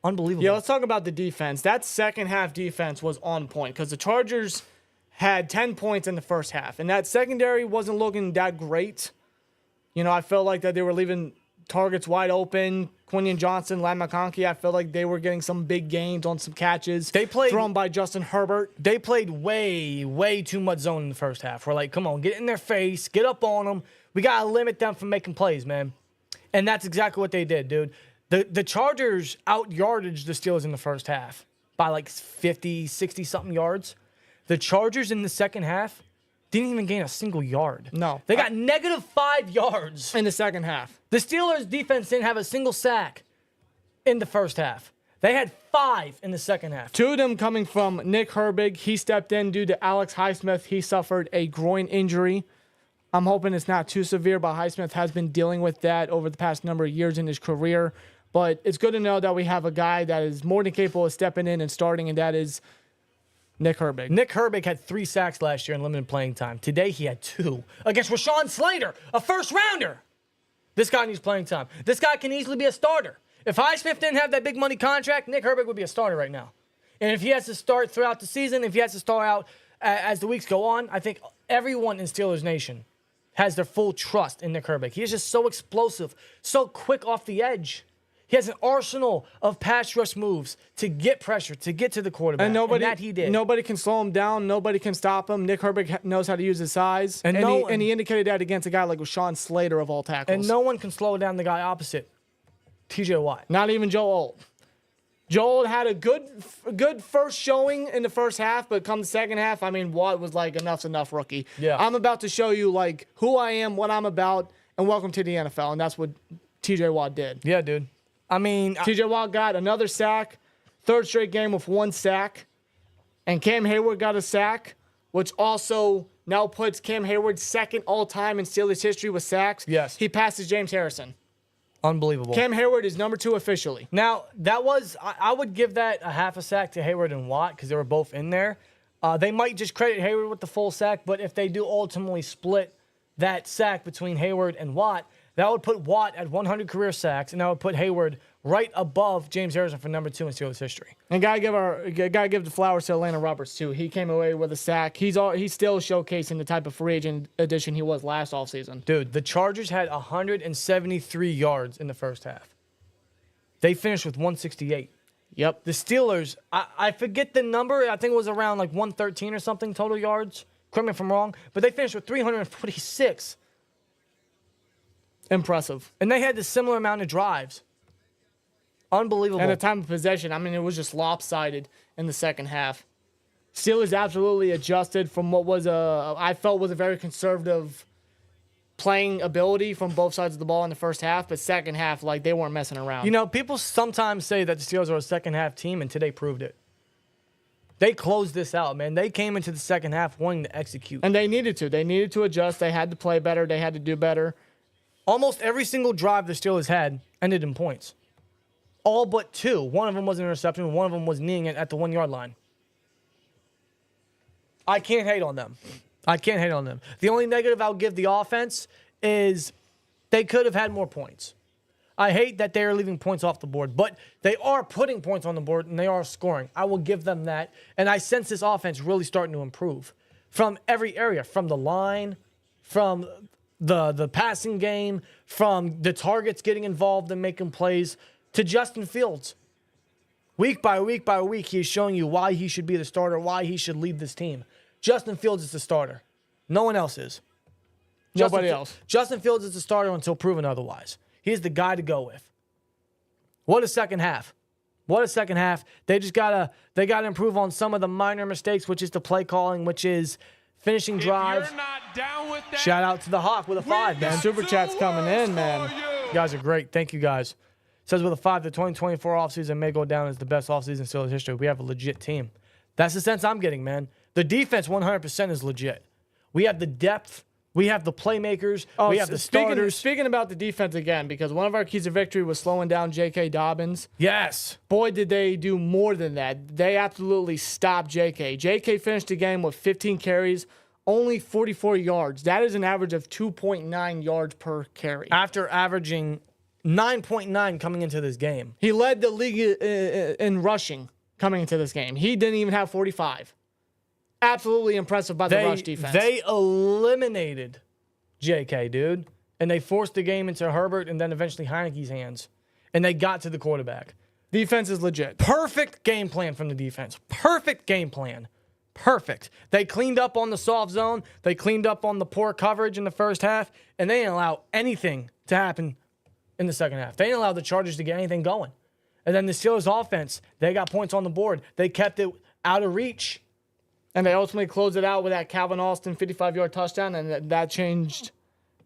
S4: unbelievable.
S3: Yeah, let's talk about the defense. That second half defense was on point because the Chargers had 10 points in the first half, and that secondary wasn't looking that great. You know, I felt like that they were leaving targets wide open. Quinion Johnson, Lam McConkey, I felt like they were getting some big gains on some catches thrown by Justin Herbert.
S4: They played way too much zone in the first half. We're like, come on, get in their face, get up on them. We got to limit them from making plays, man. And that's exactly what they did, dude. The Chargers out-yardaged the Steelers in the first half by like 50, 60-something yards. The Chargers in the second half didn't even gain a single yard.
S3: No.
S4: They got -5 yards.
S3: In the second half.
S4: The Steelers' defense didn't have a single sack in the first half. They had 5 in the second half.
S3: 2 of them coming from Nick Herbig. He stepped in due to Alex Highsmith. He suffered a groin injury. I'm hoping it's not too severe, but Highsmith has been dealing with that over the past number of years in his career. But it's good to know that we have a guy that is more than capable of stepping in and starting, and that is Nick Herbig.
S4: Nick Herbig had 3 sacks last year in limited playing time. Today he had 2 against Rashawn Slater, a first-rounder. This guy needs playing time. This guy can easily be a starter. If Highsmith didn't have that big money contract, Nick Herbig would be a starter right now. And if he has to start throughout the season, if he has to start out as the weeks go on, I think everyone in Steelers Nation has their full trust in Nick Herbig. He is just so explosive, so quick off the edge. He has an arsenal of pass rush moves to get pressure, to get to the quarterback. And that he did.
S3: Nobody can slow him down. Nobody can stop him. Nick Herbig knows how to use his size. And he indicated that against a guy like Rashawn Slater of all tackles.
S4: And no one can slow down the guy opposite, TJ Watt.
S3: Not even Joe Alt. Joe Alt had a good first showing in the first half, but come the second half, I mean, Watt was like, enough's enough, rookie.
S4: Yeah.
S3: I'm about to show you, like, who I am, what I'm about, and welcome to the NFL. And that's what TJ Watt did.
S4: Yeah, dude. I mean,
S3: TJ Watt got another sack, third straight game with 1 sack, and Cam Hayward got a sack, which also now puts Cam Hayward second all-time in Steelers history with sacks.
S4: Yes.
S3: He passes James Harrison.
S4: Unbelievable.
S3: Cam Hayward is number 2 officially.
S4: Now, that was, I would give that a half a sack to Hayward and Watt because they were both in there. They might just credit Hayward with the full sack, but if they do ultimately split that sack between Hayward and Watt, that would put Watt at 100 career sacks, and that would put Hayward right above James Harrison for number 2 in Steelers history.
S3: And gotta give the flowers to Atlanta Roberts too. He came away with a sack. He's still showcasing the type of free agent addition he was last offseason.
S4: Dude, the Chargers had 173 yards in the first half. They finished with 168.
S3: Yep.
S4: The Steelers, I forget the number. I think it was around like 113 or something total yards. Correct me if I'm wrong, but they finished with 346.
S3: Impressive.
S4: And they had the similar amount of drives. Unbelievable.
S3: And the time of possession, I mean, it was just lopsided in the second half. Steelers absolutely adjusted from what was I felt was a very conservative playing ability from both sides of the ball in the first half, but second half, like, they weren't messing around.
S4: You know, people sometimes say that the Steelers are a second half team, and today proved it. They closed this out, man. They came into the second half wanting to execute.
S3: And they needed to. They needed to adjust. They had to play better. They had to do better.
S4: Almost every single drive the Steelers had ended in points. All but 2. One of them was an interception. One of them was kneeing it at the 1-yard line. I can't hate on them. The only negative I'll give the offense is they could have had more points. I hate that they are leaving points off the board, but they are putting points on the board and they are scoring. I will give them that. And I sense this offense really starting to improve from every area, from the line, from the passing game, from the targets getting involved and making plays, to Justin Fields. Week by week by week, he is showing you why he should be the starter, why he should lead this team. Justin Fields is the starter. No one else is.
S3: Nobody else.
S4: Justin Fields is the starter until proven otherwise. He's the guy to go with. What a second half. They just gotta improve on some of the minor mistakes, which is the play calling, which is finishing drives. Shout out to the Hawk with a 5, man.
S3: Super chat's coming in, man.
S4: You guys are great. Thank you, guys. Says with a 5, the 2024 offseason may go down as the best offseason in Steelers history. We have a legit team. That's the sense I'm getting, man. The defense 100% is legit. We have the depth. We have the playmakers. We have the starters.
S3: Speaking about the defense again, because one of our keys of victory was slowing down JK Dobbins.
S4: Yes.
S3: Boy, did they do more than that. They absolutely stopped JK. JK finished the game with 15 carries, only 44 yards. That is an average of 2.9 yards per carry.
S4: After averaging 9.9 coming into this game.
S3: He led the league in rushing coming into this game. He didn't even have 45. Absolutely impressive by the rush defense.
S4: They eliminated JK, dude. And they forced the game into Herbert and then eventually Heineke's hands. And they got to the quarterback.
S3: Defense is legit.
S4: Perfect game plan from the defense. Perfect game plan. Perfect. They cleaned up on the soft zone. They cleaned up on the poor coverage in the first half. And they didn't allow anything to happen in the second half. They didn't allow the Chargers to get anything going. And then the Steelers offense, they got points on the board. They kept it out of reach.
S3: And they ultimately closed it out with that Calvin Austin 55-yard touchdown, and that changed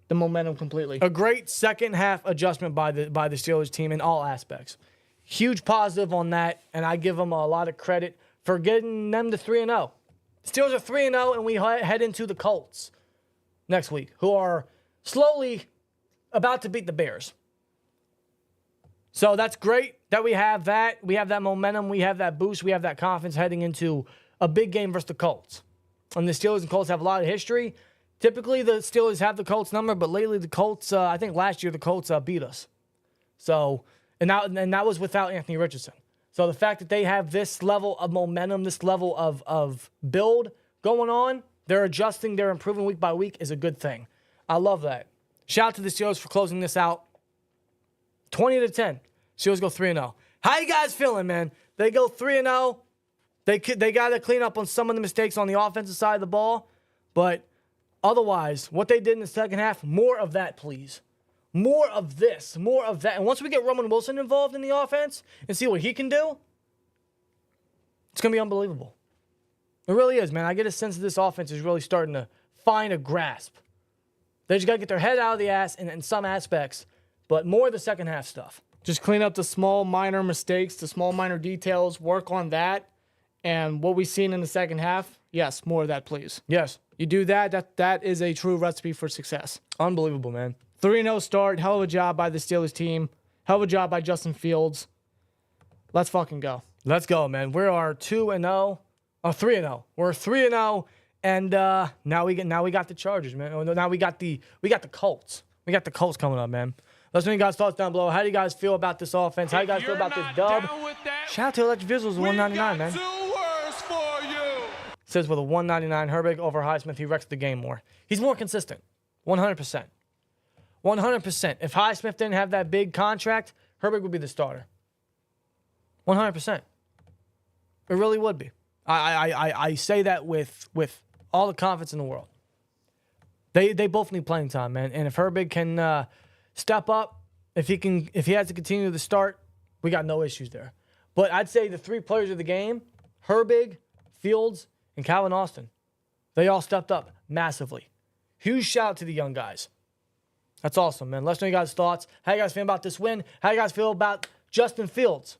S3: the momentum completely.
S4: A great second half adjustment by the Steelers team in all aspects. Huge positive on that, and I give them a lot of credit for getting them to 3-0. Steelers are 3-0, and we head into the Colts next week, who are slowly about to beat the Bears. So that's great that we have that. We have that momentum. We have that boost. We have that confidence heading into a big game versus the Colts. And the Steelers and Colts have a lot of history. Typically, the Steelers have the Colts number, but lately the Colts, I think last year the Colts beat us. So, and that was without Anthony Richardson. So the fact that they have this level of momentum, this level of build going on, they're adjusting, they're improving week by week is a good thing. I love that. Shout out to the Steelers for closing this out. 20-10. Steelers go 3-0. How you guys feeling, man? They go 3-0. They got to clean up on some of the mistakes on the offensive side of the ball. But otherwise, what they did in the second half, more of that, please. More of this, more of that. And once we get Roman Wilson involved in the offense and see what he can do, it's going to be unbelievable. It really is, man. I get a sense that this offense is really starting to find a grasp. They just got to get their head out of the ass in some aspects, but more of the second half stuff.
S3: Just clean up the small minor mistakes, the small minor details, work on that. And what we've seen in the second half, yes, more of that, please.
S4: Yes.
S3: You do that is a true recipe for success.
S4: Unbelievable, man.
S3: 3-0 start, hell of a job by the Steelers team. Hell of a job by Justin Fields. Let's fucking go.
S4: Let's go, man. We are 2-0. Oh, 3-0. We're 3-0, and now we got the Chargers, man. Oh, no, now we got the Colts. We got the Colts coming up, man. Let's know your guys' thoughts down below. How do you guys feel about this offense? How do you guys feel about this dub? Shout out to Electric Visuals with 199, man. Says with a 199, Herbig over Highsmith, he wrecks the game more. He's more consistent. 100%. 100%. If Highsmith didn't have that big contract, Herbig would be the starter. 100%. It really would be. I say that with all the confidence in the world. They both need playing time, man. And if Herbig can step up, if he has to continue to start, we got no issues there. But I'd say the three players of the game, Herbig, Fields, and Calvin Austin, they all stepped up massively. Huge shout out to the young guys. That's awesome, man. Let us know your guys' thoughts. How you guys feel about this win? How you guys feel about Justin Fields?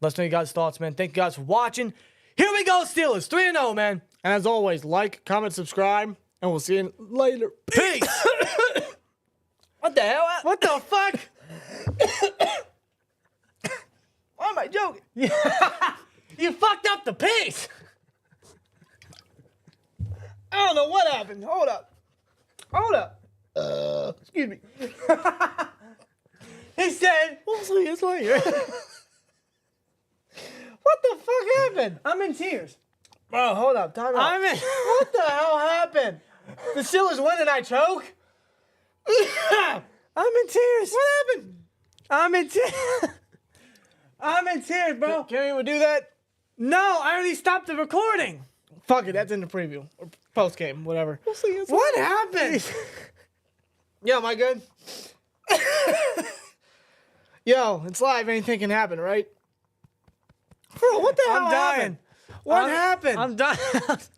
S4: Let us know your guys' thoughts, man. Thank you guys for watching. Here we go, Steelers. 3-0, man.
S3: And as always, like, comment, subscribe, and we'll see you later.
S4: Peace. What the hell?
S3: What the fuck?
S4: Why am I joking? You fucked up the pace. I don't know what happened. Hold up. Excuse me. He said, we'll see you later. What the fuck happened?
S2: I'm in tears.
S4: Bro, hold up. Time out.
S2: What the hell happened?
S4: The Steelers win and I choke?
S2: I'm in tears.
S4: What happened?
S2: I'm in tears. I'm in tears, bro.
S4: Can anyone do that?
S2: No, I already stopped the recording.
S3: Fuck it, that's in the preview. Or post-game, whatever.
S4: We'll see you
S2: What happened?
S3: Yo, am I good? Yo, it's live. Anything can happen, right?
S2: Bro, what the hell
S4: I'm dying.
S2: happened? What happened?
S4: I'm dying.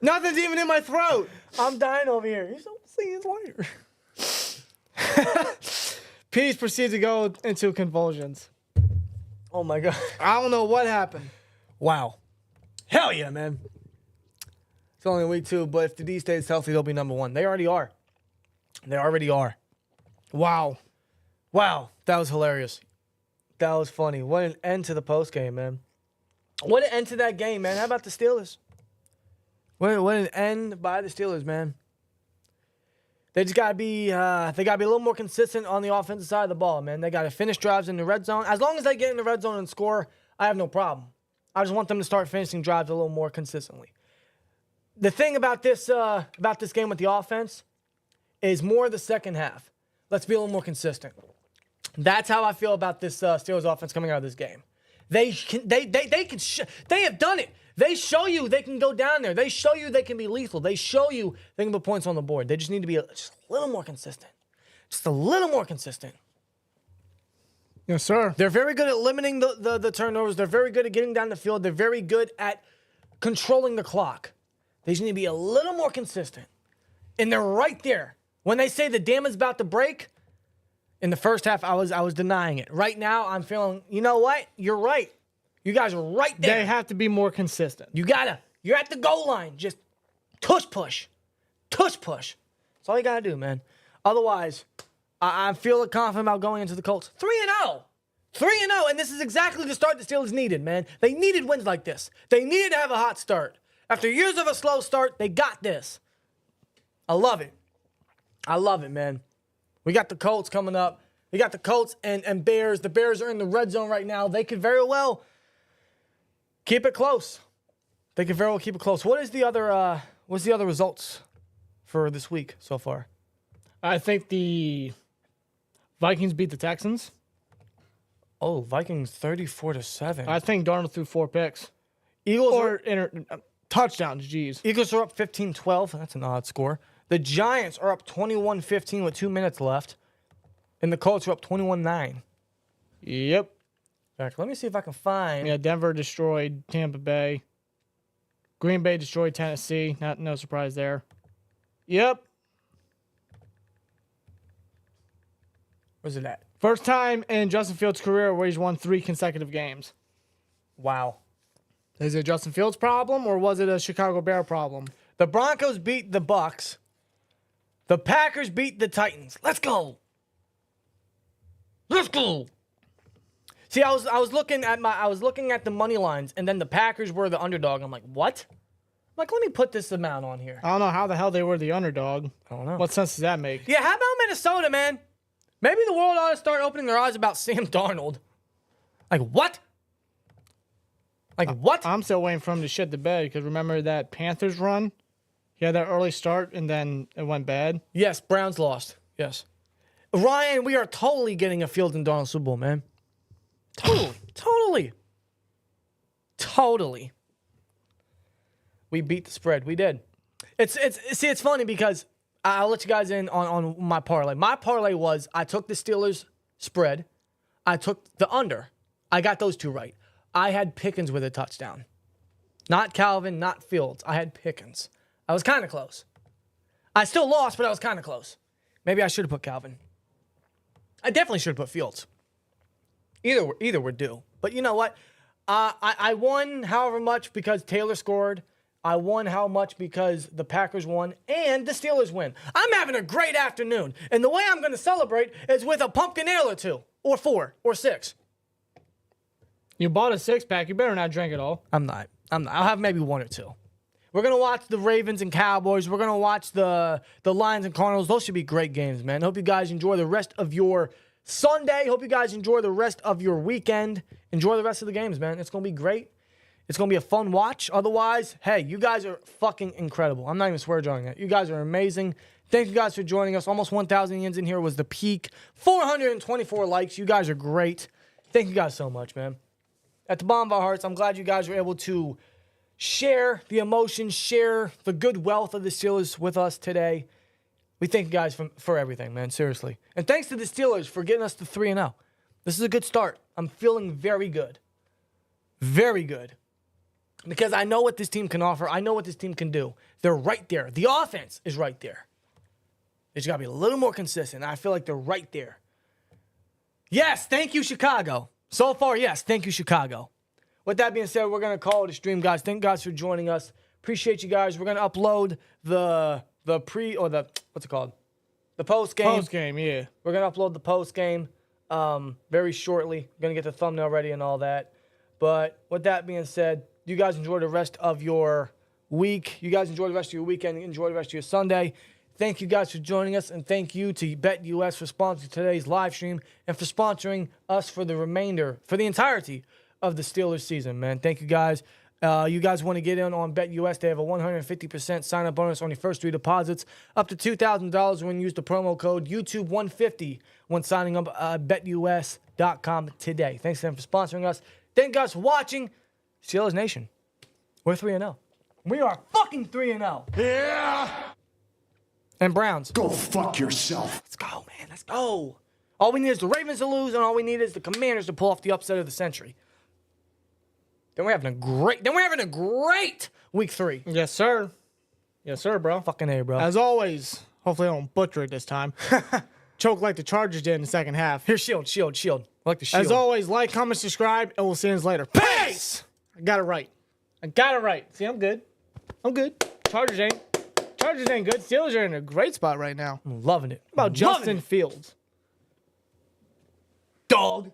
S3: Nothing's even in my throat.
S4: I'm dying over here. You don't see his later.
S3: Peace proceeds to go into convulsions.
S4: Oh my God.
S3: I don't know what happened.
S4: Wow. Hell yeah, man. It's only week 2, but if the D stays healthy, they'll be number 1. They already are. They already are. Wow. Wow. That was hilarious. That was funny. What an end to the post game, man. What an end to that game, man. How about the Steelers? What an end by the Steelers, man. They just gotta be a little more consistent on the offensive side of the ball, man. They gotta finish drives in the red zone. As long as they get in the red zone and score, I have no problem. I just want them to start finishing drives a little more consistently. The thing about this game with the offense is more the second half. Let's be a little more consistent. That's how I feel about this Steelers offense coming out of this game. They have done it. They show you they can go down there. They show you they can be lethal. They show you they can put points on the board. They just need to be just a little more consistent. Just a little more consistent.
S3: Yes, sir.
S4: They're very good at limiting the turnovers. They're very good at getting down the field. They're very good at controlling the clock. They just need to be a little more consistent. And they're right there. When they say the dam is about to break, in the first half, I was denying it. Right now, I'm feeling, you know what? You're right. You guys are right there.
S3: They have to be more consistent.
S4: You're at the goal line. Just tush push. Tush push. That's all you got to do, man. Otherwise, I feel confident about going into the Colts. 3-0. 3-0, and this is exactly the start the Steelers needed, man. They needed wins like this. They needed to have a hot start. After years of a slow start, they got this. I love it. I love it, man. We got the Colts coming up. We got the Colts and Bears. The Bears are in the red zone right now. They could very well keep it close. They could very well keep it close. What's the other results for this week so far?
S3: I think the Vikings beat the Texans.
S4: Oh, Vikings 34-7.
S3: I think Darnold threw 4 picks. Eagles or touchdowns, jeez.
S4: Eagles are up 15-12. That's an odd score. The Giants are up 21-15 with 2 minutes left. And the Colts are up 21-9.
S3: Yep.
S4: Let me see if I can find.
S3: Yeah, Denver destroyed Tampa Bay. Green Bay destroyed Tennessee. No surprise there. Yep.
S4: Where's it at?
S3: First time in Justin Fields' career where he's won 3 consecutive games.
S4: Wow.
S3: Is it a Justin Fields problem or was it a Chicago Bear problem?
S4: The Broncos beat the Bucks. The Packers beat the Titans. Let's go. Let's go. See, I was looking at the money lines, and then the Packers were the underdog. I'm like, what? I'm like, let me put this amount on here.
S3: I don't know how the hell they were the underdog.
S4: I don't know.
S3: What sense does that make?
S4: Yeah, how about Minnesota, man? Maybe the world ought to start opening their eyes about Sam Darnold. Like, what? Like, what?
S3: I'm still waiting for him to shit the bed because remember that Panthers run? He had that early start and then it went bad.
S4: Yes, Browns lost. Yes. Ryan, we are totally getting a Fields and Darnold Super Bowl, man. Totally. We beat the spread. We did. It's funny because I'll let you guys in on my parlay. My parlay was I took the Steelers spread. I took the under. I got those 2 right. I had Pickens with a touchdown. Not Calvin, not Fields. I had Pickens. I was kind of close. I still lost, but I was kind of close. Maybe I should have put Calvin. I definitely should have put Fields. Either were due. But you know what? I won however much because Taylor scored. I won how much because the Packers won and the Steelers win. I'm having a great afternoon. And the way I'm going to celebrate is with a pumpkin ale or 2, or 4, or 6.
S3: You bought a 6-pack. You better not drink it all.
S4: I'm not. I'll have maybe 1 or 2. We're going to watch the Ravens and Cowboys. We're going to watch the Lions and Cardinals. Those should be great games, man. Hope you guys enjoy the rest of your Sunday. Hope you guys enjoy the rest of your weekend. Enjoy the rest of the games, man. It's going to be great. It's going to be a fun watch. Otherwise, hey, you guys are fucking incredible. I'm not even swear-jarring that. You guys are amazing. Thank you guys for joining us. Almost 1,000 yens in here was the peak. 424 likes. You guys are great. Thank you guys so much, man. At the bottom of our hearts, I'm glad you guys were able to share the emotions, share the good wealth of the Steelers with us today. We thank you guys for everything, man. Seriously. And thanks to the Steelers for getting us to 3-0. This is a good start. I'm feeling very good. Very good. Because I know what this team can offer. I know what this team can do. They're right there. The offense is right there. They just got to be a little more consistent. I feel like they're right there. Yes, thank you, Chicago. So far, yes, thank you, Chicago. With that being said, we're going to call it a stream, guys. Thank you guys for joining us. Appreciate you guys. We're going to upload the post game.
S3: Post game, yeah.
S4: We're going to upload the post game very shortly. We're going to get the thumbnail ready and all that. But with that being said, you guys enjoy the rest of your week. You guys enjoy the rest of your weekend. Enjoy the rest of your Sunday. Thank you guys for joining us, and thank you to BetUS for sponsoring today's live stream and for sponsoring us for the entirety of the Steelers season, man. Thank you guys. You guys want to get in on BetUS, they have a 150% sign-up bonus on your first 3 deposits, up to $2,000 when you use the promo code YouTube150 when signing up at BetUS.com today. Thanks to them for sponsoring us. Thank you guys for watching. Steelers Nation, we're 3-0. We are fucking 3-0.
S5: Yeah!
S4: And Browns.
S5: Go fuck yourself.
S4: Let's go, man. Let's go. All we need is the Ravens to lose, and all we need is the Commanders to pull off the upset of the century. Then we're having a great week 3.
S3: Yes, sir. Yes, sir, bro.
S4: Fucking A, bro.
S3: As always, hopefully I don't butcher it this time. Choke like the Chargers did in the second half.
S4: Here, shield. I like the shield.
S3: As always, like, comment, subscribe, and we'll see you later.
S4: Peace!
S3: I got it right. See, I'm good. Chargers ain't good. Steelers are in a great spot right now.
S4: I'm loving it.
S3: How about Justin Fields?
S4: Dog.